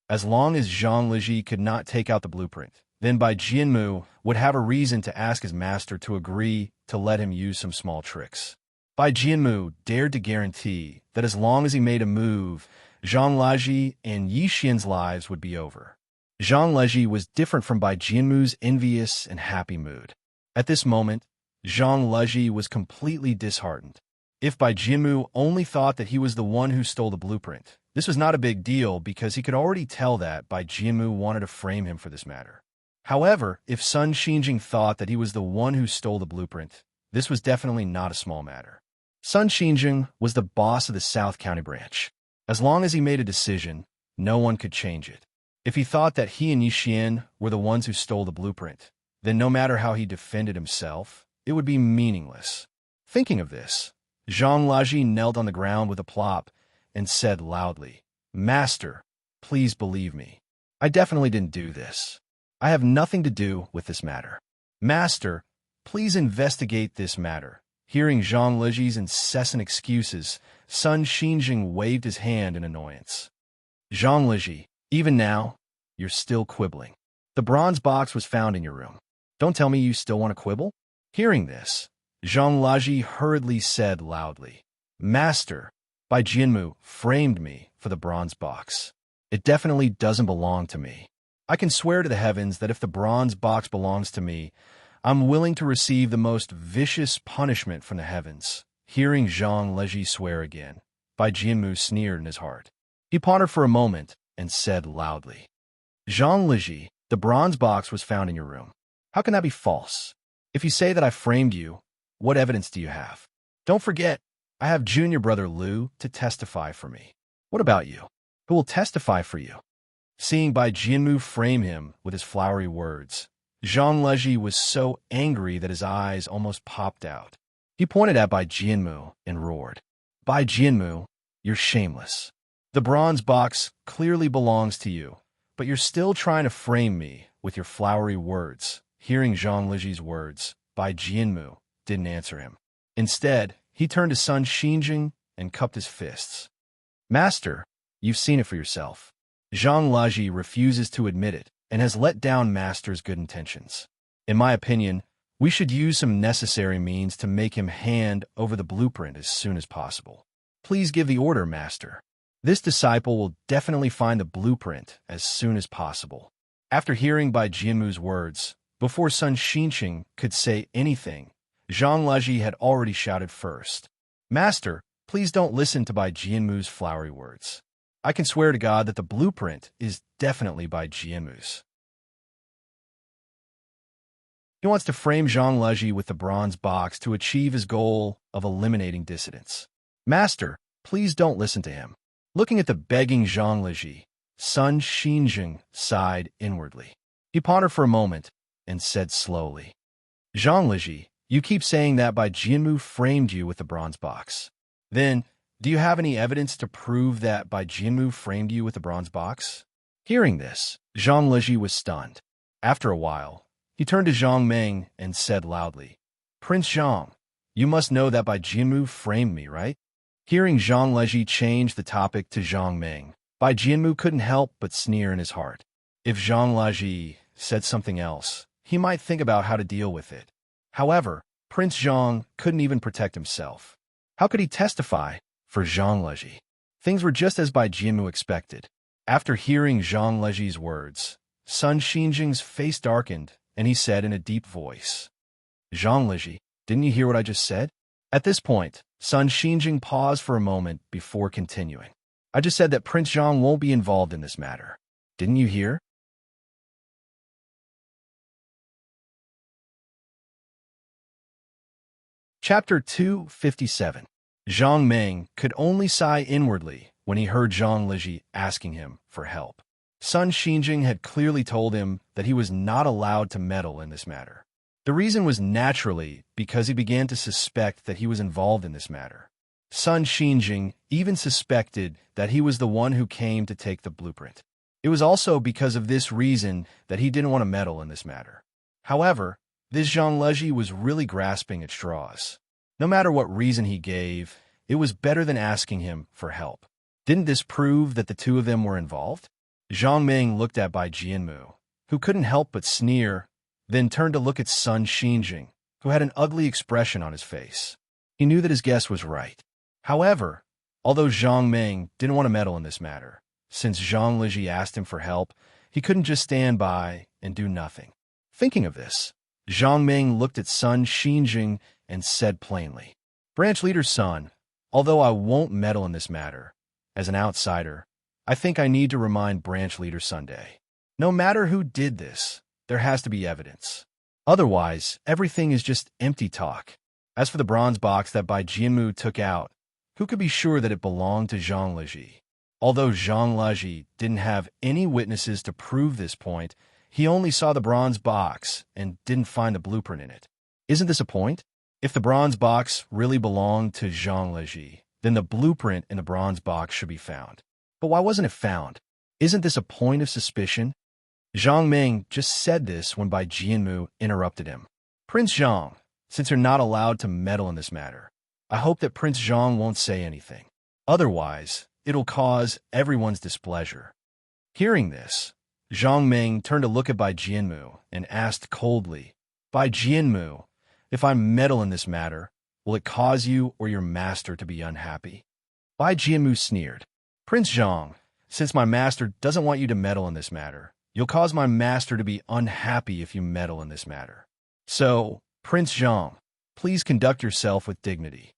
A: As long as Zhang Leji could not take out the blueprint, then Bai Jianmu would have a reason to ask his master to agree to let him use some small tricks. Bai Jianmu dared to guarantee that as long as he made a move, Zhang Leji and Yi Xian's lives would be over. Zhang Leji was different from Bai Jianmu's envious and happy mood. At this moment, Zhang Leji was completely disheartened. If Bai Jianmu only thought that he was the one who stole the blueprint, this was not a big deal because he could already tell that Bai Jianmu wanted to frame him for this matter. However, if Sun Xinjing thought that he was the one who stole the blueprint, this was definitely not a small matter. Sun Xinjing was the boss of the South County branch. As long as he made a decision, no one could change it. If he thought that he and Yi Xian were the ones who stole the blueprint, then no matter how he defended himself, it would be meaningless. Thinking of this, Zhang Leji knelt on the ground with a plop and said loudly, Master, please believe me. I definitely didn't do this. I have nothing to do with this matter. Master, please investigate this matter. Hearing Zhang Leji's incessant excuses, Sun Xinjing waved his hand in annoyance. Zhang Leji, even now, you're still quibbling. The bronze box was found in your room. Don't tell me you still want to quibble? Hearing this, Zhang Leji hurriedly said loudly, Master, Bai Jianmu framed me for the bronze box. It definitely doesn't belong to me. I can swear to the heavens that if the bronze box belongs to me, I'm willing to receive the most vicious punishment from the heavens. Hearing Zhang Leji swear again, Bai Jianmu sneered in his heart. He pondered for a moment and said loudly, Zhang Leji, the bronze box was found in your room. How can that be false? If you say that I framed you, what evidence do you have? Don't forget, I have junior brother Liu to testify for me. What about you? Who will testify for you? Seeing Bai Jianmu frame him with his flowery words, Zhang Leji was so angry that his eyes almost popped out. He pointed at Bai Jianmu and roared, Bai Jianmu, you're shameless. The bronze box clearly belongs to you, but you're still trying to frame me with your flowery words. Hearing Zhang Leji's words, Bai Jianmu didn't answer him. Instead, he turned to Sun Xinjing and cupped his fists. Master, you've seen it for yourself. Zhang Leji refuses to admit it and has let down Master's good intentions. In my opinion, we should use some necessary means to make him hand over the blueprint as soon as possible. Please give the order, Master. This disciple will definitely find the blueprint as soon as possible. After hearing Bai Jianmu's words, before Sun Xinjing could say anything, Zhang Leji had already shouted first. Master, please don't listen to Bai Jianmu's flowery words. I can swear to God that the blueprint is definitely Bai Jianmu's. He wants to frame Zhang Leji with the bronze box to achieve his goal of eliminating dissidents. Master, please don't listen to him. Looking at the begging Zhang Leji, Sun Xinjing sighed inwardly. He pondered for a moment and said slowly, Zhang Leji, you keep saying that Bai Jianmu framed you with the bronze box. Then, do you have any evidence to prove that Bai Jianmu framed you with the bronze box? Hearing this, Zhang Leji was stunned. After a while, he turned to Zhang Meng and said loudly, Prince Zhang, you must know that Bai Jianmu framed me, right? Hearing Zhang Leji change the topic to Zhang Meng, Bai Jianmu couldn't help but sneer in his heart. If Zhang Leji said something else, he might think about how to deal with it. However, Prince Zhang couldn't even protect himself. How could he testify for Zhang Leji? Things were just as Bai Jianmu expected. After hearing Zhang Leji's words, Sun Xinjing's face darkened, and he said in a deep voice, Zhang Leji, didn't you hear what I just said? At this point, Sun Xinjing paused for a moment before continuing. I just said that Prince Zhang won't be involved in this matter. Didn't you hear? Chapter 257. Zhang Meng could only sigh inwardly when he heard Zhang Leji asking him for help. Sun Xinjing had clearly told him that he was not allowed to meddle in this matter. The reason was naturally because he began to suspect that he was involved in this matter. Sun Xinjing even suspected that he was the one who came to take the blueprint. It was also because of this reason that he didn't want to meddle in this matter. However, this Zhang Leji was really grasping at straws. No matter what reason he gave, it was better than asking him for help. Didn't this prove that the two of them were involved? Zhang Meng looked at Bai Jianmu, who couldn't help but sneer, then turned to look at Sun Xinjing, who had an ugly expression on his face. He knew that his guess was right. However, although Zhang Meng didn't want to meddle in this matter, since Zhang Leji asked him for help, he couldn't just stand by and do nothing. Thinking of this, Zhang Meng looked at Sun Xinjing and said plainly, Branch Leader's son, although I won't meddle in this matter, as an outsider, I think I need to remind Branch Leader Sunday. No matter who did this, there has to be evidence. Otherwise, everything is just empty talk. As for the bronze box that Bai Jianmu took out, who could be sure that it belonged to Zhang Leji? Although Zhang Leji didn't have any witnesses to prove this point, he only saw the bronze box and didn't find the blueprint in it. Isn't this a point? If the bronze box really belonged to Zhang Leji, then the blueprint in the bronze box should be found. But why wasn't it found? Isn't this a point of suspicion? Zhang Meng just said this when Bai Jianmu interrupted him. Prince Zhang, since you're not allowed to meddle in this matter, I hope that Prince Zhang won't say anything. Otherwise, it'll cause everyone's displeasure. Hearing this, Zhang Meng turned to look at Bai Jianmu and asked coldly, Bai Jianmu, if I meddle in this matter, will it cause you or your master to be unhappy? Bai Jianmu sneered. Prince Zhang, since my master doesn't want you to meddle in this matter, you'll cause my master to be unhappy if you meddle in this matter. So, Prince Zhang, please conduct yourself with dignity."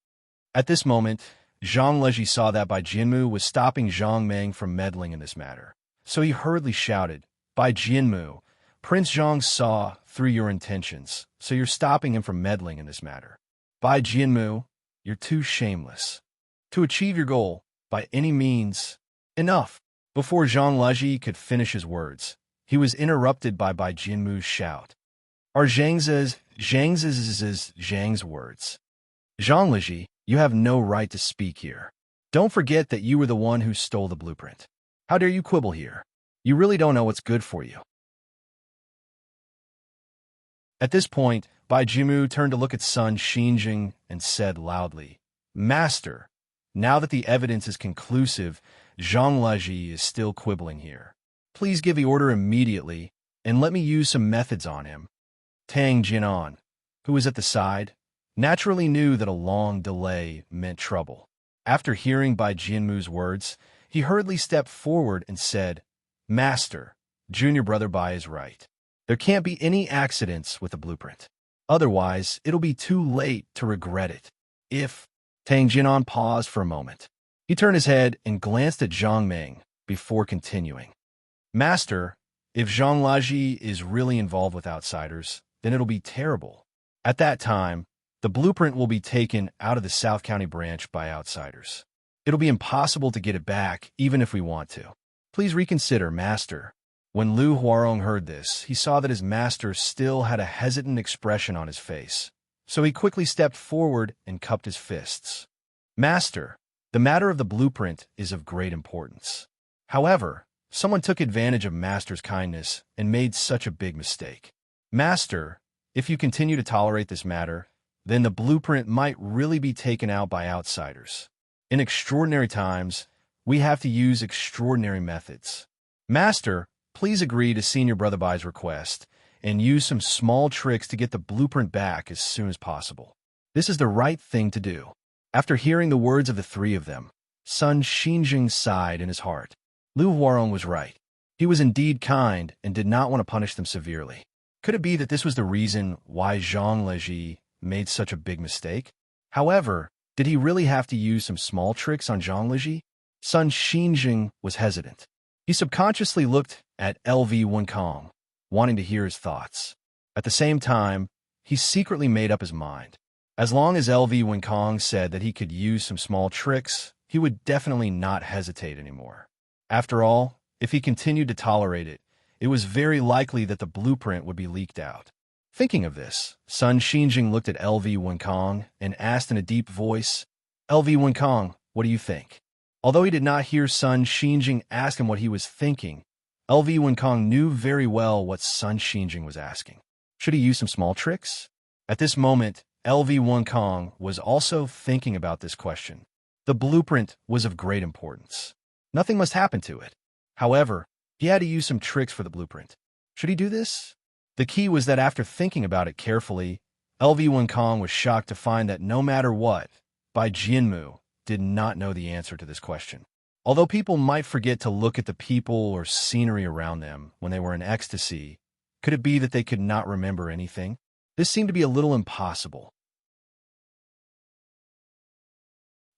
A: At this moment, Zhang Leji saw that Bai Jianmu was stopping Zhang Meng from meddling in this matter. So he hurriedly shouted, "Bai Jianmu, Prince Zhang saw through your intentions, so you're stopping him from meddling in this matter. Bai Jianmu, you're too shameless. To achieve your goal, by any means, enough." Before Zhang Leji could finish his words, he was interrupted by Bai Jianmu's shout. "Are Zhang's words. Zhang Leji, you have no right to speak here. Don't forget that you were the one who stole the blueprint. How dare you quibble here? You really don't know what's good for you." At this point, Bai Jianmu turned to look at Sun Xinjing and said loudly, "Master, now that the evidence is conclusive, Zhang Leji is still quibbling here. Please give the order immediately, and let me use some methods on him." Tang Jinan, who was at the side, naturally knew that a long delay meant trouble. After hearing Bai Jianmu's words, he hurriedly stepped forward and said, "Master, junior brother Bai is right. There can't be any accidents with the blueprint. Otherwise, it'll be too late to regret it. If..." Tang Jinan paused for a moment. He turned his head and glanced at Zhang Meng before continuing. "Master, if Zhang Leji is really involved with outsiders, then it'll be terrible. At that time, the blueprint will be taken out of the South County branch by outsiders. It'll be impossible to get it back, even if we want to. Please reconsider, Master." When Lu Huarong heard this, he saw that his master still had a hesitant expression on his face, so he quickly stepped forward and cupped his fists. "Master, the matter of the blueprint is of great importance. However, someone took advantage of Master's kindness and made such a big mistake. Master, if you continue to tolerate this matter, then the blueprint might really be taken out by outsiders. In extraordinary times, we have to use extraordinary methods. Master, please agree to Senior Brother Bai's request and use some small tricks to get the blueprint back as soon as possible. This is the right thing to do." After hearing the words of the three of them, Sun Xinjing sighed in his heart. Lu Huarong was right. He was indeed kind and did not want to punish them severely. Could it be that this was the reason why Zhang Leji made such a big mistake? However, did he really have to use some small tricks on Zhang Leji? Sun Xinjing was hesitant. He subconsciously looked at LV Wenkong, wanting to hear his thoughts. At the same time, he secretly made up his mind. As long as LV Wenkong said that he could use some small tricks, he would definitely not hesitate anymore. After all, if he continued to tolerate it, it was very likely that the blueprint would be leaked out. Thinking of this, Sun Xinjing looked at LV Wenkong and asked in a deep voice, "LV Wenkong, what do you think?" Although he did not hear Sun Xinjing ask him what he was thinking, LV Wenkong knew very well what Sun Xinjing was asking. Should he use some small tricks? At this moment, LV Wenkong was also thinking about this question. The blueprint was of great importance. Nothing must happen to it. However, he had to use some tricks for the blueprint. Should he do this? The key was that after thinking about it carefully, LV Wenkong was shocked to find that no matter what, Bai Jianmu did not know the answer to this question. Although people might forget to look at the people or scenery around them when they were in ecstasy, could it be that they could not remember anything? This seemed to be a little impossible.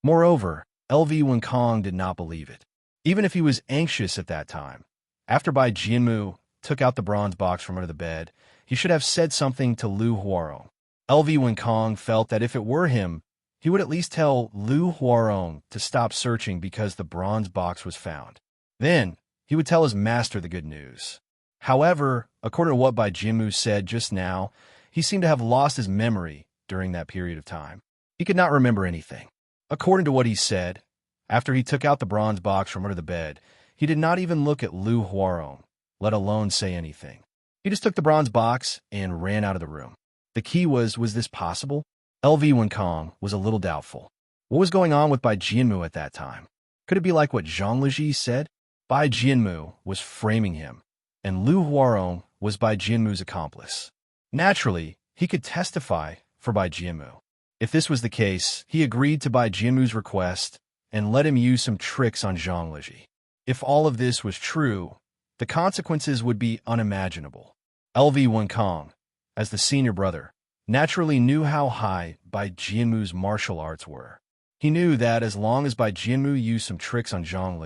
A: Moreover, LV Wenkong did not believe it, even if he was anxious at that time. After Bai Jianmu took out the bronze box from under the bed, he should have said something to Lu Huarong. LV Wenkong felt that if it were him, he would at least tell Lu Huarong to stop searching because the bronze box was found. Then, he would tell his master the good news. However, according to what Bai Jianmu said just now, he seemed to have lost his memory during that period of time. He could not remember anything. According to what he said, after he took out the bronze box from under the bed, he did not even look at Lu Huarong, let alone say anything. He just took the bronze box and ran out of the room. The key was this possible? LV Wenkong was a little doubtful. What was going on with Bai Jianmu at that time? Could it be like what Zhang Leji said? Bai Jianmu was framing him, and Lu Huarong was Bai Jianmu's accomplice. Naturally, he could testify for Bai Jianmu. If this was the case, he agreed to Bai Jianmu's request and let him use some tricks on Zhang Leji. If all of this was true, the consequences would be unimaginable. LV Wenkong, as the senior brother, naturally knew how high Bai Jianmu's martial arts were. He knew that as long as Bai Jianmu used some tricks on Zhang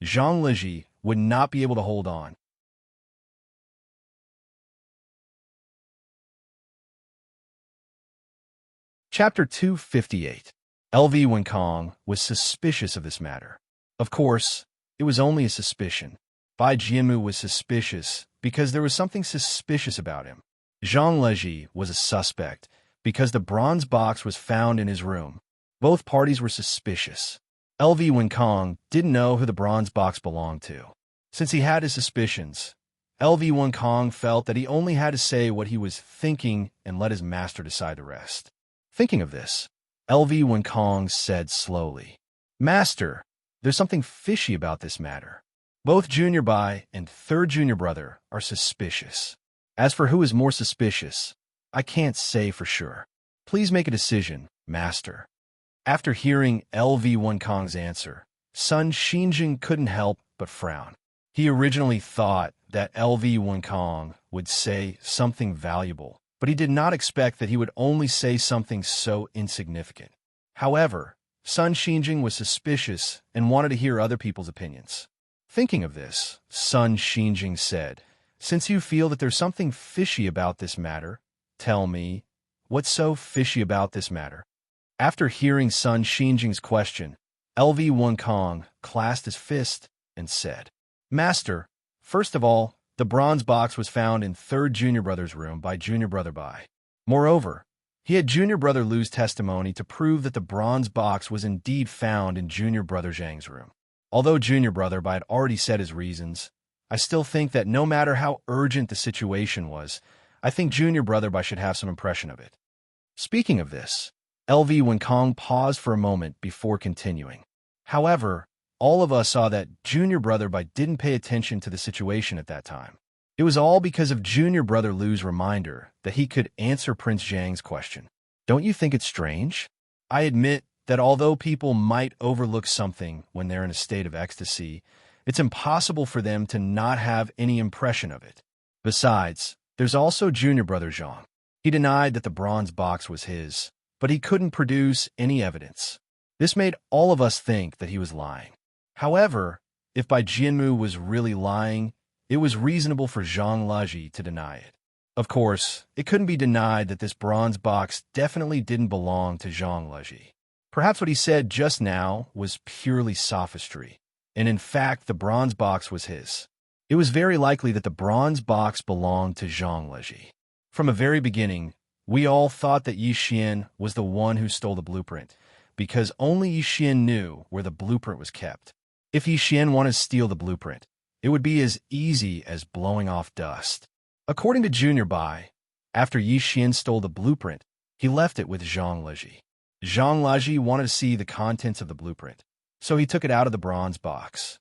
A: Liji would not be able to hold on. Chapter 258. LV Wenkong was suspicious of this matter. Of course, it was only a suspicion. Bai Jianmu was suspicious because there was something suspicious about him. Zhang Liji was a suspect because the bronze box was found in his room. Both parties were suspicious. LV Wenkong didn't know who the bronze box belonged to. Since he had his suspicions, LV Wenkong felt that he only had to say what he was thinking and let his master decide the rest. Thinking of this, LV Wenkong said slowly, "Master, there's something fishy about this matter. Both Junior Bai and third junior brother are suspicious. As for who is more suspicious, I can't say for sure. Please make a decision, Master." After hearing LV Wenkong's answer, Sun Xinjing couldn't help but frown. He originally thought that LV Wenkong would say something valuable, but he did not expect that he would only say something so insignificant. However, Sun Xinjing was suspicious and wanted to hear other people's opinions. Thinking of this, Sun Xinjing said, "Since you feel that there's something fishy about this matter, tell me, what's so fishy about this matter?" After hearing Sun Xinjing's question, LV Wenkong clasped his fist and said, "Master, first of all, the bronze box was found in third junior brother's room by junior brother Bai. Moreover, he had junior brother Lu's testimony to prove that the bronze box was indeed found in junior brother Zhang's room. Although junior brother Bai had already said his reasons, I still think that no matter how urgent the situation was, I think junior brother Bai should have some impression of it." Speaking of this, LV Wenkong paused for a moment before continuing. However, all of us saw that junior brother Bai didn't pay attention to the situation at that time. It was all because of junior brother Lu's reminder that he could answer Prince Zhang's question. Don't you think it's strange? I admit that although people might overlook something when they're in a state of ecstasy, it's impossible for them to not have any impression of it. Besides, there's also junior brother Zhang. He denied that the bronze box was his, but he couldn't produce any evidence. This made all of us think that he was lying. However, if Bai Jianmu was really lying, it was reasonable for Zhang Liji to deny it. Of course, it couldn't be denied that this bronze box definitely didn't belong to Zhang Liji. Perhaps what he said just now was purely sophistry, and in fact the bronze box was his. It was very likely that the bronze box belonged to Zhang Liji. From the very beginning, we all thought that Yi Xian was the one who stole the blueprint, because only Yi Xian knew where the blueprint was kept. If Yi Xian wanted to steal the blueprint, it would be as easy as blowing off dust. According to Junior Bai, after Yi Xian stole the blueprint, he left it with Zhang Liji. Zhang Liji wanted to see the contents of the blueprint, so he took it out of the bronze box.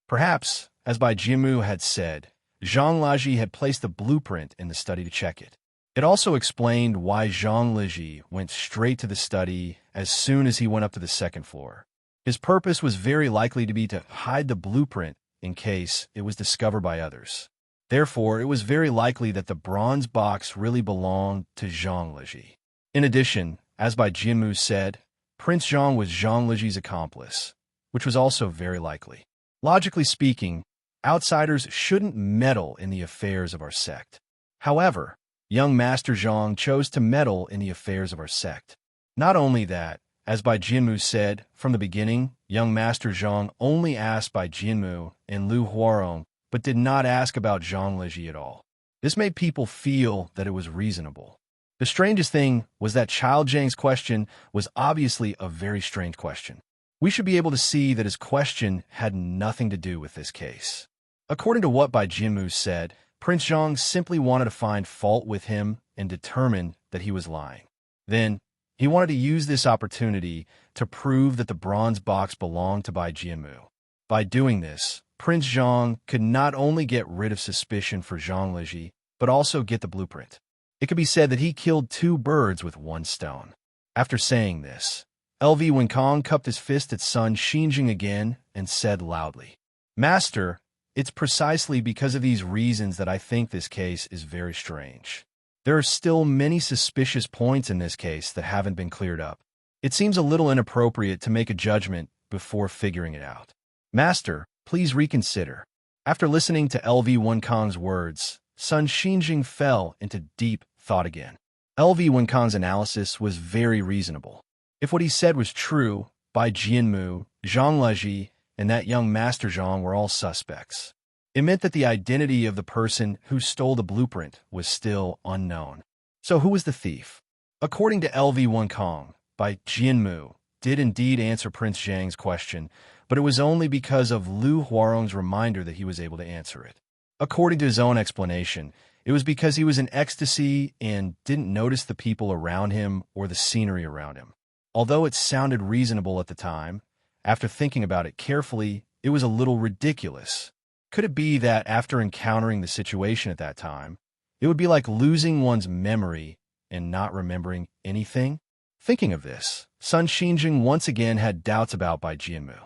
A: Perhaps, as Bai Jianmu had said, Zhang Liji had placed the blueprint in the study to check it. It also explained why Zhang Liji went straight to the study as soon as he went up to the second floor. His purpose was very likely to be to hide the blueprint in case it was discovered by others. Therefore, it was very likely that the bronze box really belonged to Zhang Liji. In addition, as Bai Jianmu said, Prince Zhang was Zhang Liji's accomplice, which was also very likely. Logically speaking, outsiders shouldn't meddle in the affairs of our sect. However, young Master Zhang chose to meddle in the affairs of our sect. Not only that, as Bai Jianmu said from the beginning, young Master Zhang only asked Bai Jianmu and Lu Huarong, but did not ask about Zhang Liji at all. This made people feel that it was reasonable. The strangest thing was that Child Zhang's question was obviously a very strange question. We should be able to see that his question had nothing to do with this case. According to what Bai Jianmu said, Prince Zhang simply wanted to find fault with him and determine that he was lying. Then, he wanted to use this opportunity to prove that the bronze box belonged to Bai Jianmu. By doing this, Prince Zhang could not only get rid of suspicion for Zhang Liji, but also get the blueprint. It could be said that he killed two birds with one stone. After saying this, LV Winkong cupped his fist at Sun Xinjing again and said loudly, "Master, it's precisely because of these reasons that I think this case is very strange. There are still many suspicious points in this case that haven't been cleared up. It seems a little inappropriate to make a judgment before figuring it out. Master, please reconsider." After listening to LV Winkong's words, Sun Xinjing fell into deep thought again. LV Winkong's analysis was very reasonable. If what he said was true, Bai Jianmu, Zhang Leji, and that young Master Zhang were all suspects. It meant that the identity of the person who stole the blueprint was still unknown. So who was the thief? According to LV Winkong, Bai Jianmu did indeed answer Prince Zhang's question, but it was only because of Lu Huarong's reminder that he was able to answer it. According to his own explanation, it was because he was in ecstasy and didn't notice the people around him or the scenery around him. Although it sounded reasonable at the time, after thinking about it carefully, it was a little ridiculous. Could it be that after encountering the situation at that time, it would be like losing one's memory and not remembering anything? Thinking of this, Sun Xinjing once again had doubts about Bai Jianmu.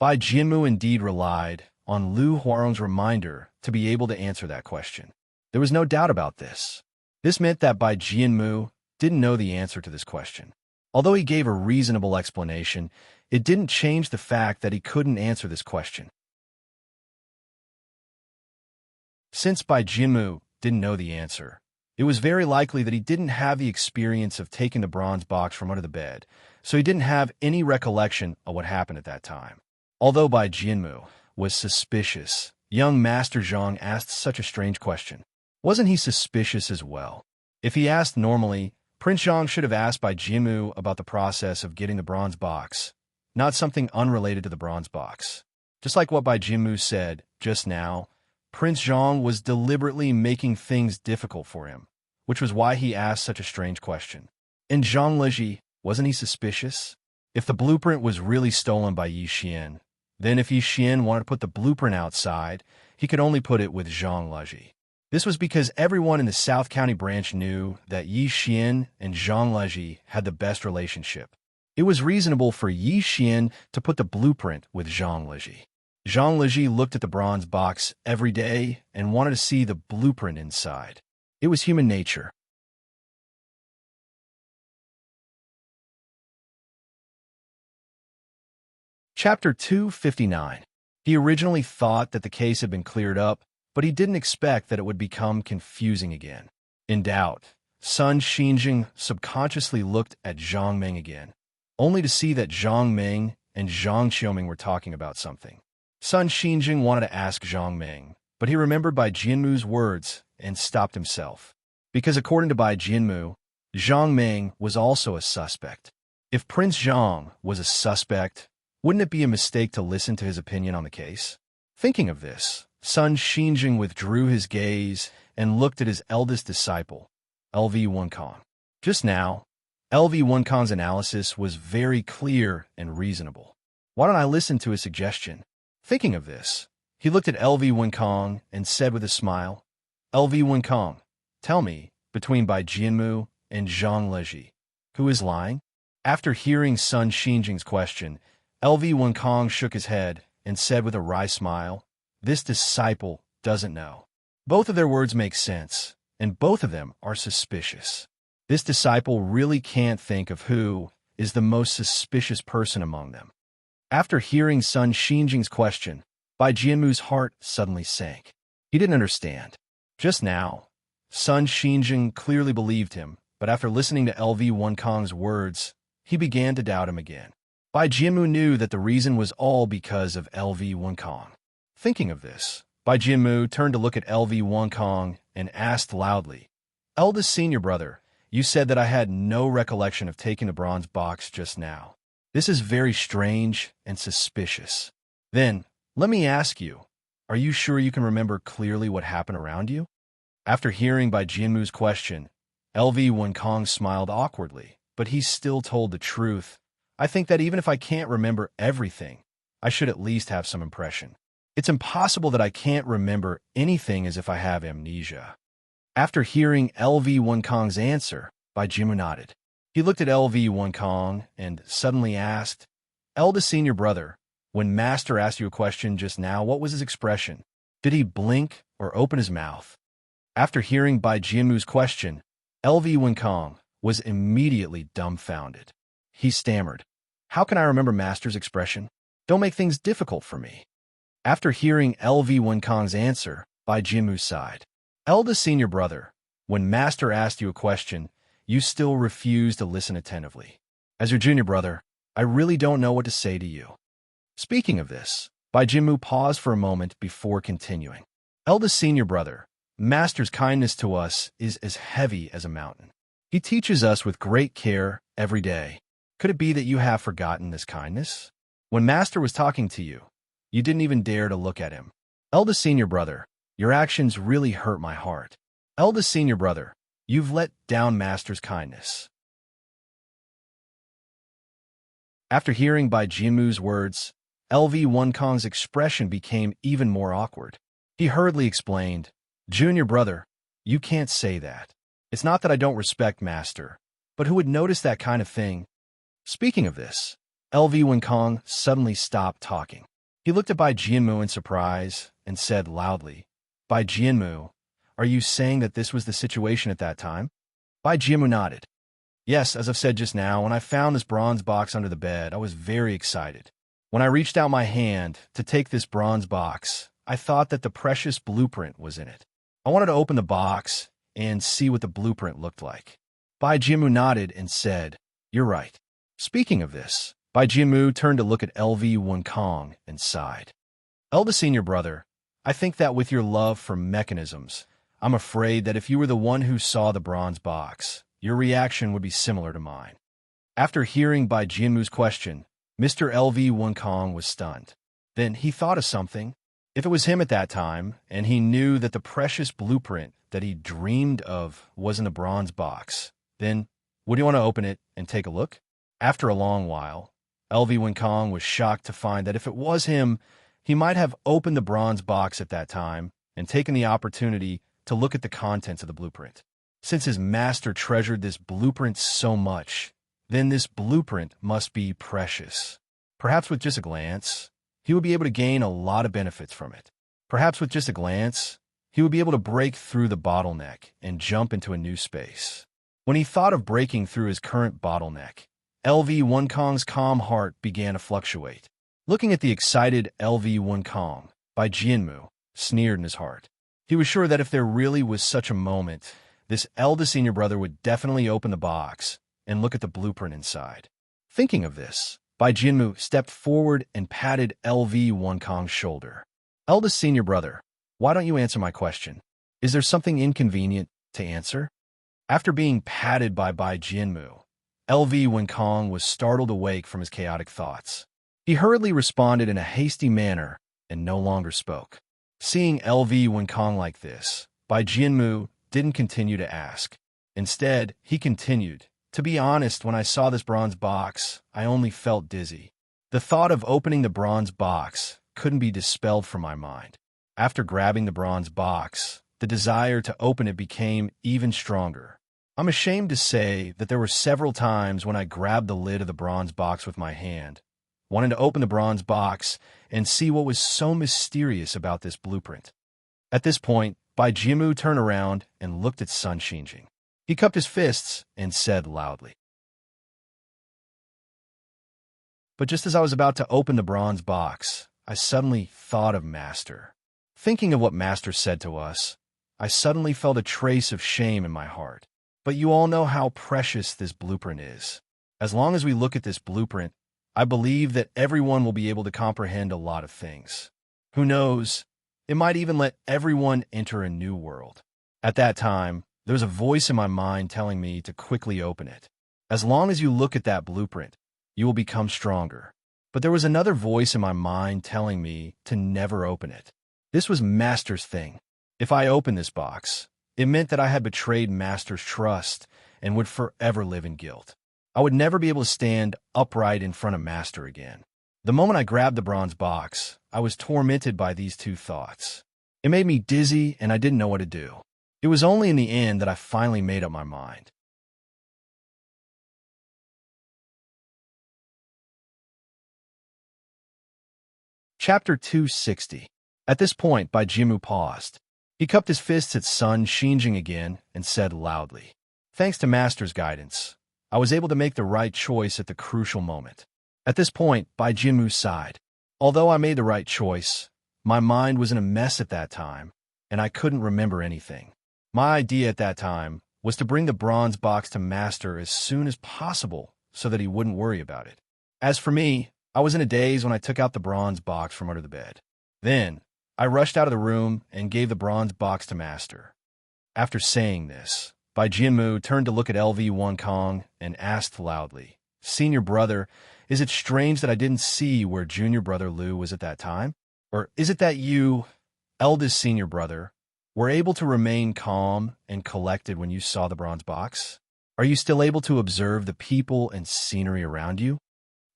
A: Bai Jianmu indeed relied on Lu Huarong's reminder to be able to answer that question. There was no doubt about this. This meant that Bai Jianmu didn't know the answer to this question. Although he gave a reasonable explanation, it didn't change the fact that he couldn't answer this question. Since Bai Jianmu didn't know the answer, it was very likely that he didn't have the experience of taking the bronze box from under the bed, so he didn't have any recollection of what happened at that time. Although Bai Jianmu was suspicious, young Master Zhang asked such a strange question. Wasn't he suspicious as well? If he asked normally, Prince Zhang should have asked Bai Jianmu about the process of getting the bronze box, not something unrelated to the bronze box. Just like what Bai Jianmu said just now, Prince Zhang was deliberately making things difficult for him, which was why he asked such a strange question. And Zhang Leji, wasn't he suspicious? If the blueprint was really stolen by Yi Xian, then if Yi Xian wanted to put the blueprint outside, he could only put it with Zhang Leji. This was because everyone in the South County branch knew that Yi Xian and Zhang Leji had the best relationship. It was reasonable for Yi Xian to put the blueprint with Zhang Leji. Zhang Leji looked at the bronze box every day and wanted to see the blueprint inside. It was human nature. Chapter 259. He originally thought that the case had been cleared up, but he didn't expect that it would become confusing again. In doubt, Sun Xinjing subconsciously looked at Zhang Meng again, only to see that Zhang Meng and Zhang Xiaoming were talking about something. Sun Xinjing wanted to ask Zhang Meng, but he remembered Bai Jianmu's words and stopped himself. Because according to Bai Jianmu, Zhang Meng was also a suspect. If Prince Zhang was a suspect, wouldn't it be a mistake to listen to his opinion on the case? Thinking of this, Sun Xinjing withdrew his gaze and looked at his eldest disciple, LV Winkong. Just now, LV Winkong's analysis was very clear and reasonable. Why don't I listen to his suggestion? Thinking of this, he looked at LV Winkong and said with a smile, LV Winkong, tell me, between Bai Jianmu and Zhang Leji, who is lying? After hearing Sun Xinjing's question, LV Winkong shook his head and said with a wry smile, this disciple doesn't know. Both of their words make sense, and both of them are suspicious. This disciple really can't think of who is the most suspicious person among them. After hearing Sun Xinjing's question, Bai Jianmu's heart suddenly sank. He didn't understand. Just now, Sun Xinjing clearly believed him, but after listening to LV Winkong's words, he began to doubt him again. Bai Jianmu knew that the reason was all because of LV Winkong. Thinking of this, Bai Jianmu turned to look at LV Winkong and asked loudly, Eldest senior brother, you said that I had no recollection of taking the bronze box just now. This is very strange and suspicious. Then, let me ask you, are you sure you can remember clearly what happened around you? After hearing Bai Jianmu's question, LV Winkong smiled awkwardly, but he still told the truth. I think that even if I can't remember everything, I should at least have some impression. It's impossible that I can't remember anything as if I have amnesia. After hearing LV Winkong's answer, Bai Jianmu nodded. He looked at LV1 Kong and suddenly asked, "Eldest senior brother, when Master asked you a question just now, what was his expression? Did he blink or open his mouth?" After hearing Bai Jianmu's question, LV1 Kong was immediately dumbfounded. He stammered, "How can I remember Master's expression? Don't make things difficult for me." After hearing LV1 Kong's answer, Bai Jianmu sighed. "Eldest senior brother, when Master asked you a question, you still refused to listen attentively. As your junior brother, I really don't know what to say to you." Speaking of this, Bai Jianmu paused for a moment before continuing. "Eldest senior brother, Master's kindness to us is as heavy as a mountain. He teaches us with great care every day. Could it be that you have forgotten this kindness? When Master was talking to you, you didn't even dare to look at him. Eldest senior brother, your actions really hurt my heart. Eldest senior brother, you've let down Master's kindness." After hearing Bai Jianmu's words, LV1 Kong's expression became even more awkward. He hurriedly explained, "Junior brother, you can't say that. It's not that I don't respect Master, but who would notice that kind of thing?" Speaking of this, LV1 Kong suddenly stopped talking. He looked at Bai Jianmu in surprise and said loudly, "Bai Jianmu, are you saying that this was the situation at that time?" Bai Jianmu nodded. "Yes, as I've said just now, when I found this bronze box under the bed, I was very excited. When I reached out my hand to take this bronze box, I thought that the precious blueprint was in it. I wanted to open the box and see what the blueprint looked like." Bai Jianmu nodded and said, "You're right." Speaking of this, Bai Jianmu turned to look at LV1 Kong and sighed. "Eldest senior brother, I think that with your love for mechanisms, I'm afraid that if you were the one who saw the bronze box, your reaction would be similar to mine." After hearing Bai Jianmu's question, Mr. LV1 Kong was stunned. Then he thought of something. If it was him at that time, and he knew that the precious blueprint that he dreamed of was in the bronze box, then would he want to open it and take a look? After a long while, LV1 Kong was shocked to find that if it was him, he might have opened the bronze box at that time and taken the opportunity to look at the contents of the blueprint. Since his master treasured this blueprint so much, then this blueprint must be precious. Perhaps with just a glance, he would be able to gain a lot of benefits from it. Perhaps with just a glance, he would be able to break through the bottleneck and jump into a new space. When he thought of breaking through his current bottleneck, LV1 Kong's calm heart began to fluctuate. Looking at the excited LV1 Kong, Bai Jianmu sneered in his heart. He was sure that if there really was such a moment, this eldest senior brother would definitely open the box and look at the blueprint inside. Thinking of this, Bai Jianmu stepped forward and patted LV1 Kong's shoulder. "Eldest senior brother, why don't you answer my question? Is there something inconvenient to answer?" After being patted by Bai Jianmu, LV1 Kong was startled awake from his chaotic thoughts. He hurriedly responded in a hasty manner and no longer spoke. Seeing LV1 Kong like this, Bai Jianmu didn't continue to ask. Instead, he continued, "To be honest, when I saw this bronze box, I only felt dizzy. The thought of opening the bronze box couldn't be dispelled from my mind. After grabbing the bronze box, the desire to open it became even stronger. I'm ashamed to say that there were several times when I grabbed the lid of the bronze box with my hand, wanting to open the bronze box and see what was so mysterious about this blueprint." At this point, Bai Jianmu turned around and looked at Sun Xinjing. He cupped his fists and said loudly, "But just as I was about to open the bronze box, I suddenly thought of Master. Thinking of what Master said to us, I suddenly felt a trace of shame in my heart. But you all know how precious this blueprint is. As long as we look at this blueprint, I believe that everyone will be able to comprehend a lot of things. Who knows, it might even let everyone enter a new world." At that time, there was a voice in my mind telling me to quickly open it. As long as you look at that blueprint, you will become stronger. But there was another voice in my mind telling me to never open it. This was Master's thing. If I opened this box, it meant that I had betrayed Master's trust and would forever live in guilt. I would never be able to stand upright in front of Master again. The moment I grabbed the bronze box, I was tormented by these two thoughts. It made me dizzy and I didn't know what to do. It was only in the end that I finally made up my mind. Chapter 260. At this point, Bai Jianmu paused. He cupped his fists at Sun Xinjing again and said loudly, "Thanks to Master's guidance, I was able to make the right choice at the crucial moment." At this point, Bai Jianmu sighed. "Although I made the right choice, my mind was in a mess at that time, and I couldn't remember anything. My idea at that time was to bring the bronze box to Master as soon as possible so that he wouldn't worry about it. As for me, I was in a daze when I took out the bronze box from under the bed. Then, I rushed out of the room and gave the bronze box to Master." After saying this, Bai Jianmu turned to look at LV1 Kong and asked loudly, "Senior brother, is it strange that I didn't see where junior brother Liu was at that time? Or is it that you, eldest senior brother, were able to remain calm and collected when you saw the bronze box? Are you still able to observe the people and scenery around you?"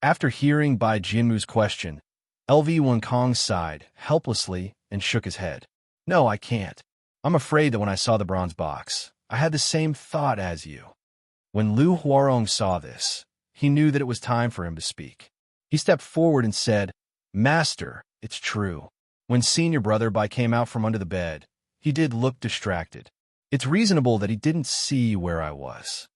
A: After hearing Bai Jianmu's question, LV1 Kong sighed helplessly and shook his head. "No, I can't. I'm afraid that when I saw the bronze box, I had the same thought as you." When Liu Huarong saw this, he knew that it was time for him to speak. He stepped forward and said, "Master, it's true. When senior brother Bai came out from under the bed, he did look distracted. It's reasonable that he didn't see where I was."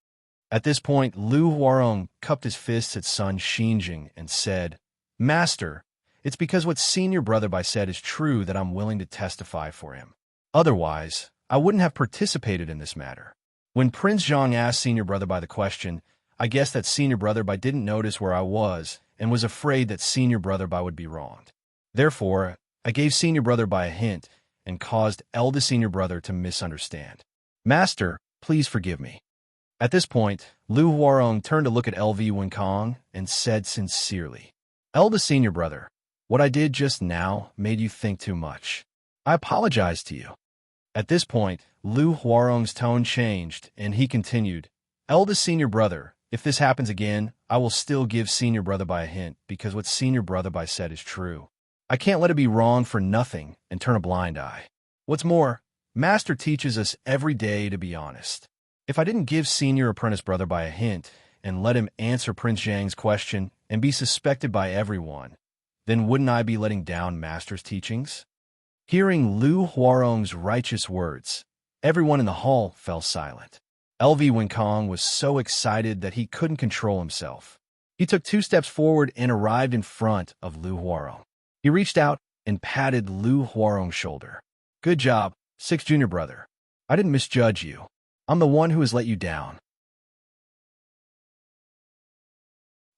A: At this point, Liu Huarong cupped his fists at Sun Xinjing and said, "Master, it's because what senior brother Bai said is true that I'm willing to testify for him. Otherwise, I wouldn't have participated in this matter. When Prince Zhang asked senior brother Bai the question, I guess that senior brother Bai didn't notice where I was and was afraid that senior brother Bai would be wronged. Therefore, I gave senior brother Bai a hint and caused eldest senior brother to misunderstand. Master, please forgive me." At this point, Liu Huarong turned to look at LV1 Kong and said sincerely, "Eldest senior brother, what I did just now made you think too much. I apologize to you." At this point, Liu Huarong's tone changed, and he continued, "Eldest senior brother, if this happens again, I will still give senior brother Bai a hint because what senior brother Bai said is true. I can't let it be wrong for nothing and turn a blind eye. What's more, Master teaches us every day to be honest. If I didn't give senior apprentice brother Bai a hint and let him answer Prince Zhang's question and be suspected by everyone, then wouldn't I be letting down Master's teachings?" Hearing Liu Huarong's righteous words, everyone in the hall fell silent. LV1 Kong was so excited that he couldn't control himself. He took 2 steps forward and arrived in front of Liu Huarong. He reached out and patted Liu Huarong's shoulder. "Good job, 6th junior brother. I didn't misjudge you. I'm the one who has let you down."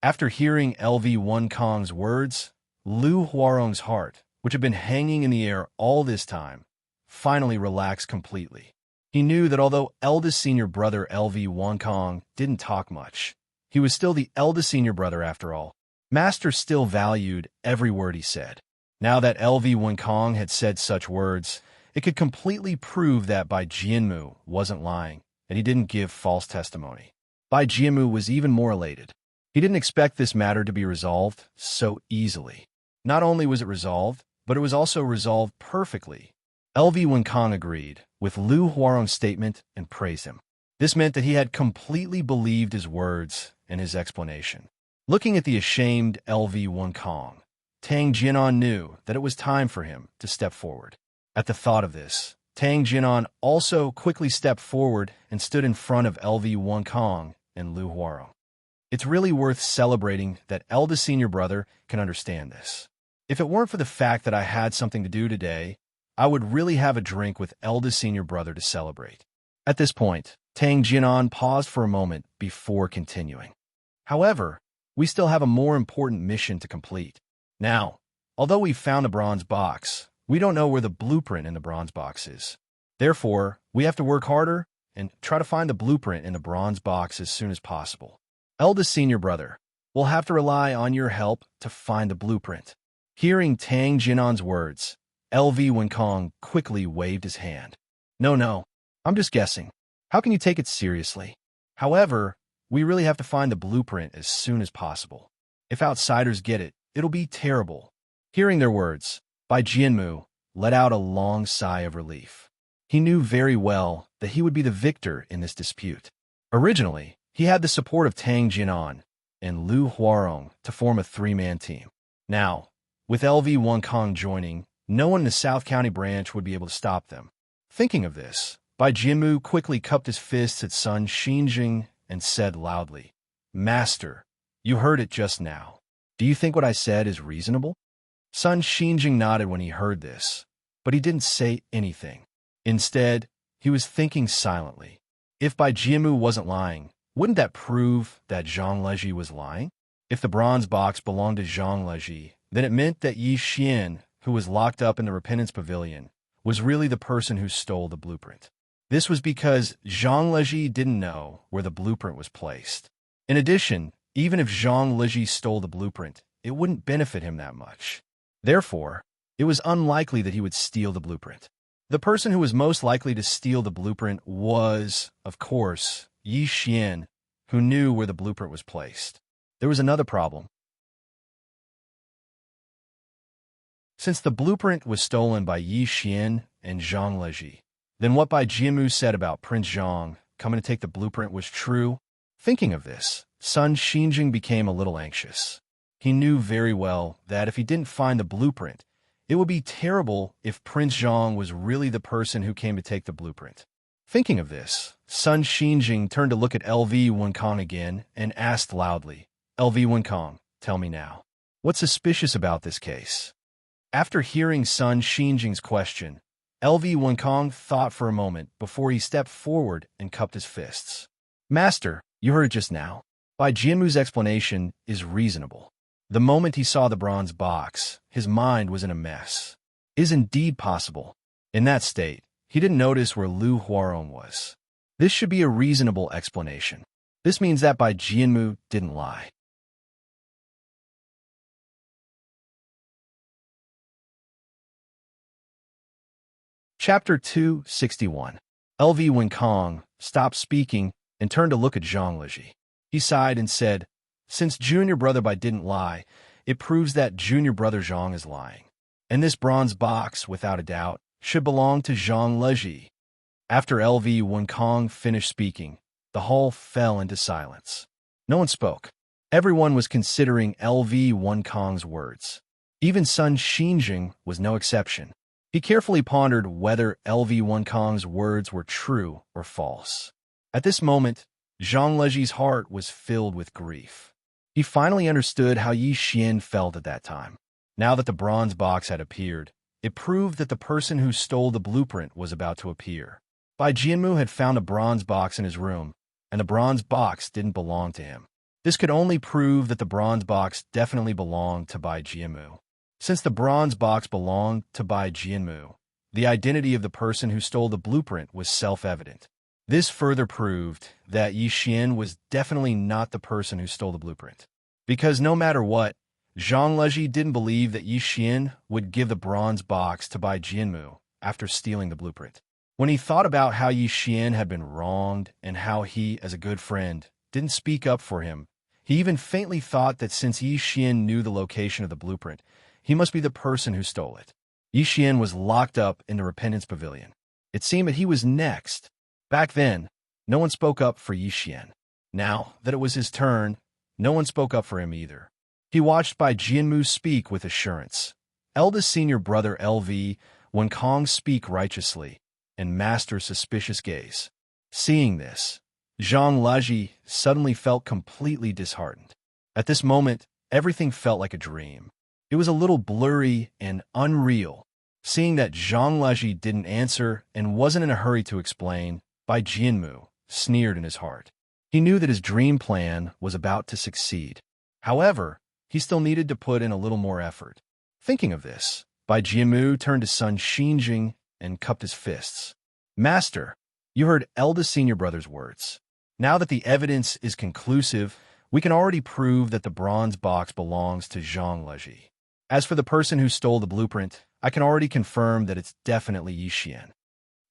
A: After hearing LV1 Kong's words, Liu Huarong's heart, which had been hanging in the air all this time, finally relaxed completely. He knew that although eldest senior brother LV1 Kong didn't talk much, he was still the eldest senior brother after all. Master still valued every word he said. Now that LV1 Kong had said such words, it could completely prove that Bai Jianmu wasn't lying, and he didn't give false testimony. Bai Jianmu was even more elated. He didn't expect this matter to be resolved so easily. Not only was it resolved, but it was also resolved perfectly. LV1 Kong agreed with Liu Huarong's statement and praised him. This meant that he had completely believed his words and his explanation. Looking at the ashamed LV1 Kong, Tang Jianan knew that it was time for him to step forward. At the thought of this, Tang Jianan also quickly stepped forward and stood in front of LV1 Kong and Liu Huarong. It's really worth celebrating that eldest senior brother can understand this. If it weren't for the fact that I had something to do today, I would really have a drink with eldest senior brother to celebrate. At this point, Tang Jianan paused for a moment before continuing. However, we still have a more important mission to complete. Now, although we've found the bronze box, we don't know where the blueprint in the bronze box is. Therefore, we have to work harder and try to find the blueprint in the bronze box as soon as possible. Eldest senior brother, we'll have to rely on your help to find the blueprint. Hearing Tang Jianan's words, LV1 Kong quickly waved his hand. No, I'm just guessing. How can you take it seriously? However, we really have to find the blueprint as soon as possible. If outsiders get it, it'll be terrible. Hearing their words, Bai Jianmu let out a long sigh of relief. He knew very well that he would be the victor in this dispute. Originally, he had the support of Tang Jianan and Liu Huarong to form a 3-man team. Now, With LV1 Kong joining, no one in the South County branch would be able to stop them. Thinking of this, Bai Jianmu quickly cupped his fists at Sun Xinjing and said loudly, "Master, you heard it just now. Do you think what I said is reasonable?" Sun Xinjing nodded when he heard this, but he didn't say anything. Instead, he was thinking silently. If Bai Jianmu wasn't lying, wouldn't that prove that Zhang Leji was lying? If the bronze box belonged to Zhang Leji, then it meant that Yi Xian, who was locked up in the Repentance Pavilion, was really the person who stole the blueprint. This was because Zhang Leji didn't know where the blueprint was placed. In addition, even if Zhang Leji stole the blueprint, it wouldn't benefit him that much. Therefore, it was unlikely that he would steal the blueprint. The person who was most likely to steal the blueprint was, of course, Yi Xian, who knew where the blueprint was placed. There was another problem. Since the blueprint was stolen by Yi Xian and Zhang Leji, then what Bai Jianmu said about Prince Zhang coming to take the blueprint was true. Thinking of this, Sun Xinjing became a little anxious. He knew very well that if he didn't find the blueprint, it would be terrible if Prince Zhang was really the person who came to take the blueprint. Thinking of this, Sun Xinjing turned to look at LV Wenkong again and asked loudly, "LV Wenkong, tell me now. What's suspicious about this case?" After hearing Sun Xinjing's question, LV Wenkong thought for a moment before he stepped forward and cupped his fists. "Master, you heard it just now. Bai Jianmu's explanation is reasonable. The moment he saw the bronze box, his mind was in a mess. It is indeed possible. In that state, he didn't notice where Lu Huarong was. This should be a reasonable explanation. This means that Bai Jianmu didn't lie." Chapter 261. LV Wenkong stopped speaking and turned to look at Zhang Leji. He sighed and said, "Since junior brother Bai didn't lie, it proves that junior brother Zhang is lying. And this bronze box, without a doubt, should belong to Zhang Leji." After LV Wenkong finished speaking, the hall fell into silence. No one spoke. Everyone was considering LV Wenkong's words. Even Sun Xinjing was no exception. He carefully pondered whether LV Wenkong's words were true or false. At this moment, Zhang Leji's heart was filled with grief. He finally understood how Yi Xian felt at that time. Now that the bronze box had appeared, it proved that the person who stole the blueprint was about to appear. Bai Jianmu had found a bronze box in his room, and the bronze box didn't belong to him. This could only prove that the bronze box definitely belonged to Bai Jianmu. Since the bronze box belonged to Bai Jianmu, the identity of the person who stole the blueprint was self-evident. This further proved that Yi Xian was definitely not the person who stole the blueprint. Because no matter what, Zhang Leji didn't believe that Yi Xian would give the bronze box to Bai Jianmu after stealing the blueprint. When he thought about how Yi Xian had been wronged and how he, as a good friend, didn't speak up for him, he even faintly thought that since Yi Xian knew the location of the blueprint, he must be the person who stole it. Yi Xian was locked up in the Repentance Pavilion. It seemed that he was next. Back then, no one spoke up for Yi Xian. Now that it was his turn, no one spoke up for him either. He watched Bai Jianmu speak with assurance, eldest senior brother LV Wenkong speak righteously, and master suspicious gaze. Seeing this, Zhang Leji suddenly felt completely disheartened. At this moment, everything felt like a dream. It was a little blurry and unreal. Seeing that Zhang Leji didn't answer and wasn't in a hurry to explain, Bai Jianmu sneered in his heart. He knew that his dream plan was about to succeed. However, he still needed to put in a little more effort. Thinking of this, Bai Jianmu turned to Sun Xinjing and cupped his fists. "Master, you heard eldest senior brother's words. Now that the evidence is conclusive, we can already prove that the bronze box belongs to Zhang Leji. As for the person who stole the blueprint, I can already confirm that it's definitely Yi Xian."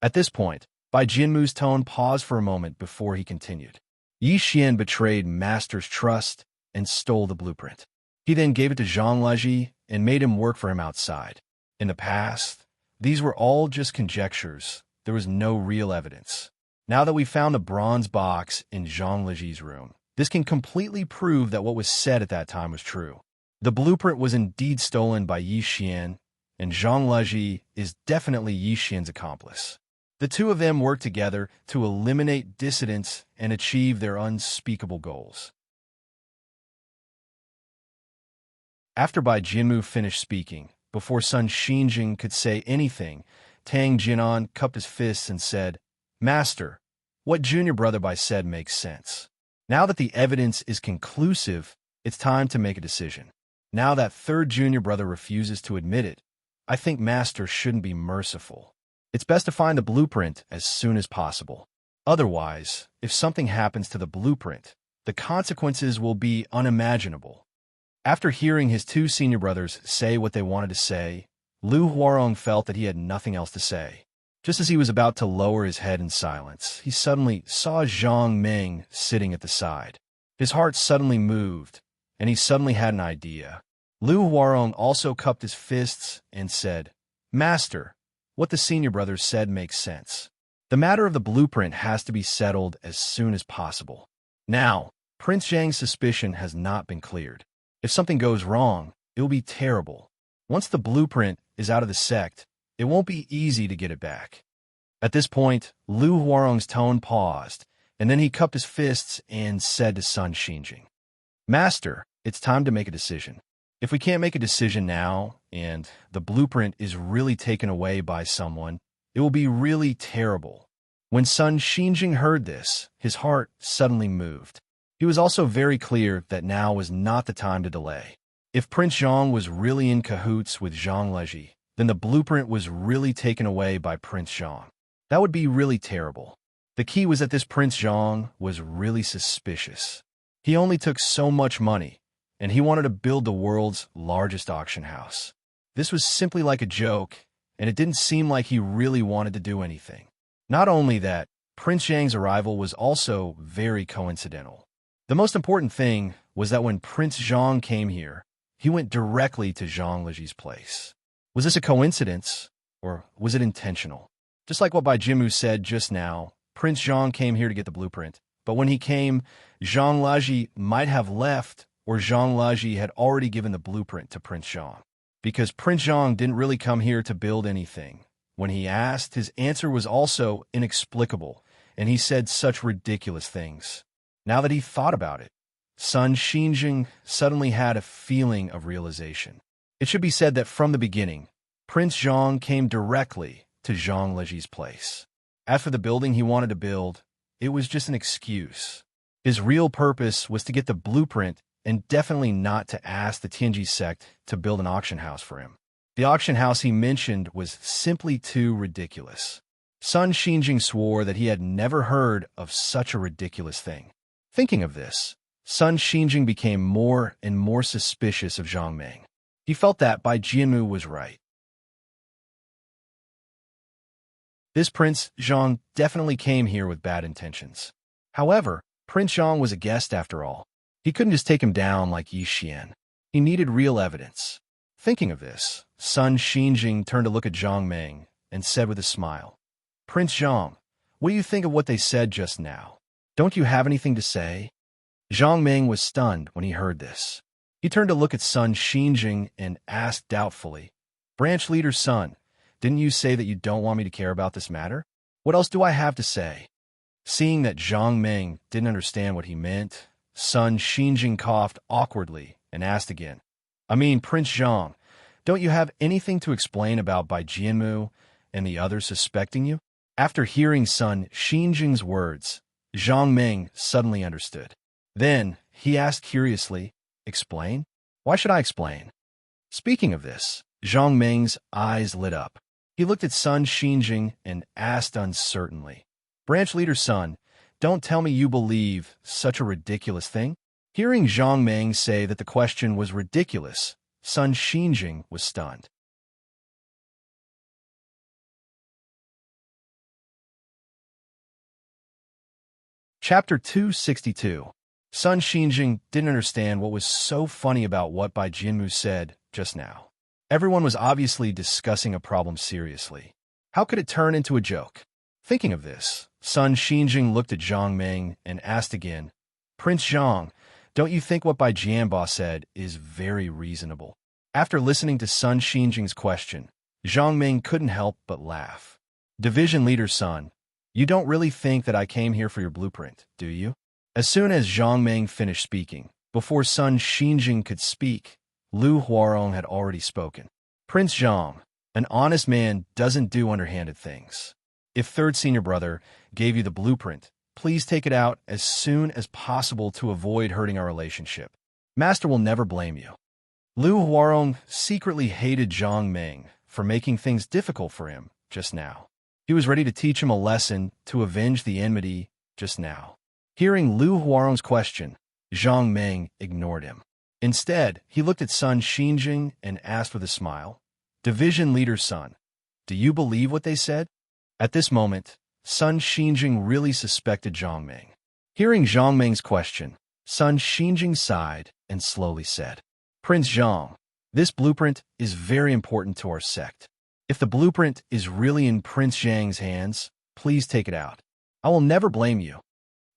A: At this point, Bai Jianmu's tone paused for a moment before he continued. "Yi Xian betrayed Master's trust and stole the blueprint. He then gave it to Zhang Leji and made him work for him outside. In the past, these were all just conjectures. There was no real evidence. Now that we found a bronze box in Zhang Leji's room, this can completely prove that what was said at that time was true. The blueprint was indeed stolen by Yi Xian, and Zhang Leji is definitely Yi Xian's accomplice. The two of them work together to eliminate dissidents and achieve their unspeakable goals. After Bai Jianmu finished speaking, before Sun Xinjing could say anything, Tang Jinan cupped his fists and said, "Master, what junior brother Bai said makes sense. Now that the evidence is conclusive, it's time to make a decision. Now that third junior brother refuses to admit it, I think Master shouldn't be merciful. It's best to find the blueprint as soon as possible. Otherwise, if something happens to the blueprint, the consequences will be unimaginable." After hearing his two senior brothers say what they wanted to say, Lu Huarong felt that he had nothing else to say. Just as he was about to lower his head in silence, he suddenly saw Zhang Ming sitting at the side. His heart suddenly moved, and he suddenly had an idea. Lu Huarong also cupped his fists and said, "Master, what the senior brothers said makes sense. The matter of the blueprint has to be settled as soon as possible. Now, Prince Zhang's suspicion has not been cleared. If something goes wrong, it will be terrible. Once the blueprint is out of the sect, it won't be easy to get it back." At this point, Lu Huarong's tone paused, and then he cupped his fists and said to Sun Xinjing, "Master, it's time to make a decision. If we can't make a decision now, and the blueprint is really taken away by someone, it will be really terrible." When Sun Xinjing heard this, his heart suddenly moved. He was also very clear that now was not the time to delay. If Prince Zhang was really in cahoots with Zhang Leji, then the blueprint was really taken away by Prince Zhang. That would be really terrible. The key was that this Prince Zhang was really suspicious. He only took so much money, and he wanted to build the world's largest auction house. This was simply like a joke, and it didn't seem like he really wanted to do anything. Not only that, Prince Zhang's arrival was also very coincidental. The most important thing was that when Prince Zhang came here, he went directly to Zhang Leji's place. Was this a coincidence, or was it intentional? Just like what Bai Jianmu said just now, Prince Zhang came here to get the blueprint, but when he came, Zhang Leji might have left, or Zhang Leji had already given the blueprint to Prince Zhang. Because Prince Zhang didn't really come here to build anything. When he asked, his answer was also inexplicable, and he said such ridiculous things. Now that he thought about it, Sun Xinjing suddenly had a feeling of realization. It should be said that from the beginning, Prince Zhang came directly to Zhang Leji's place. As for the building he wanted to build, it was just an excuse. His real purpose was to get the blueprint and definitely not to ask the Tianji sect to build an auction house for him. The auction house he mentioned was simply too ridiculous. Sun Xinjing swore that he had never heard of such a ridiculous thing. Thinking of this, Sun Xinjing became more and more suspicious of Zhang Ming. He felt that Bai Jianmu was right. This Prince Zhang definitely came here with bad intentions. However, Prince Zhang was a guest after all. He couldn't just take him down like Yi Xian. He needed real evidence. Thinking of this, Sun Xinjing turned to look at Zhang Ming and said with a smile, "Prince Zhang, what do you think of what they said just now? Don't you have anything to say?" Zhang Ming was stunned when he heard this. He turned to look at Sun Xinjing and asked doubtfully, "Branch leader's son, didn't you say that you don't want me to care about this matter? What else do I have to say?" Seeing that Zhang Ming didn't understand what he meant, Sun Xinjing coughed awkwardly and asked again, Prince Zhang, don't you have anything to explain about Bai Jianmu and the others suspecting you?" After hearing Sun Xinjing's words, Zhang Ming suddenly understood. Then he asked curiously, "Explain? Why should I explain?" Speaking of this, Zhang Ming's eyes lit up. He looked at Sun Xinjing and asked uncertainly, "Branch leader's son, don't tell me you believe such a ridiculous thing?" Hearing Zhang Ming say that the question was ridiculous, Sun Xinjing was stunned. Chapter 262. Sun Xinjing didn't understand what was so funny about what Bai Jianmu said just now. Everyone was obviously discussing a problem seriously. How could it turn into a joke? Thinking of this, Sun Xinjing looked at Zhang Ming and asked again, "Prince Zhang, Don't you think what Bai Jianbo said is very reasonable? After listening to Sun Xinjing's question, Zhang Ming couldn't help but laugh. Division Leader's son, you don't really think that I came here for your blueprint, do you? As soon as Zhang Ming finished speaking, before Sun Xinjing could speak, Lu Huarong had already spoken. Prince Zhang, an honest man doesn't do underhanded things. If third senior brother gave you the blueprint, please take it out as soon as possible to avoid hurting our relationship. Master will never blame you. Lu Huarong secretly hated Zhang Ming for making things difficult for him just now. He was ready to teach him a lesson to avenge the enmity just now. Hearing Lu Huarong's question, Zhang Ming ignored him. Instead, he looked at Sun Xinjing and asked with a smile, Division Leader's son, do you believe what they said? At this moment, Sun Xinjing really suspected Zhang Ming. Hearing Zhang Ming's question, Sun Xinjing sighed and slowly said, Prince Zhang, this blueprint is very important to our sect. If the blueprint is really in Prince Zhang's hands, please take it out. I will never blame you.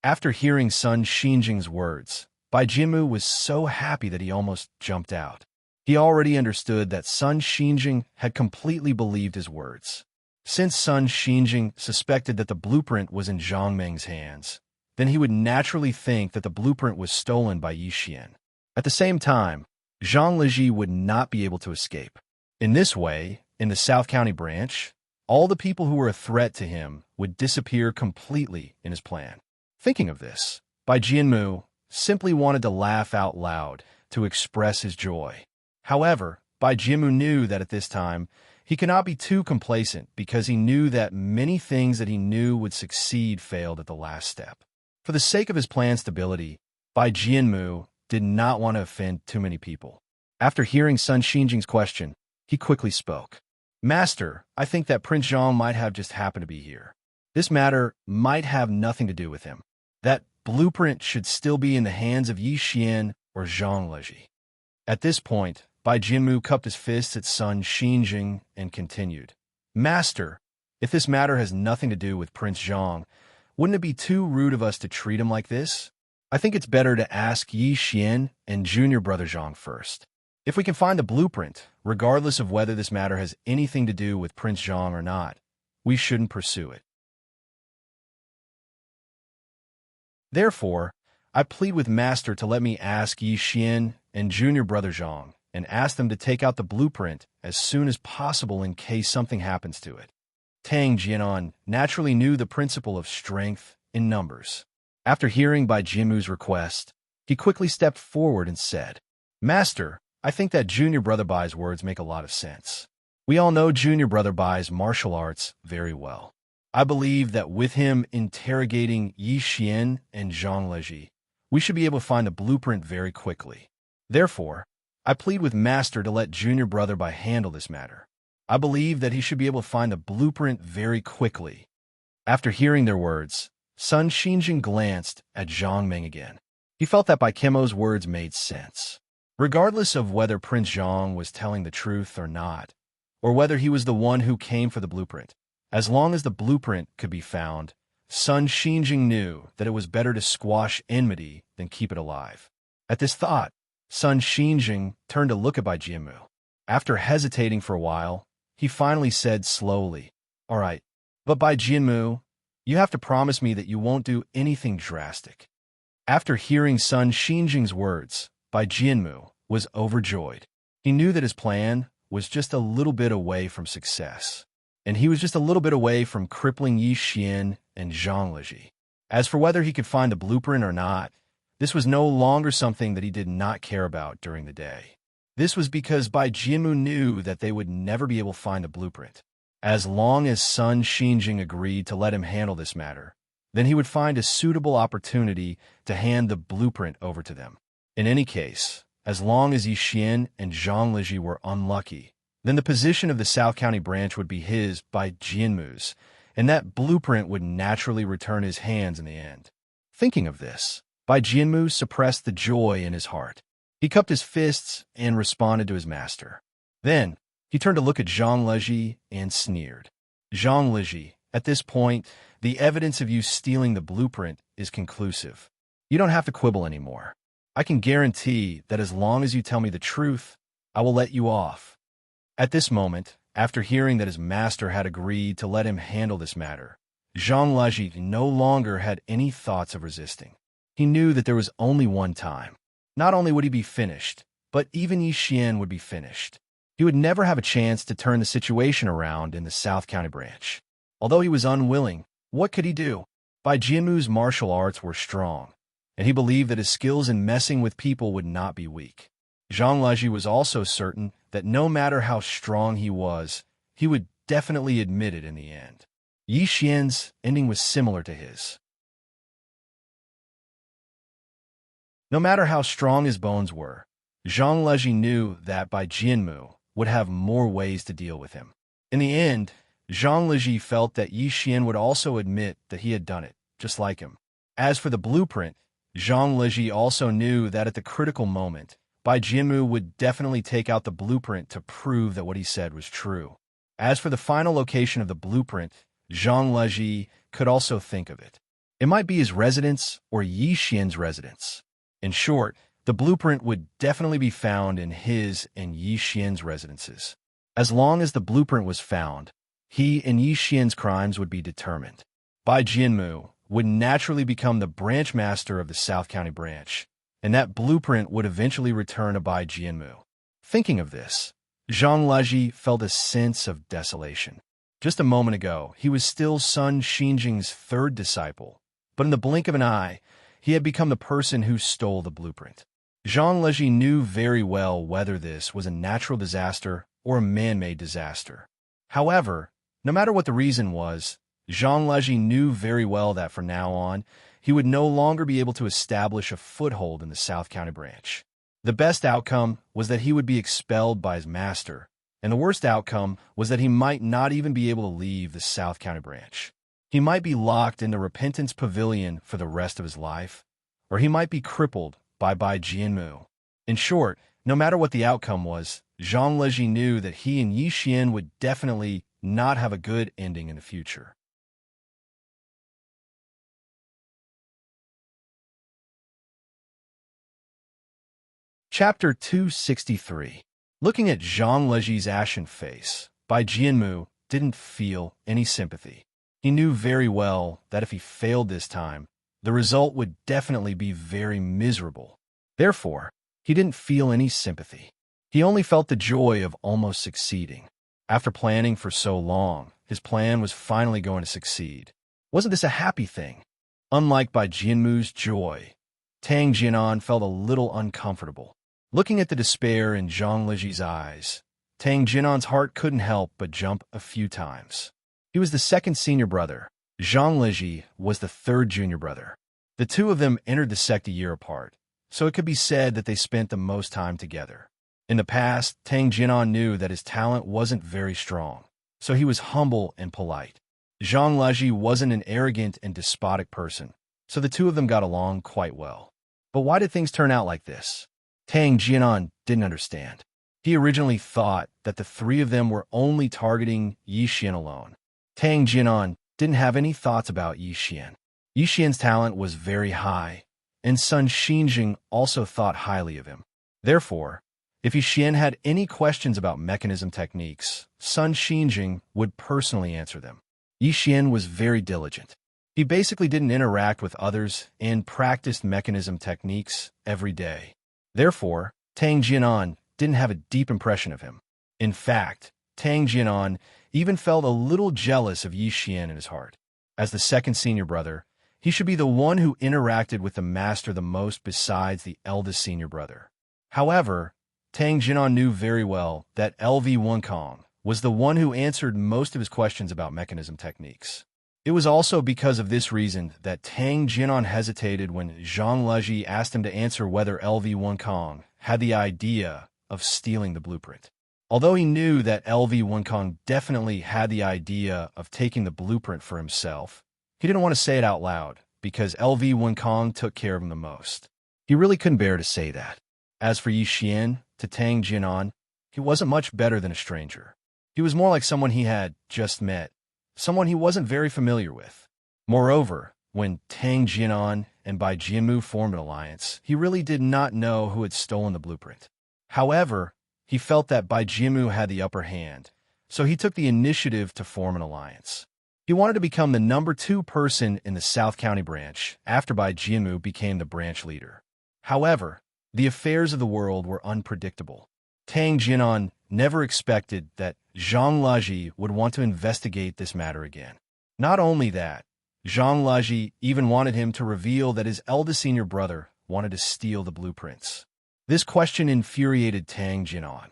A: After hearing Sun Xinjing's words, Bai Jianmu was so happy that he almost jumped out. He already understood that Sun Xinjing had completely believed his words. Since Sun Xinjing suspected that the blueprint was in Zhang Ming's hands, then he would naturally think that the blueprint was stolen by Yi Xian. At the same time, Zhang Leji would not be able to escape. In this way, in the South County branch, all the people who were a threat to him would disappear completely in his plan. Thinking of this, Bai Jianmu simply wanted to laugh out loud to express his joy. However, Bai Jianmu knew that at this time, he could not be too complacent because he knew that many things that he knew would succeed failed at the last step. For the sake of his plan's stability, Bai Jianmu did not want to offend too many people. After hearing Sun Xinjing's question, he quickly spoke. Master, I think that Prince Zhang might have just happened to be here. This matter might have nothing to do with him. That blueprint should still be in the hands of Yi Xian or Zhang Leji. At this point, Bai Jianmu cupped his fists at Sun Xinjing and continued. Master, if this matter has nothing to do with Prince Zhang, wouldn't it be too rude of us to treat him like this? I think it's better to ask Yi Xian and junior brother Zhang first. If we can find the blueprint, regardless of whether this matter has anything to do with Prince Zhang or not, we shouldn't pursue it. Therefore, I plead with Master to let me ask Yi Xian and junior brother Zhang and ask them to take out the blueprint as soon as possible in case something happens to it. Tang Jianan naturally knew the principle of strength in numbers. After hearing Bai Jianmu's request, he quickly stepped forward and said, Master, I think that junior brother Bai's words make a lot of sense. We all know junior brother Bai's martial arts very well. I believe that with him interrogating Yi Xian and Zhang Leji, we should be able to find the blueprint very quickly. Therefore, I plead with Master to let junior brother Bai handle this matter. I believe that he should be able to find the blueprint very quickly. After hearing their words, Sun Xinjing glanced at Zhang Ming again. He felt that Bai Chemo's words made sense. Regardless of whether Prince Zhang was telling the truth or not, or whether he was the one who came for the blueprint, as long as the blueprint could be found, Sun Xinjing knew that it was better to squash enmity than keep it alive. At this thought, Sun Xinjing turned to look at Bai Jianmu. After hesitating for a while, he finally said slowly, All right, but Bai Jianmu, you have to promise me that you won't do anything drastic. After hearing Sun Xinjing's words, Bai Jianmu was overjoyed. He knew that his plan was just a little bit away from success, and he was just a little bit away from crippling Yi Xian and Zhang Leji. As for whether he could find the blueprint or not, this was no longer something that he did not care about during the day. This was because Bai Jianmu knew that they would never be able to find the blueprint. As long as Sun Xinjing agreed to let him handle this matter, then he would find a suitable opportunity to hand the blueprint over to them. In any case, as long as Yi Xian and Zhang Leji were unlucky, then the position of the South County branch would be his by Jianmu's, and that blueprint would naturally return his hands in the end. Thinking of this, Bai Jianmu suppressed the joy in his heart. He cupped his fists and responded to his master. Then, he turned to look at Zhang Leji and sneered. Zhang Leji, at this point, the evidence of you stealing the blueprint is conclusive. You don't have to quibble anymore. I can guarantee that as long as you tell me the truth, I will let you off." At this moment, after hearing that his master had agreed to let him handle this matter, Zhang Leji no longer had any thoughts of resisting. He knew that there was only one time. Not only would he be finished, but even Yi Xian would be finished. He would never have a chance to turn the situation around in the South County branch. Although he was unwilling, what could he do? Bai Jianmu's martial arts were strong, and he believed that his skills in messing with people would not be weak. Zhang Leji was also certain that no matter how strong he was, he would definitely admit it in the end. Yi Xian's ending was similar to his. No matter how strong his bones were, Zhang Leji knew that Bai Jianmu would have more ways to deal with him. In the end, Zhang Leji felt that Yi Xian would also admit that he had done it, just like him. As for the blueprint, Zhang Leji also knew that at the critical moment, Bai Jianmu would definitely take out the blueprint to prove that what he said was true. As for the final location of the blueprint, Zhang Leji could also think of it. It might be his residence or Yi Xian's residence. In short, the blueprint would definitely be found in his and Yi Xian's residences. As long as the blueprint was found, he and Yi Xian's crimes would be determined. Bai Jianmu would naturally become the branch master of the South County branch, and that blueprint would eventually return to Bai Jianmu. Thinking of this, Zhang Leji felt a sense of desolation. Just a moment ago, he was still Sun Xinjing's third disciple, but in the blink of an eye, he had become the person who stole the blueprint. Zhang Leji knew very well whether this was a natural disaster or a man-made disaster. However, no matter what the reason was, Zhang Leji knew very well that from now on, he would no longer be able to establish a foothold in the South County branch. The best outcome was that he would be expelled by his master, and the worst outcome was that he might not even be able to leave the South County branch. He might be locked in the Repentance Pavilion for the rest of his life, or he might be crippled by Bai Jianmu. In short, no matter what the outcome was, Zhang Leji knew that he and Yi Xian would definitely not have a good ending in the future. Chapter 263. Looking at Zhang Leji's ashen face, Bai Jianmu didn't feel any sympathy. He knew very well that if he failed this time, the result would definitely be very miserable. Therefore, he didn't feel any sympathy. He only felt the joy of almost succeeding. After planning for so long, his plan was finally going to succeed. Wasn't this a happy thing? Unlike Bai Jianmu's joy, Tang Jianan felt a little uncomfortable. Looking at the despair in Zhang Leji's eyes, Tang Jianan's heart couldn't help but jump a few times. He was the second senior brother. Zhang Leji was the third junior brother. The two of them entered the sect a year apart, so it could be said that they spent the most time together. In the past, Tang Jianan knew that his talent wasn't very strong, so he was humble and polite. Zhang Leji wasn't an arrogant and despotic person, so the two of them got along quite well. But why did things turn out like this? Tang Jianan didn't understand. He originally thought that the three of them were only targeting Yi Xian alone. Tang Jianan didn't have any thoughts about Yi Xian. Yi Xian's talent was very high, and Sun Xinjing also thought highly of him. Therefore, if Yi Xian had any questions about mechanism techniques, Sun Xinjing would personally answer them. Yi Xian was very diligent. He basically didn't interact with others and practiced mechanism techniques every day. Therefore, Tang Jianan didn't have a deep impression of him. In fact, Tang Jianan even felt a little jealous of Yi Xian in his heart. As the second senior brother, he should be the one who interacted with the master the most besides the eldest senior brother. However, Tang Jianan knew very well that LV Wunkong was the one who answered most of his questions about mechanism techniques. It was also because of this reason that Tang Jianan hesitated when Zhang Leji asked him to answer whether LV Wunkong had the idea of stealing the blueprint. Although he knew that LV Wunkong definitely had the idea of taking the blueprint for himself, he didn't want to say it out loud because LV Wunkong took care of him the most. He really couldn't bear to say that. As for Yi Xian, to Tang Jianan, he wasn't much better than a stranger. He was more like someone he had just met, someone he wasn't very familiar with. Moreover, when Tang Jianan and Bai Jianmu formed an alliance, he really did not know who had stolen the blueprint. However, he felt that Bai Jianmu had the upper hand, so he took the initiative to form an alliance. He wanted to become the #2 person in the South County branch after Bai Jianmu became the branch leader. However, the affairs of the world were unpredictable. Tang Jianan never expected that Zhang Laji would want to investigate this matter again. Not only that, Zhang Laji even wanted him to reveal that his eldest senior brother wanted to steal the blueprints. This question infuriated Tang Jianan.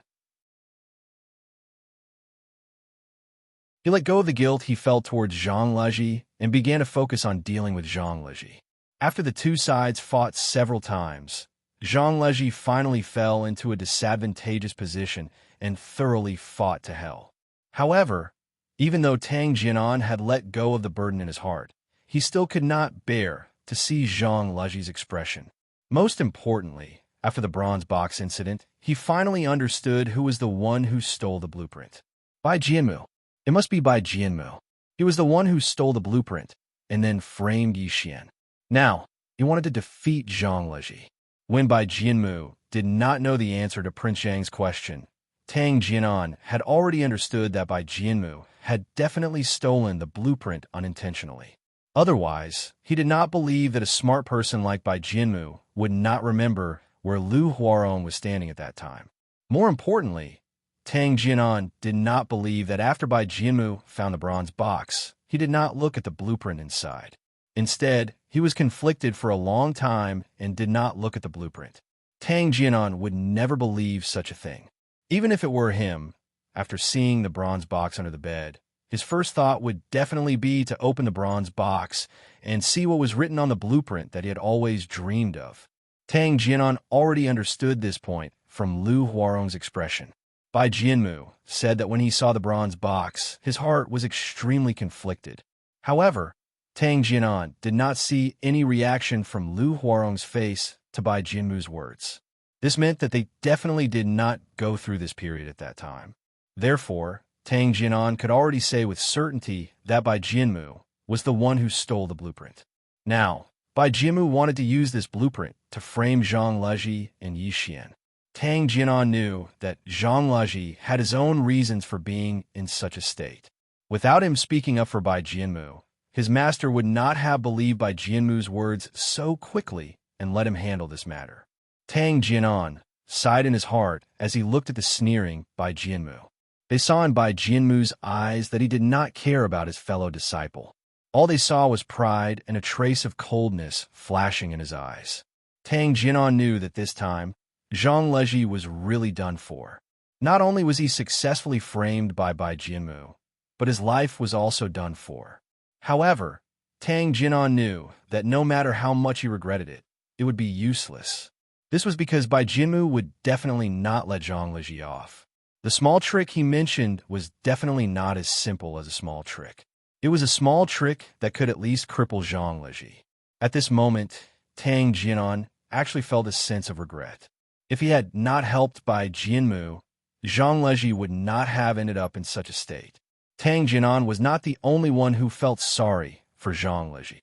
A: He let go of the guilt he felt towards Zhang Laji and began to focus on dealing with Zhang Laji. After the two sides fought several times, Zhang Laji finally fell into a disadvantageous position and thoroughly fought to hell. However, even though Tang Jianan had let go of the burden in his heart, he still could not bear to see Zhang Laji's expression. Most importantly, after the bronze box incident, he finally understood who was the one who stole the blueprint. Bai Jianmu. It must be Bai Jianmu. He was the one who stole the blueprint and then framed Yi Xian. Now, he wanted to defeat Zhang Laji. When Bai Jianmu did not know the answer to Prince Yang's question, Tang Jianan had already understood that Bai Jianmu had definitely stolen the blueprint unintentionally. Otherwise, he did not believe that a smart person like Bai Jianmu would not remember where Lu Huarong was standing at that time. More importantly, Tang Jianan did not believe that after Bai Jianmu found the bronze box, he did not look at the blueprint inside. Instead, he was conflicted for a long time and did not look at the blueprint. Tang Jianan would never believe such a thing. Even if it were him, after seeing the bronze box under the bed, his first thought would definitely be to open the bronze box and see what was written on the blueprint that he had always dreamed of. Tang Jianan already understood this point from Lu Huarong's expression. Bai Jianmu said that when he saw the bronze box, his heart was extremely conflicted. However, Tang Jianan did not see any reaction from Lu Huarong's face to Bai Jianmu's words. This meant that they definitely did not go through this period at that time. Therefore, Tang Jianan could already say with certainty that Bai Jianmu was the one who stole the blueprint. Now, Bai Jianmu wanted to use this blueprint to frame Zhang Laji and Yi Xian. Tang Jianan knew that Zhang Laji had his own reasons for being in such a state. Without him speaking up for Bai Jianmu, his master would not have believed Bai Jianmu's words so quickly and let him handle this matter. Tang Jianan sighed in his heart as he looked at the sneering Bai Jianmu. They saw in Bai Jianmu's eyes that he did not care about his fellow disciple. All they saw was pride and a trace of coldness flashing in his eyes. Tang Jianan knew that this time, Zhang Laji was really done for. Not only was he successfully framed by Bai Jianmu, but his life was also done for. However, Tang Jianan knew that no matter how much he regretted it, it would be useless. This was because Bai Jianmu would definitely not let Zhang Laji off. The small trick he mentioned was definitely not as simple as a small trick. It was a small trick that could at least cripple Zhang Laji. At this moment, Tang Jianan actually felt a sense of regret. If he had not helped Bai Jianmu, Zhang Laji would not have ended up in such a state. Tang Jianan was not the only one who felt sorry for Zhang Laji.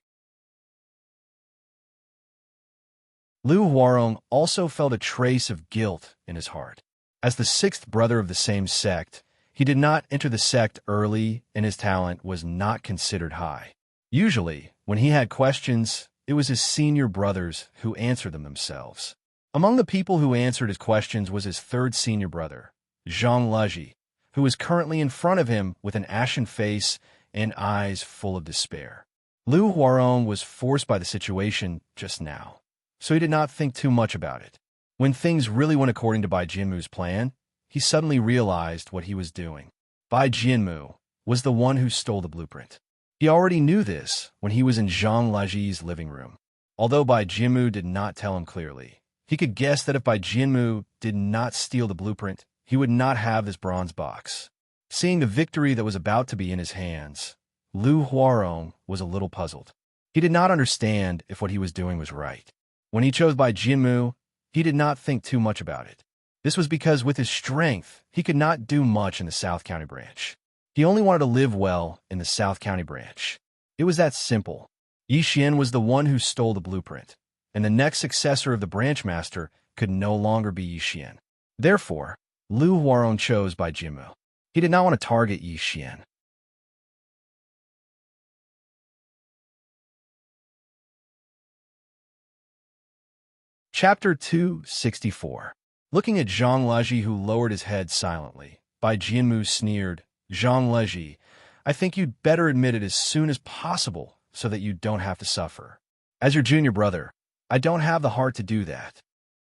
A: Lu Huarong also felt a trace of guilt in his heart. As the sixth brother of the same sect, he did not enter the sect early and his talent was not considered high. Usually, when he had questions, it was his senior brothers who answered them themselves. Among the people who answered his questions was his third senior brother, Zhang Laji, who was currently in front of him with an ashen face and eyes full of despair. Lu Huarong was forced by the situation just now, so he did not think too much about it. When things really went according to Bai Jianmu's plan, he suddenly realized what he was doing. Bai Jianmu was the one who stole the blueprint. He already knew this when he was in Zhang Laji's living room. Although Bai Jianmu did not tell him clearly, he could guess that if Bai Jianmu did not steal the blueprint, he would not have this bronze box. Seeing the victory that was about to be in his hands, Lu Huarong was a little puzzled. He did not understand if what he was doing was right. When he chose Bai Jianmu, he did not think too much about it. This was because with his strength, he could not do much in the South County branch. He only wanted to live well in the South County branch. It was that simple. Yi Xian was the one who stole the blueprint, and the next successor of the branch master could no longer be Yi Xian. Therefore, Lu Huarong chose Bai Jianmu. He did not want to target Yi Xian. Chapter 264. Looking at Zhang Leji, who lowered his head silently, Bai Jianmu sneered, "Zhang Leji, I think you'd better admit it as soon as possible so that you don't have to suffer. As your junior brother, I don't have the heart to do that."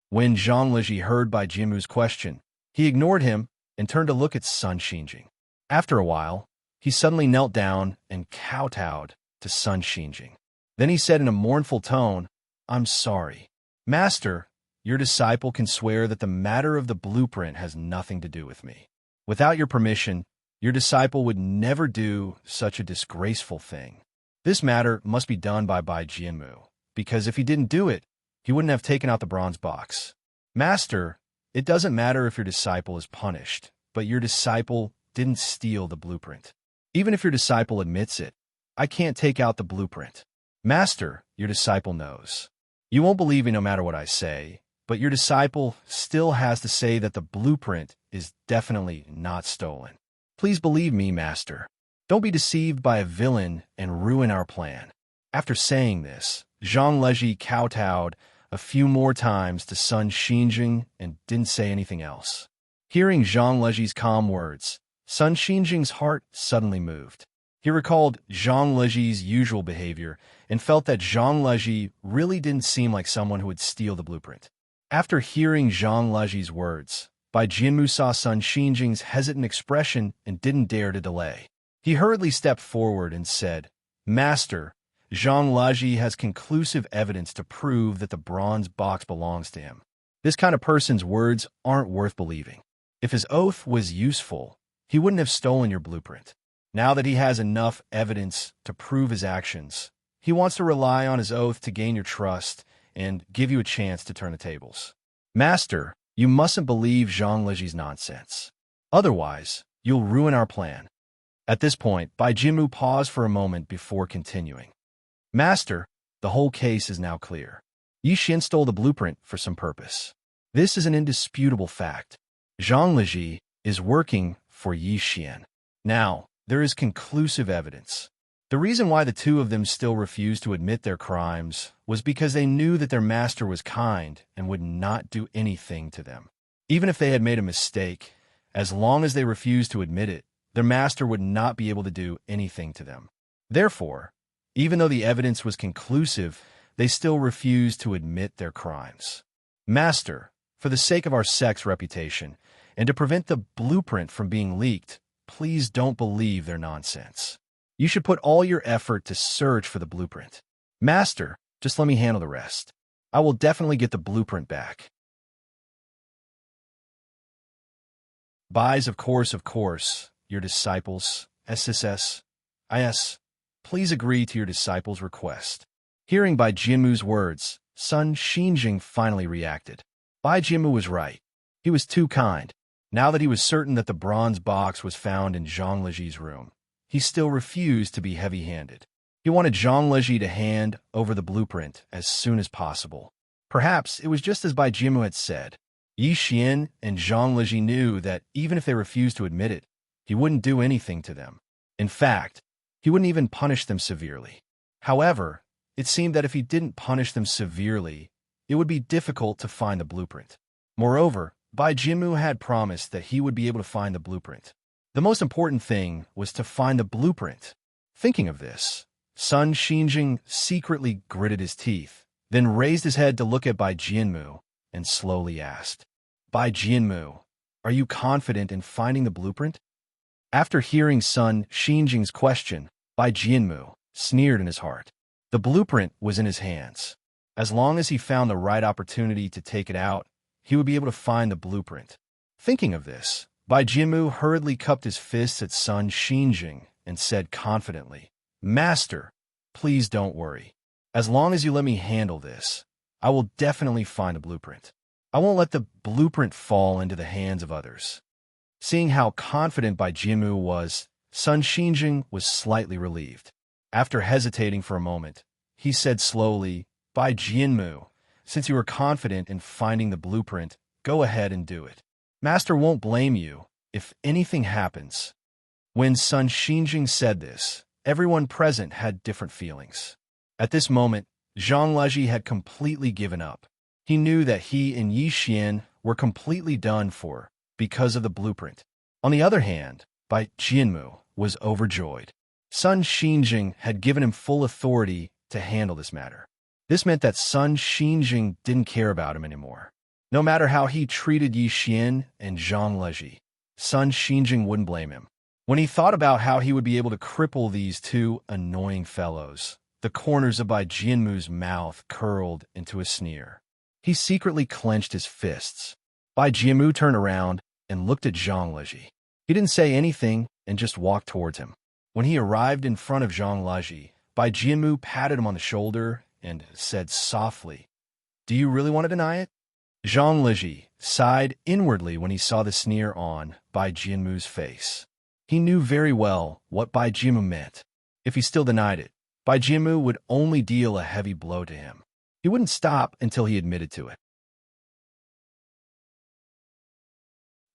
A: When Zhang Leji heard Bai Jianmu's question, he ignored him and turned to look at Sun Xinjing. After a while, he suddenly knelt down and kowtowed to Sun Xinjing. Then he said in a mournful tone, "I'm sorry. Master, your disciple can swear that the matter of the blueprint has nothing to do with me. Without your permission, your disciple would never do such a disgraceful thing. This matter must be done by Bai Jianmu, because if he didn't do it, he wouldn't have taken out the bronze box. Master, it doesn't matter if your disciple is punished, but your disciple didn't steal the blueprint. Even if your disciple admits it, I can't take out the blueprint. Master, your disciple knows. You won't believe me no matter what I say, but your disciple still has to say that the blueprint is definitely not stolen. Please believe me, Master. Don't be deceived by a villain and ruin our plan." After saying this, Zhang Leji kowtowed a few more times to Sun Xinjing and didn't say anything else. Hearing Zhang Leji's calm words, Sun Xinjing's heart suddenly moved. He recalled Zhang Leji's usual behavior and felt that Zhang Leji really didn't seem like someone who would steal the blueprint. After hearing Zhang Leji's words, Bai Jianmu saw Sun Xinjing's hesitant expression and didn't dare to delay. He hurriedly stepped forward and said, "Master, Zhang Leji has conclusive evidence to prove that the bronze box belongs to him. This kind of person's words aren't worth believing. If his oath was useful, he wouldn't have stolen your blueprint. Now that he has enough evidence to prove his actions, he wants to rely on his oath to gain your trust and give you a chance to turn the tables. Master, you mustn't believe Zhang Leji's nonsense. Otherwise, you'll ruin our plan." At this point, Bai Jianmu paused for a moment before continuing. "Master, the whole case is now clear. Yi Xian stole the blueprint for some purpose. This is an indisputable fact. Zhang Leji is working for Yi Xian. Now, there is conclusive evidence. The reason why the two of them still refused to admit their crimes was because they knew that their master was kind and would not do anything to them. Even if they had made a mistake, as long as they refused to admit it, their master would not be able to do anything to them. Therefore, even though the evidence was conclusive, they still refused to admit their crimes. Master, for the sake of our sect's reputation, and to prevent the blueprint from being leaked, please don't believe their nonsense. You should put all your effort to search for the blueprint. Master, just let me handle the rest. I will definitely get the blueprint back." Buys, of course, your disciples, SSS, IS, please agree to your disciples' request. Hearing Bai Jianmu's words, Sun Xinjing finally reacted. Bai Jianmu was right. He was too kind. Now that he was certain that the bronze box was found in Zhang Leji's room, he still refused to be heavy-handed. He wanted Zhang Leji to hand over the blueprint as soon as possible. Perhaps it was just as Bai Jianmu had said. Yi Xian and Zhang Leji knew that even if they refused to admit it, he wouldn't do anything to them. In fact, he wouldn't even punish them severely. However, it seemed that if he didn't punish them severely, it would be difficult to find the blueprint. Moreover, Bai Jianmu had promised that he would be able to find the blueprint. The most important thing was to find the blueprint. Thinking of this, Sun Xinjing secretly gritted his teeth, then raised his head to look at Bai Jianmu and slowly asked, "Bai Jianmu, are you confident in finding the blueprint?" After hearing Sun Xinjing's question, Bai Jianmu sneered in his heart. The blueprint was in his hands. As long as he found the right opportunity to take it out, he would be able to find the blueprint. Thinking of this, Bai Jianmu hurriedly cupped his fists at Sun Xinjing and said confidently, "Master, please don't worry. As long as you let me handle this, I will definitely find the blueprint. I won't let the blueprint fall into the hands of others." Seeing how confident Bai Jianmu was, Sun Xinjing was slightly relieved. After hesitating for a moment, he said slowly, "By Jianmu, since you are confident in finding the blueprint, go ahead and do it. Master won't blame you if anything happens." When Sun Xinjing said this, everyone present had different feelings. At this moment, Zhang Leji had completely given up. He knew that he and Yi Xian were completely done for because of the blueprint. On the other hand, Bai Jianmu was overjoyed. Sun Xinjing had given him full authority to handle this matter. This meant that Sun Xinjing didn't care about him anymore. No matter how he treated Yi Xian and Zhang Leji, Sun Xinjing wouldn't blame him. When he thought about how he would be able to cripple these two annoying fellows, the corners of Bai Jianmu's mouth curled into a sneer. He secretly clenched his fists. Bai Jianmu turned around and looked at Zhang Leji. He didn't say anything and just walked towards him. When he arrived in front of Zhang Leji, Bai Jianmu patted him on the shoulder and said softly, "Do you really want to deny it?" Zhang Leji sighed inwardly when he saw the sneer on Bai Jianmu's face. He knew very well what Bai Jianmu meant. If he still denied it, Bai Jianmu would only deal a heavy blow to him. He wouldn't stop until he admitted to it.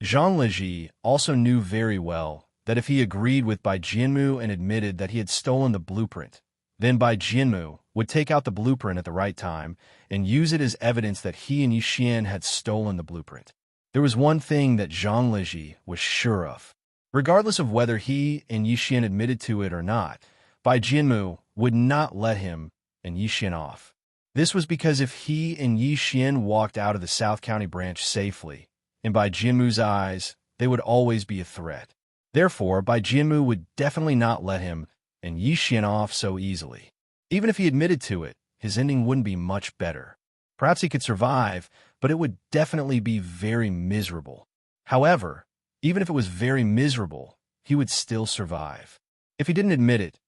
A: Zhang Leji also knew very well that if he agreed with Bai Jianmu and admitted that he had stolen the blueprint, then Bai Jianmu would take out the blueprint at the right time and use it as evidence that he and Yi Xian had stolen the blueprint. There was one thing that Zhang Leji was sure of. Regardless of whether he and Yi Xian admitted to it or not, Bai Jianmu would not let him and Yi Xian off. This was because if he and Yi Xian walked out of the South County branch safely, in Bai Jianmu's eyes, they would always be a threat. Therefore, Bai Jianmu would definitely not let him and Yi Xian off so easily. Even if he admitted to it, his ending wouldn't be much better. Perhaps he could survive, but it would definitely be very miserable. However, even if it was very miserable, he would still survive. If he didn't admit it,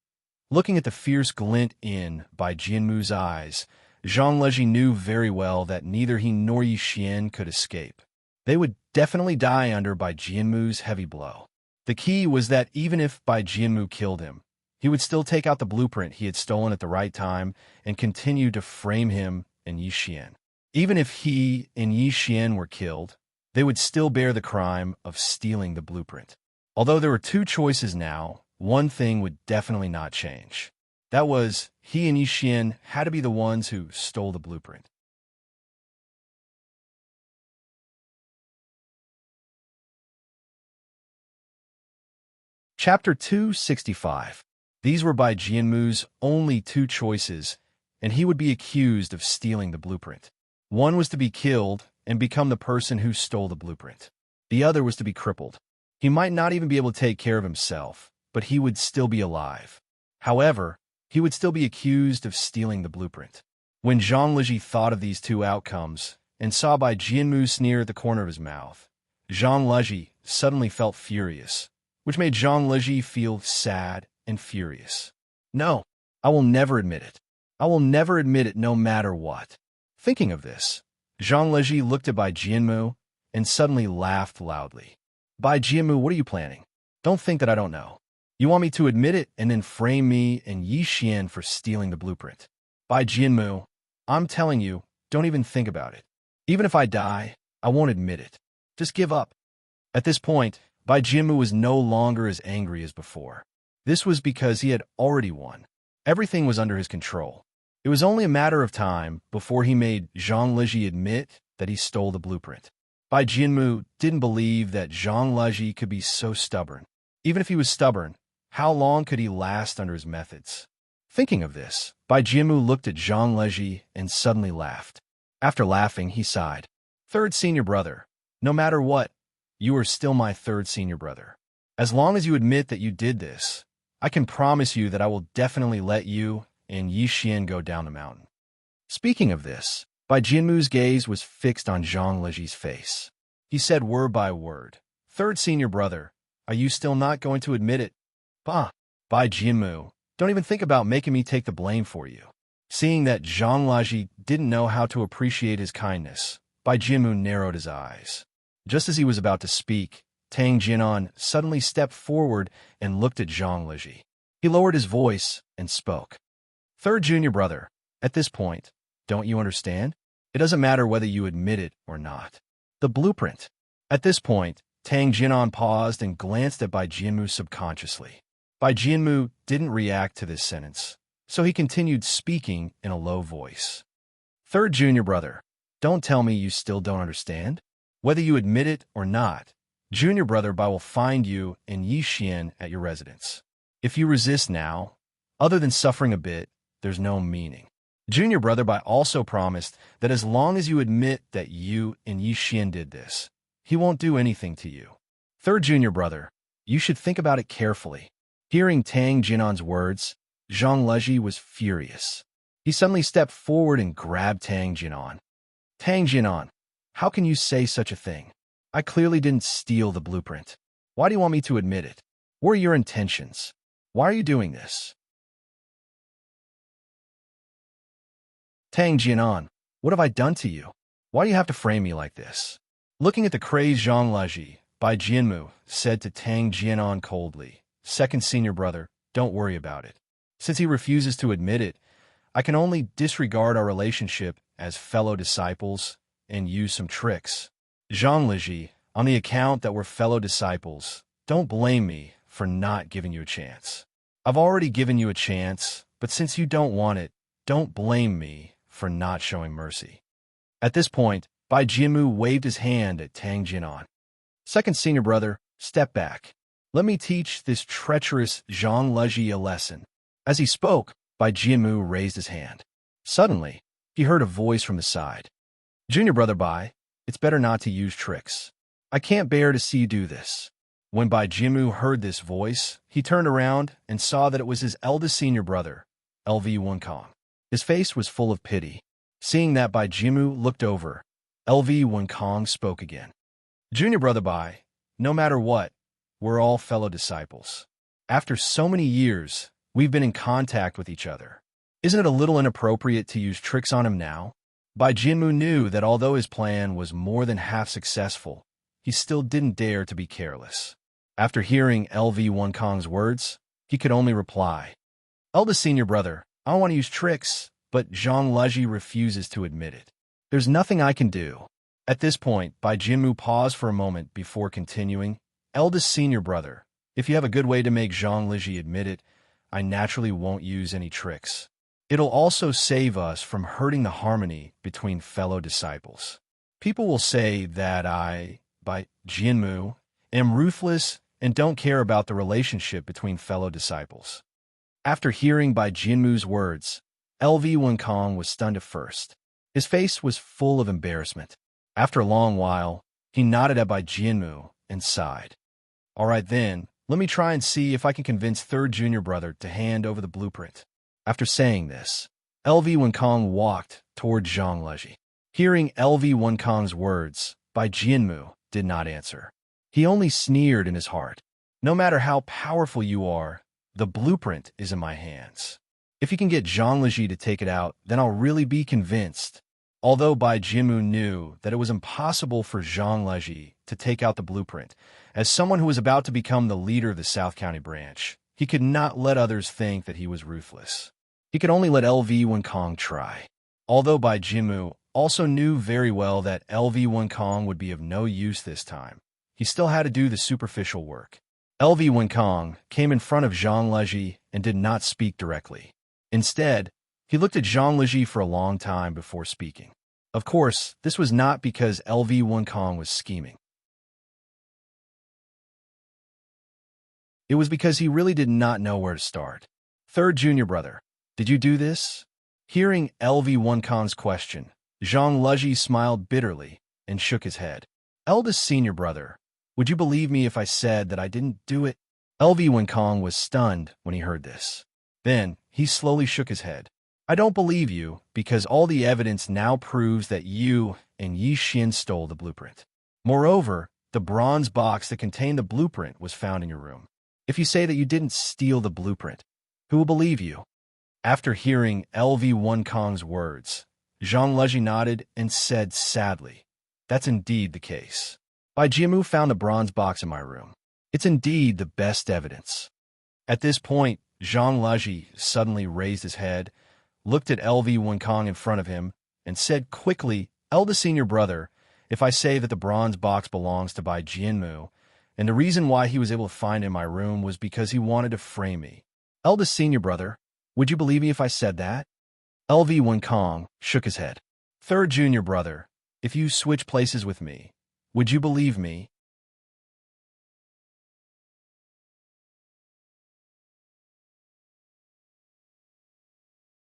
A: looking at the fierce glint in Bai Jianmu's eyes, Zhang Leji knew very well that neither he nor Yi Xian could escape. They would definitely die under Bai Jianmu's heavy blow. The key was that even if Bai Jianmu killed him, he would still take out the blueprint he had stolen at the right time and continue to frame him and Yi Xian. Even if he and Yi Xian were killed, they would still bear the crime of stealing the blueprint. Although there were two choices now, one thing would definitely not change. That was, he and Yi Xian had to be the ones who stole the blueprint. Chapter 265. These were Bai Jianmu's only two choices, and he would be accused of stealing the blueprint. One was to be killed and become the person who stole the blueprint. The other was to be crippled. He might not even be able to take care of himself, but he would still be alive. However, he would still be accused of stealing the blueprint. When Zhang Leji thought of these two outcomes and saw Bai Jianmu sneer at the corner of his mouth, Zhang Leji suddenly felt furious, which made Zhang Leji feel sad and furious. No, I will never admit it. I will never admit it no matter what. Thinking of this, Zhang Leji looked at Bai Jianmu and suddenly laughed loudly. Bai Jianmu, what are you planning? Don't think that I don't know. You want me to admit it and then frame me and Yi Xian for stealing the blueprint. Bai Jianmu, I'm telling you, don't even think about it. Even if I die, I won't admit it. Just give up. At this point, Bai Jianmu was no longer as angry as before. This was because he had already won. Everything was under his control. It was only a matter of time before he made Zhang Leji admit that he stole the blueprint. Bai Jianmu didn't believe that Zhang Leji could be so stubborn. Even if he was stubborn, how long could he last under his methods? Thinking of this, Bai Jianmu looked at Zhang Leji and suddenly laughed. After laughing, he sighed. Third senior brother, no matter what, you are still my third senior brother. As long as you admit that you did this, I can promise you that I will definitely let you and Yi Xian go down the mountain. Speaking of this, Bai Jianmu's gaze was fixed on Zhang Leji's face. He said word by word, Third senior brother, are you still not going to admit it? Bah, Bai Jianmu, don't even think about making me take the blame for you. Seeing that Zhang Leji didn't know how to appreciate his kindness, Bai Jianmu narrowed his eyes. Just as he was about to speak, Tang Jinan suddenly stepped forward and looked at Zhang Leji. He lowered his voice and spoke. Third junior brother, at this point, don't you understand? It doesn't matter whether you admit it or not. The blueprint. At this point, Tang Jinan paused and glanced at Bai Jianmu subconsciously. Bai Jianmu didn't react to this sentence, so he continued speaking in a low voice. Third junior brother, don't tell me you still don't understand? Whether you admit it or not, junior brother Bai will find you in Yixian at your residence. If you resist now, other than suffering a bit, there's no meaning. Junior brother Bai also promised that as long as you admit that you and Yixian did this, he won't do anything to you. Third junior brother, you should think about it carefully. Hearing Tang Jinan's words, Zhang Leji was furious. He suddenly stepped forward and grabbed Tang Jinan. Tang Jinan, how can you say such a thing? I clearly didn't steal the blueprint. Why do you want me to admit it? What are your intentions? Why are you doing this? Tang Jinan, what have I done to you? Why do you have to frame me like this? Looking at the crazed Zhang Leji, Bai Jianmu said to Tang Jinan coldly, Second senior brother, don't worry about it. Since he refuses to admit it, I can only disregard our relationship as fellow disciples and use some tricks. Zhang Leji, on the account that we're fellow disciples, don't blame me for not giving you a chance. I've already given you a chance, but since you don't want it, don't blame me for not showing mercy. At this point, Bai Jianmu waved his hand at Tang Jinan. Second senior brother, step back. Let me teach this treacherous Zhang Leji a lesson. As he spoke, Bai Jianmu raised his hand. Suddenly, he heard a voice from the side. Junior brother Bai, it's better not to use tricks. I can't bear to see you do this. When Bai Jianmu heard this voice, he turned around and saw that it was his eldest senior brother, LV Wunkong. His face was full of pity. Seeing that Bai Jianmu looked over, LV Wunkong spoke again. Junior brother Bai, no matter what, we're all fellow disciples. After so many years, we've been in contact with each other. Isn't it a little inappropriate to use tricks on him now? Bai Jianmu knew that although his plan was more than half successful, he still didn't dare to be careless. After hearing LV Wunkong's words, he could only reply, Eldest senior brother, I don't want to use tricks, but Zhang Leji refuses to admit it. There's nothing I can do. At this point, Bai Jianmu paused for a moment before continuing, Eldest senior brother, if you have a good way to make Zhang Leji admit it, I naturally won't use any tricks. It'll also save us from hurting the harmony between fellow disciples. People will say that I, Bai Jianmu, am ruthless and don't care about the relationship between fellow disciples. After hearing Bai Jianmu's words, LV Wunkong was stunned at first. His face was full of embarrassment. After a long while, he nodded at Bai Jianmu and sighed. All right then, let me try and see if I can convince third junior brother to hand over the blueprint. After saying this, LV Wunkong walked toward Zhang Leji. Hearing LV Wunkong's words, Bai Jianmu did not answer. He only sneered in his heart. No matter how powerful you are, the blueprint is in my hands. If you can get Zhang Leji to take it out, then I'll really be convinced. Although Bai Jianmu knew that it was impossible for Zhang Leji to take out the blueprint, as someone who was about to become the leader of the South County branch, he could not let others think that he was ruthless. He could only let LV Wunkong try. Although Bai Jianmu also knew very well that LV Wunkong would be of no use this time, he still had to do the superficial work. LV Wunkong came in front of Zhang Leji and did not speak directly. Instead, he looked at Zhang Leji for a long time before speaking. Of course, this was not because LV Wunkong was scheming. It was because he really did not know where to start. Third junior brother, did you do this? Hearing LV Wunkong's question, Zhang Leji smiled bitterly and shook his head. Eldest senior brother, would you believe me if I said that I didn't do it? LV Wunkong was stunned when he heard this. Then, he slowly shook his head. I don't believe you because all the evidence now proves that you and Yixian stole the blueprint. Moreover, the bronze box that contained the blueprint was found in your room. If you say that you didn't steal the blueprint, who will believe you? After hearing LV Wunkong's words, Zhang Leji nodded and said sadly, That's indeed the case. Bai Jianmu found the bronze box in my room. It's indeed the best evidence. At this point, Zhang Leji suddenly raised his head, looked at LV Kong in front of him, and said quickly, "Eldest senior brother, if I say that the bronze box belongs to Bai Jianmu, and the reason why he was able to find it in my room was because he wanted to frame me. Eldest senior brother, would you believe me if I said that?" LV Kong shook his head. "Third junior brother, if you switch places with me, would you believe me?"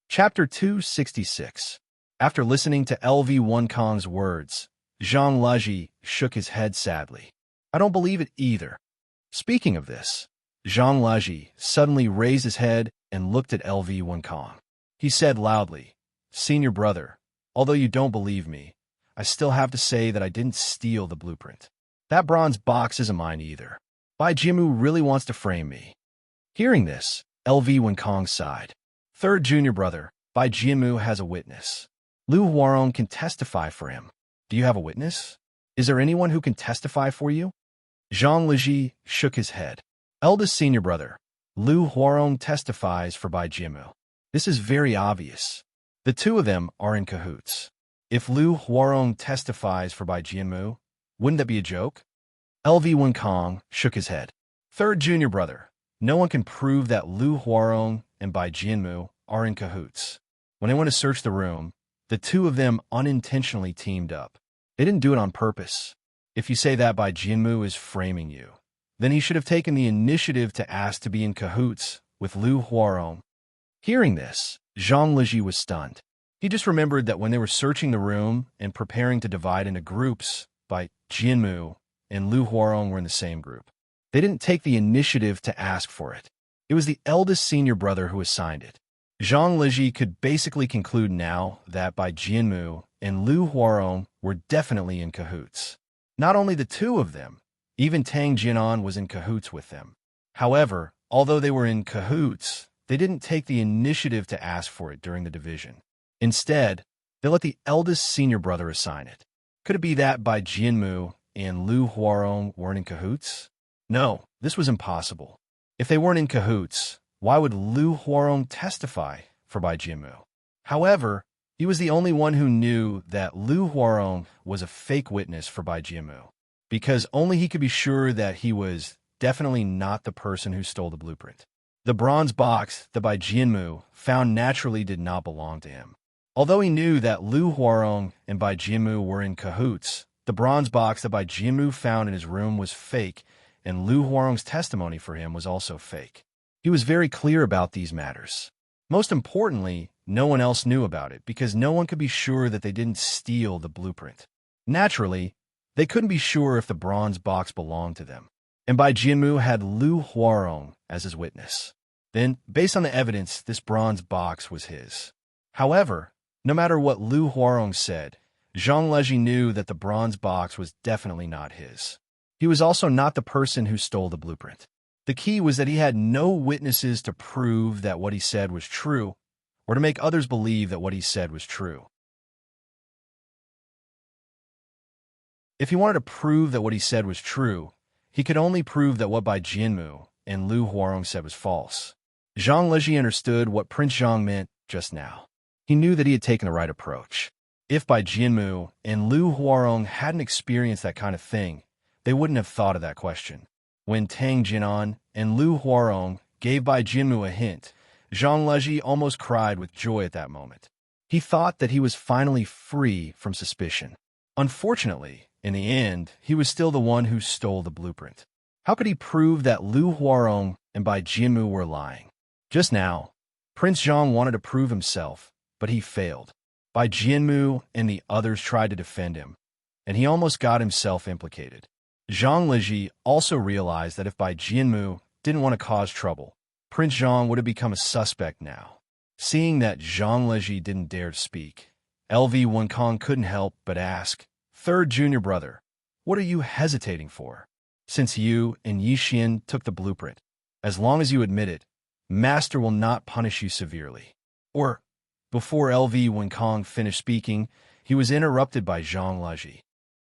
A: Chapter 266. After listening to LV Kong's words, Zhang Leji shook his head sadly. "I don't believe it either." Speaking of this, Zhang Leji suddenly raised his head and looked at LV Kong. He said loudly, "Senior brother, although you don't believe me, I still have to say that I didn't steal the blueprint. That bronze box isn't mine either. Bai Jianmu really wants to frame me." Hearing this, LV Kong sighed. "Third junior brother, Bai Jianmu has a witness. Lu Huarong can testify for him. Do you have a witness? Is there anyone who can testify for you?" Zhang Leji shook his head. "Eldest senior brother, Lu Huarong testifies for Bai Jianmu. This is very obvious. The two of them are in cahoots. If Lu Huarong testifies for Bai Jianmu, wouldn't that be a joke?" LV Kong shook his head. "Third junior brother, no one can prove that Lu Huarong and Bai Jianmu are in cahoots. When they went to search the room, the two of them unintentionally teamed up. They didn't do it on purpose. If you say that Bai Jianmu is framing you, then he should have taken the initiative to ask to be in cahoots with Lu Huarong." Hearing this, Zhang Leji was stunned. He just remembered that when they were searching the room and preparing to divide into groups, Bai Jianmu and Lu Huarong were in the same group. They didn't take the initiative to ask for it. It was the eldest senior brother who assigned it. Zhang Leji could basically conclude now that Bai Jianmu and Lu Huarong were definitely in cahoots. Not only the two of them, even Tang Jianan was in cahoots with them. However, although they were in cahoots, they didn't take the initiative to ask for it during the division. Instead, they let the eldest senior brother assign it. Could it be that Bai Jianmu and Lu Huarong weren't in cahoots? No, this was impossible. If they weren't in cahoots, why would Lu Huarong testify for Bai Jianmu? However, he was the only one who knew that Lu Huarong was a fake witness for Bai Jianmu, because only he could be sure that he was definitely not the person who stole the blueprint. The bronze box that Bai Jianmu found naturally did not belong to him. Although he knew that Lu Huarong and Bai Jianmu were in cahoots, the bronze box that Bai Jianmu found in his room was fake, and Lu Huarong's testimony for him was also fake. He was very clear about these matters. Most importantly, no one else knew about it because no one could be sure that they didn't steal the blueprint. Naturally, they couldn't be sure if the bronze box belonged to them. And Bai Jianmu had Lu Huarong as his witness. Then, based on the evidence, this bronze box was his. However, no matter what Lu Huarong said, Zhang Leji knew that the bronze box was definitely not his. He was also not the person who stole the blueprint. The key was that he had no witnesses to prove that what he said was true, or to make others believe that what he said was true. If he wanted to prove that what he said was true, he could only prove that what Bai Jianmu and Lu Huarong said was false. Zhang Leji understood what Prince Zhang meant just now. He knew that he had taken the right approach. If Bai Jianmu and Lu Huarong hadn't experienced that kind of thing, they wouldn't have thought of that question. When Tang Jianan and Lu Huarong gave Bai Jianmu a hint, Zhang Leji almost cried with joy at that moment. He thought that he was finally free from suspicion. Unfortunately, in the end, he was still the one who stole the blueprint. How could he prove that Lu Huarong and Bai Jianmu were lying? Just now, Prince Zhang wanted to prove himself, but he failed. Bai Jianmu and the others tried to defend him, and he almost got himself implicated. Zhang Leji also realized that if Bai Jianmu didn't want to cause trouble, Prince Zhang would have become a suspect now. Seeing that Zhang Leji didn't dare to speak, LV Kong couldn't help but ask, "Third junior brother, what are you hesitating for? Since you and Yixian took the blueprint, as long as you admit it, Master will not punish you severely." Or, before LV Kong finished speaking, he was interrupted by Zhang Leji.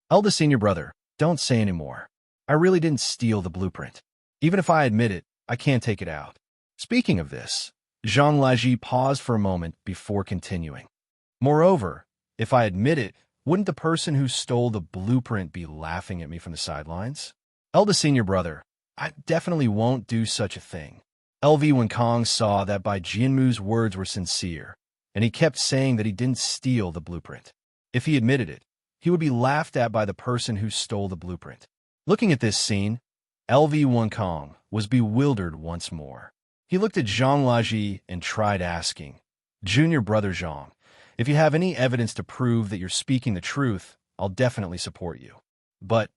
A: "Eldest senior brother, don't say any more. I really didn't steal the blueprint. Even if I admit it, I can't take it out." Speaking of this, Zhang Laji paused for a moment before continuing. Moreover, if I admit it, wouldn't the person who stole the blueprint be laughing at me from the sidelines? Eldest senior brother, I definitely won't do such a thing. LV Wen Kong saw that Bai Jianmu's words were sincere, and he kept saying that he didn't steal the blueprint. If he admitted it, he would be laughed at by the person who stole the blueprint. Looking at this scene, LV Wen Kong was bewildered once more. He looked at Zhang Laji and tried asking, Junior brother Zhang, if you have any evidence to prove that you're speaking the truth, I'll definitely support you. But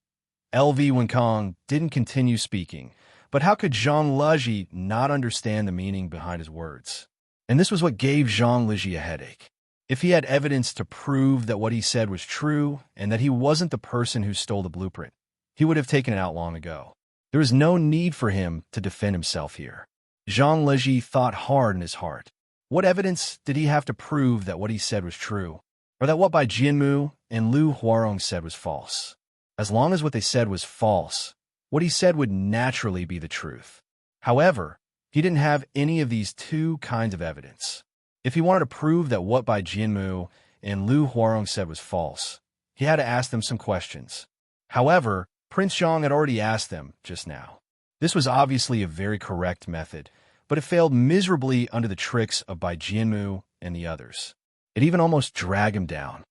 A: LV Wen Kong didn't continue speaking. But how could Zhang Laji not understand the meaning behind his words? And this was what gave Zhang Laji a headache. If he had evidence to prove that what he said was true and that he wasn't the person who stole the blueprint, he would have taken it out long ago. There was no need for him to defend himself here. Zhang Laji thought hard in his heart. What evidence did he have to prove that what he said was true, or that what Bai Jianmu and Lu Huarong said was false? As long as what they said was false, what he said would naturally be the truth. However, he didn't have any of these two kinds of evidence. If he wanted to prove that what Bai Jianmu and Lu Huarong said was false, he had to ask them some questions. However, Prince Zhang had already asked them just now. This was obviously a very correct method, but it failed miserably under the tricks of Bai Jianmu and the others. It even almost dragged him down.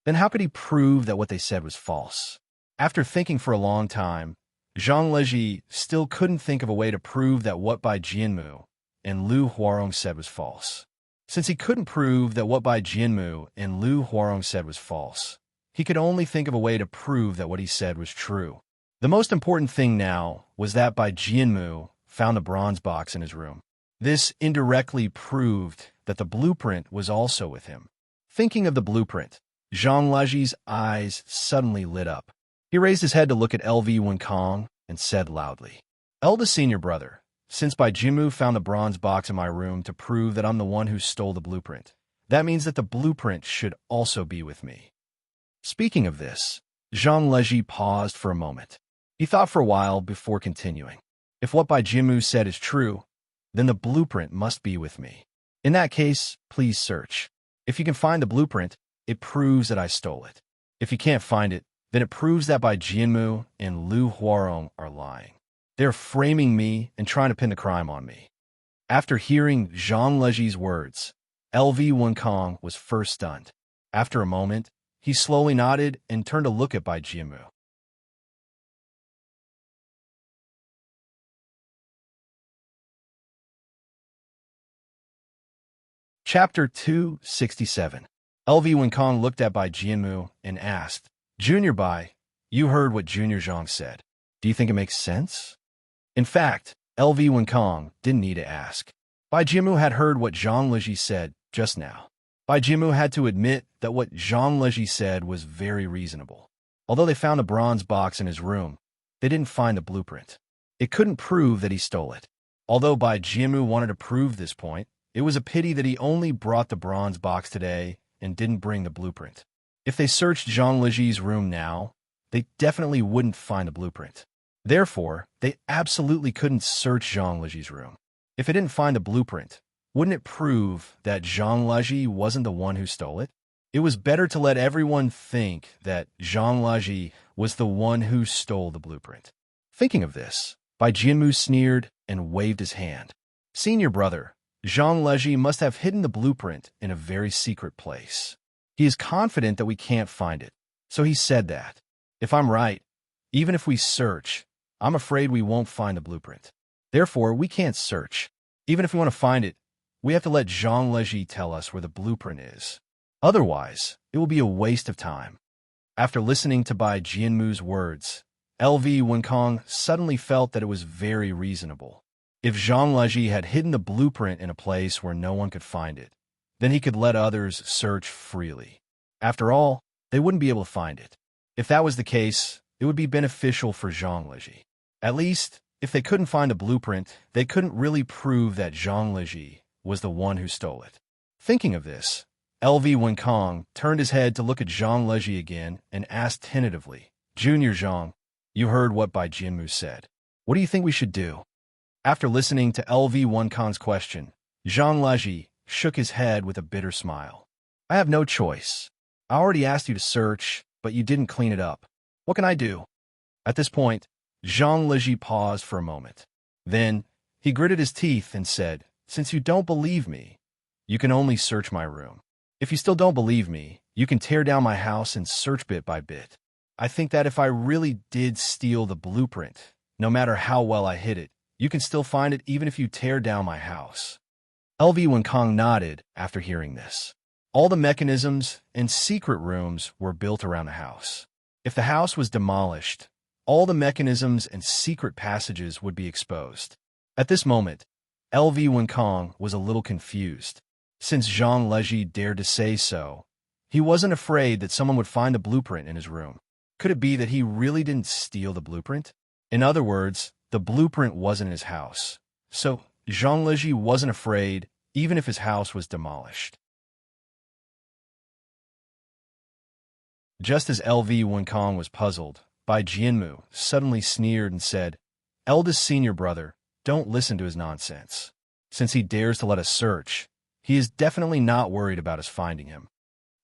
A: Then how could he prove that what they said was false? After thinking for a long time, Zhang Laji still couldn't think of a way to prove that what Bai Jianmu and Lu Huarong said was false. Since he couldn't prove that what Bai Jianmu and Lu Huarong said was false, he could only think of a way to prove that what he said was true. The most important thing now was that Bai Jianmu found a bronze box in his room. This indirectly proved that the blueprint was also with him. Thinking of the blueprint, Zhang Laji's eyes suddenly lit up. He raised his head to look at LV Wen Kong and said loudly, Eldest senior brother, since Bai Jianmu found the bronze box in my room to prove that I'm the one who stole the blueprint, that means that the blueprint should also be with me. Speaking of this, Zhang Laji paused for a moment. He thought for a while before continuing. If what Bai Jianmu said is true, then the blueprint must be with me. In that case, please search. If you can find the blueprint, it proves that I stole it. If you can't find it, then it proves that Bai Jianmu and Lu Huarong are lying. They're framing me and trying to pin the crime on me. After hearing Zhang Laji's words, LV Wen Kong was first stunned. After a moment, he slowly nodded and turned to look at Bai Jianmu. Chapter 267. LV Wen Kong looked at Bai Jianmu and asked, Junior Bai, you heard what Junior Zhang said. Do you think it makes sense? In fact, LV Wen Kong didn't need to ask. Bai Jianmu had heard what Zhang Laji said just now. Bai Jianmu had to admit that what Zhang Laji said was very reasonable. Although they found a bronze box in his room, they didn't find the blueprint. It couldn't prove that he stole it. Although Bai Jianmu wanted to prove this point, it was a pity that he only brought the bronze box today and didn't bring the blueprint. If they searched Zhang Laji's room now, they definitely wouldn't find the blueprint. Therefore, they absolutely couldn't search Zhang Laji's room. If it didn't find the blueprint, wouldn't it prove that Zhang Laji wasn't the one who stole it? It was better to let everyone think that Zhang Laji was the one who stole the blueprint. Thinking of this, Bai Jianmu sneered and waved his hand. Senior brother, Zhang Laji must have hidden the blueprint in a very secret place. He is confident that we can't find it, so he said that. If I'm right, even if we search, I'm afraid we won't find the blueprint. Therefore, we can't search. Even if we want to find it, we have to let Zhang Laji tell us where the blueprint is. Otherwise, it will be a waste of time. After listening to Bai Jianmu's words, LV Wen Kong suddenly felt that it was very reasonable. If Zhang Laji had hidden the blueprint in a place where no one could find it, then he could let others search freely. After all, they wouldn't be able to find it. If that was the case, it would be beneficial for Zhang Laji. At least, if they couldn't find the blueprint, they couldn't really prove that Zhang Laji was the one who stole it. Thinking of this, LV Wen Kong turned his head to look at Zhang Laji again and asked tentatively, Junior Zhang, you heard what Bai Jianmu said. What do you think we should do? After listening to LV Kong's question, Zhang Leji shook his head with a bitter smile. I have no choice. I already asked you to search, but you didn't clean it up. What can I do? At this point, Zhang Leji paused for a moment. Then, he gritted his teeth and said, Since you don't believe me, you can only search my room. If you still don't believe me, you can tear down my house and search bit by bit. I think that if I really did steal the blueprint, no matter how well I hid it, you can still find it even if you tear down my house. LV Kong nodded after hearing this. All the mechanisms and secret rooms were built around the house. If the house was demolished, all the mechanisms and secret passages would be exposed. At this moment, LV Kong was a little confused. Since Zhang Leji dared to say so, he wasn't afraid that someone would find the blueprint in his room. Could it be that he really didn't steal the blueprint? In other words, the blueprint wasn't in his house. So, Zhang Leji wasn't afraid, even if his house was demolished. Just as LV Kong was puzzled, Bai Jianmu suddenly sneered and said, Eldest senior brother, don't listen to his nonsense. Since he dares to let us search, he is definitely not worried about us finding him.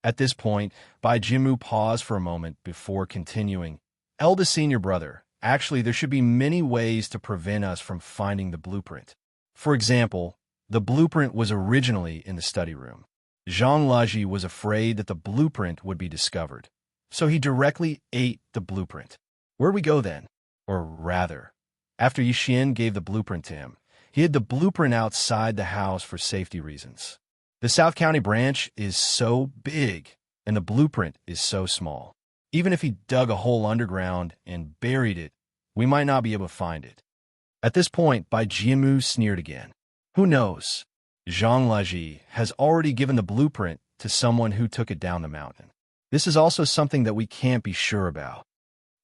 A: At this point, Bai Jianmu paused for a moment before continuing, Eldest senior brother, actually there should be many ways to prevent us from finding the blueprint. For example, the blueprint was originally in the study room. Zhang Leji was afraid that the blueprint would be discovered, so he directly ate the blueprint. Where'd we go then? Or rather, after Yixin gave the blueprint to him, he hid the blueprint outside the house for safety reasons. The South County branch is so big, and the blueprint is so small. Even if he dug a hole underground and buried it, we might not be able to find it. At this point, Bai Jianmu sneered again. Who knows? Zhang Leji has already given the blueprint to someone who took it down the mountain. This is also something that we can't be sure about.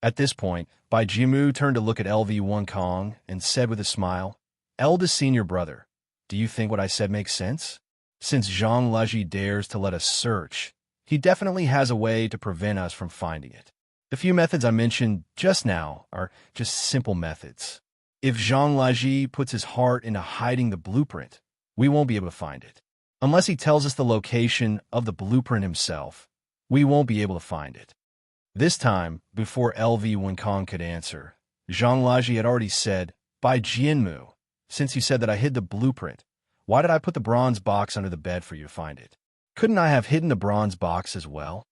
A: At this point, Bai Jianmu turned to look at LV Kong and said with a smile, Eldest senior brother, do you think what I said makes sense? Since Zhang Leji dares to let us search, he definitely has a way to prevent us from finding it. The few methods I mentioned just now are just simple methods. If Zhang Leji puts his heart into hiding the blueprint, we won't be able to find it. Unless he tells us the location of the blueprint himself, we won't be able to find it. This time, before LV Kong could answer, Zhang Leji had already said, Bai Jianmu, since you said that I hid the blueprint, why did I put the bronze box under the bed for you to find it? Couldn't I have hidden the bronze box as well?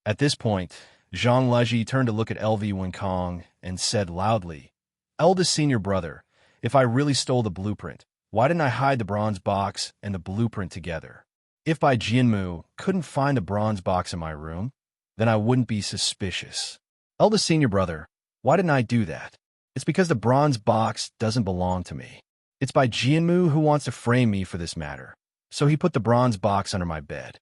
A: At this point, Zhang Leji turned to look at LV Kong and said loudly, Eldest senior brother, if I really stole the blueprint, why didn't I hide the bronze box and the blueprint together? If Bai Jianmu couldn't find the bronze box in my room, then I wouldn't be suspicious. Eldest senior brother, why didn't I do that? It's because the bronze box doesn't belong to me. It's Bai Jianmu who wants to frame me for this matter, so he put the bronze box under my bed.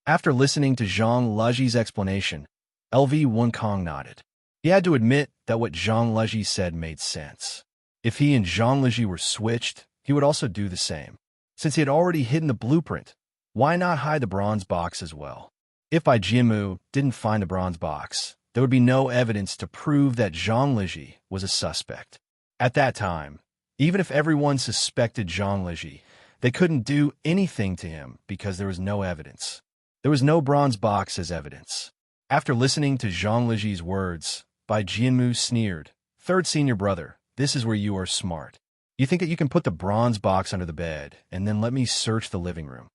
A: After listening to Zhang Leji's explanation, LV Kong nodded. He had to admit that what Zhang Leji said made sense. If he and Zhang Leji were switched, he would also do the same. Since he had already hidden the blueprint, why not hide the bronze box as well? If Bai Jianmu didn't find the bronze box, there would be no evidence to prove that Zhang Leji was a suspect. At that time, even if everyone suspected Zhang Leji, they couldn't do anything to him because there was no evidence. There was no bronze box as evidence. After listening to Zhang Leji's words, Bai Jianmu sneered, Third senior brother, this is where you are smart. You think that you can put the bronze box under the bed and then let me search the living room.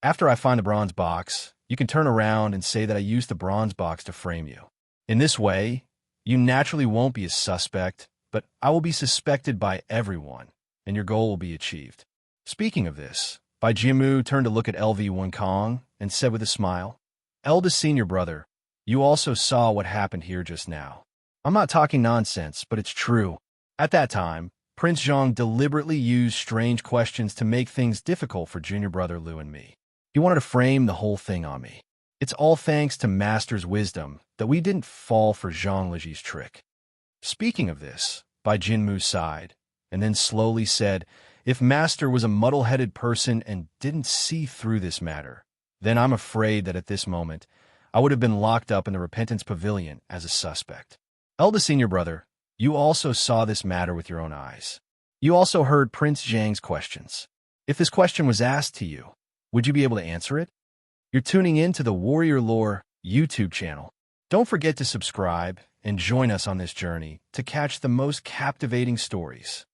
A: After I find the bronze box, you can turn around and say that I used the bronze box to frame you. In this way, you naturally won't be a suspect, but I will be suspected by everyone, and your goal will be achieved. Speaking of this, Bai Jianmu turned to look at LV Kong and said with a smile, Eldest senior brother, you also saw what happened here just now. I'm not talking nonsense, but it's true. At that time, Prince Zhang deliberately used strange questions to make things difficult for junior brother Liu and me. He wanted to frame the whole thing on me. It's all thanks to Master's wisdom that we didn't fall for Zhang Leji's trick. Speaking of this, Bai Jianmu sighed, and then slowly said, if Master was a muddle-headed person and didn't see through this matter, then I'm afraid that at this moment, I would have been locked up in the Repentance Pavilion as a suspect. Eldest senior brother, you also saw this matter with your own eyes. You also heard Prince Zhang's questions. If this question was asked to you, would you be able to answer it? You're tuning in to the Warrior Lore YouTube channel. Don't forget to subscribe and join us on this journey to catch the most captivating stories.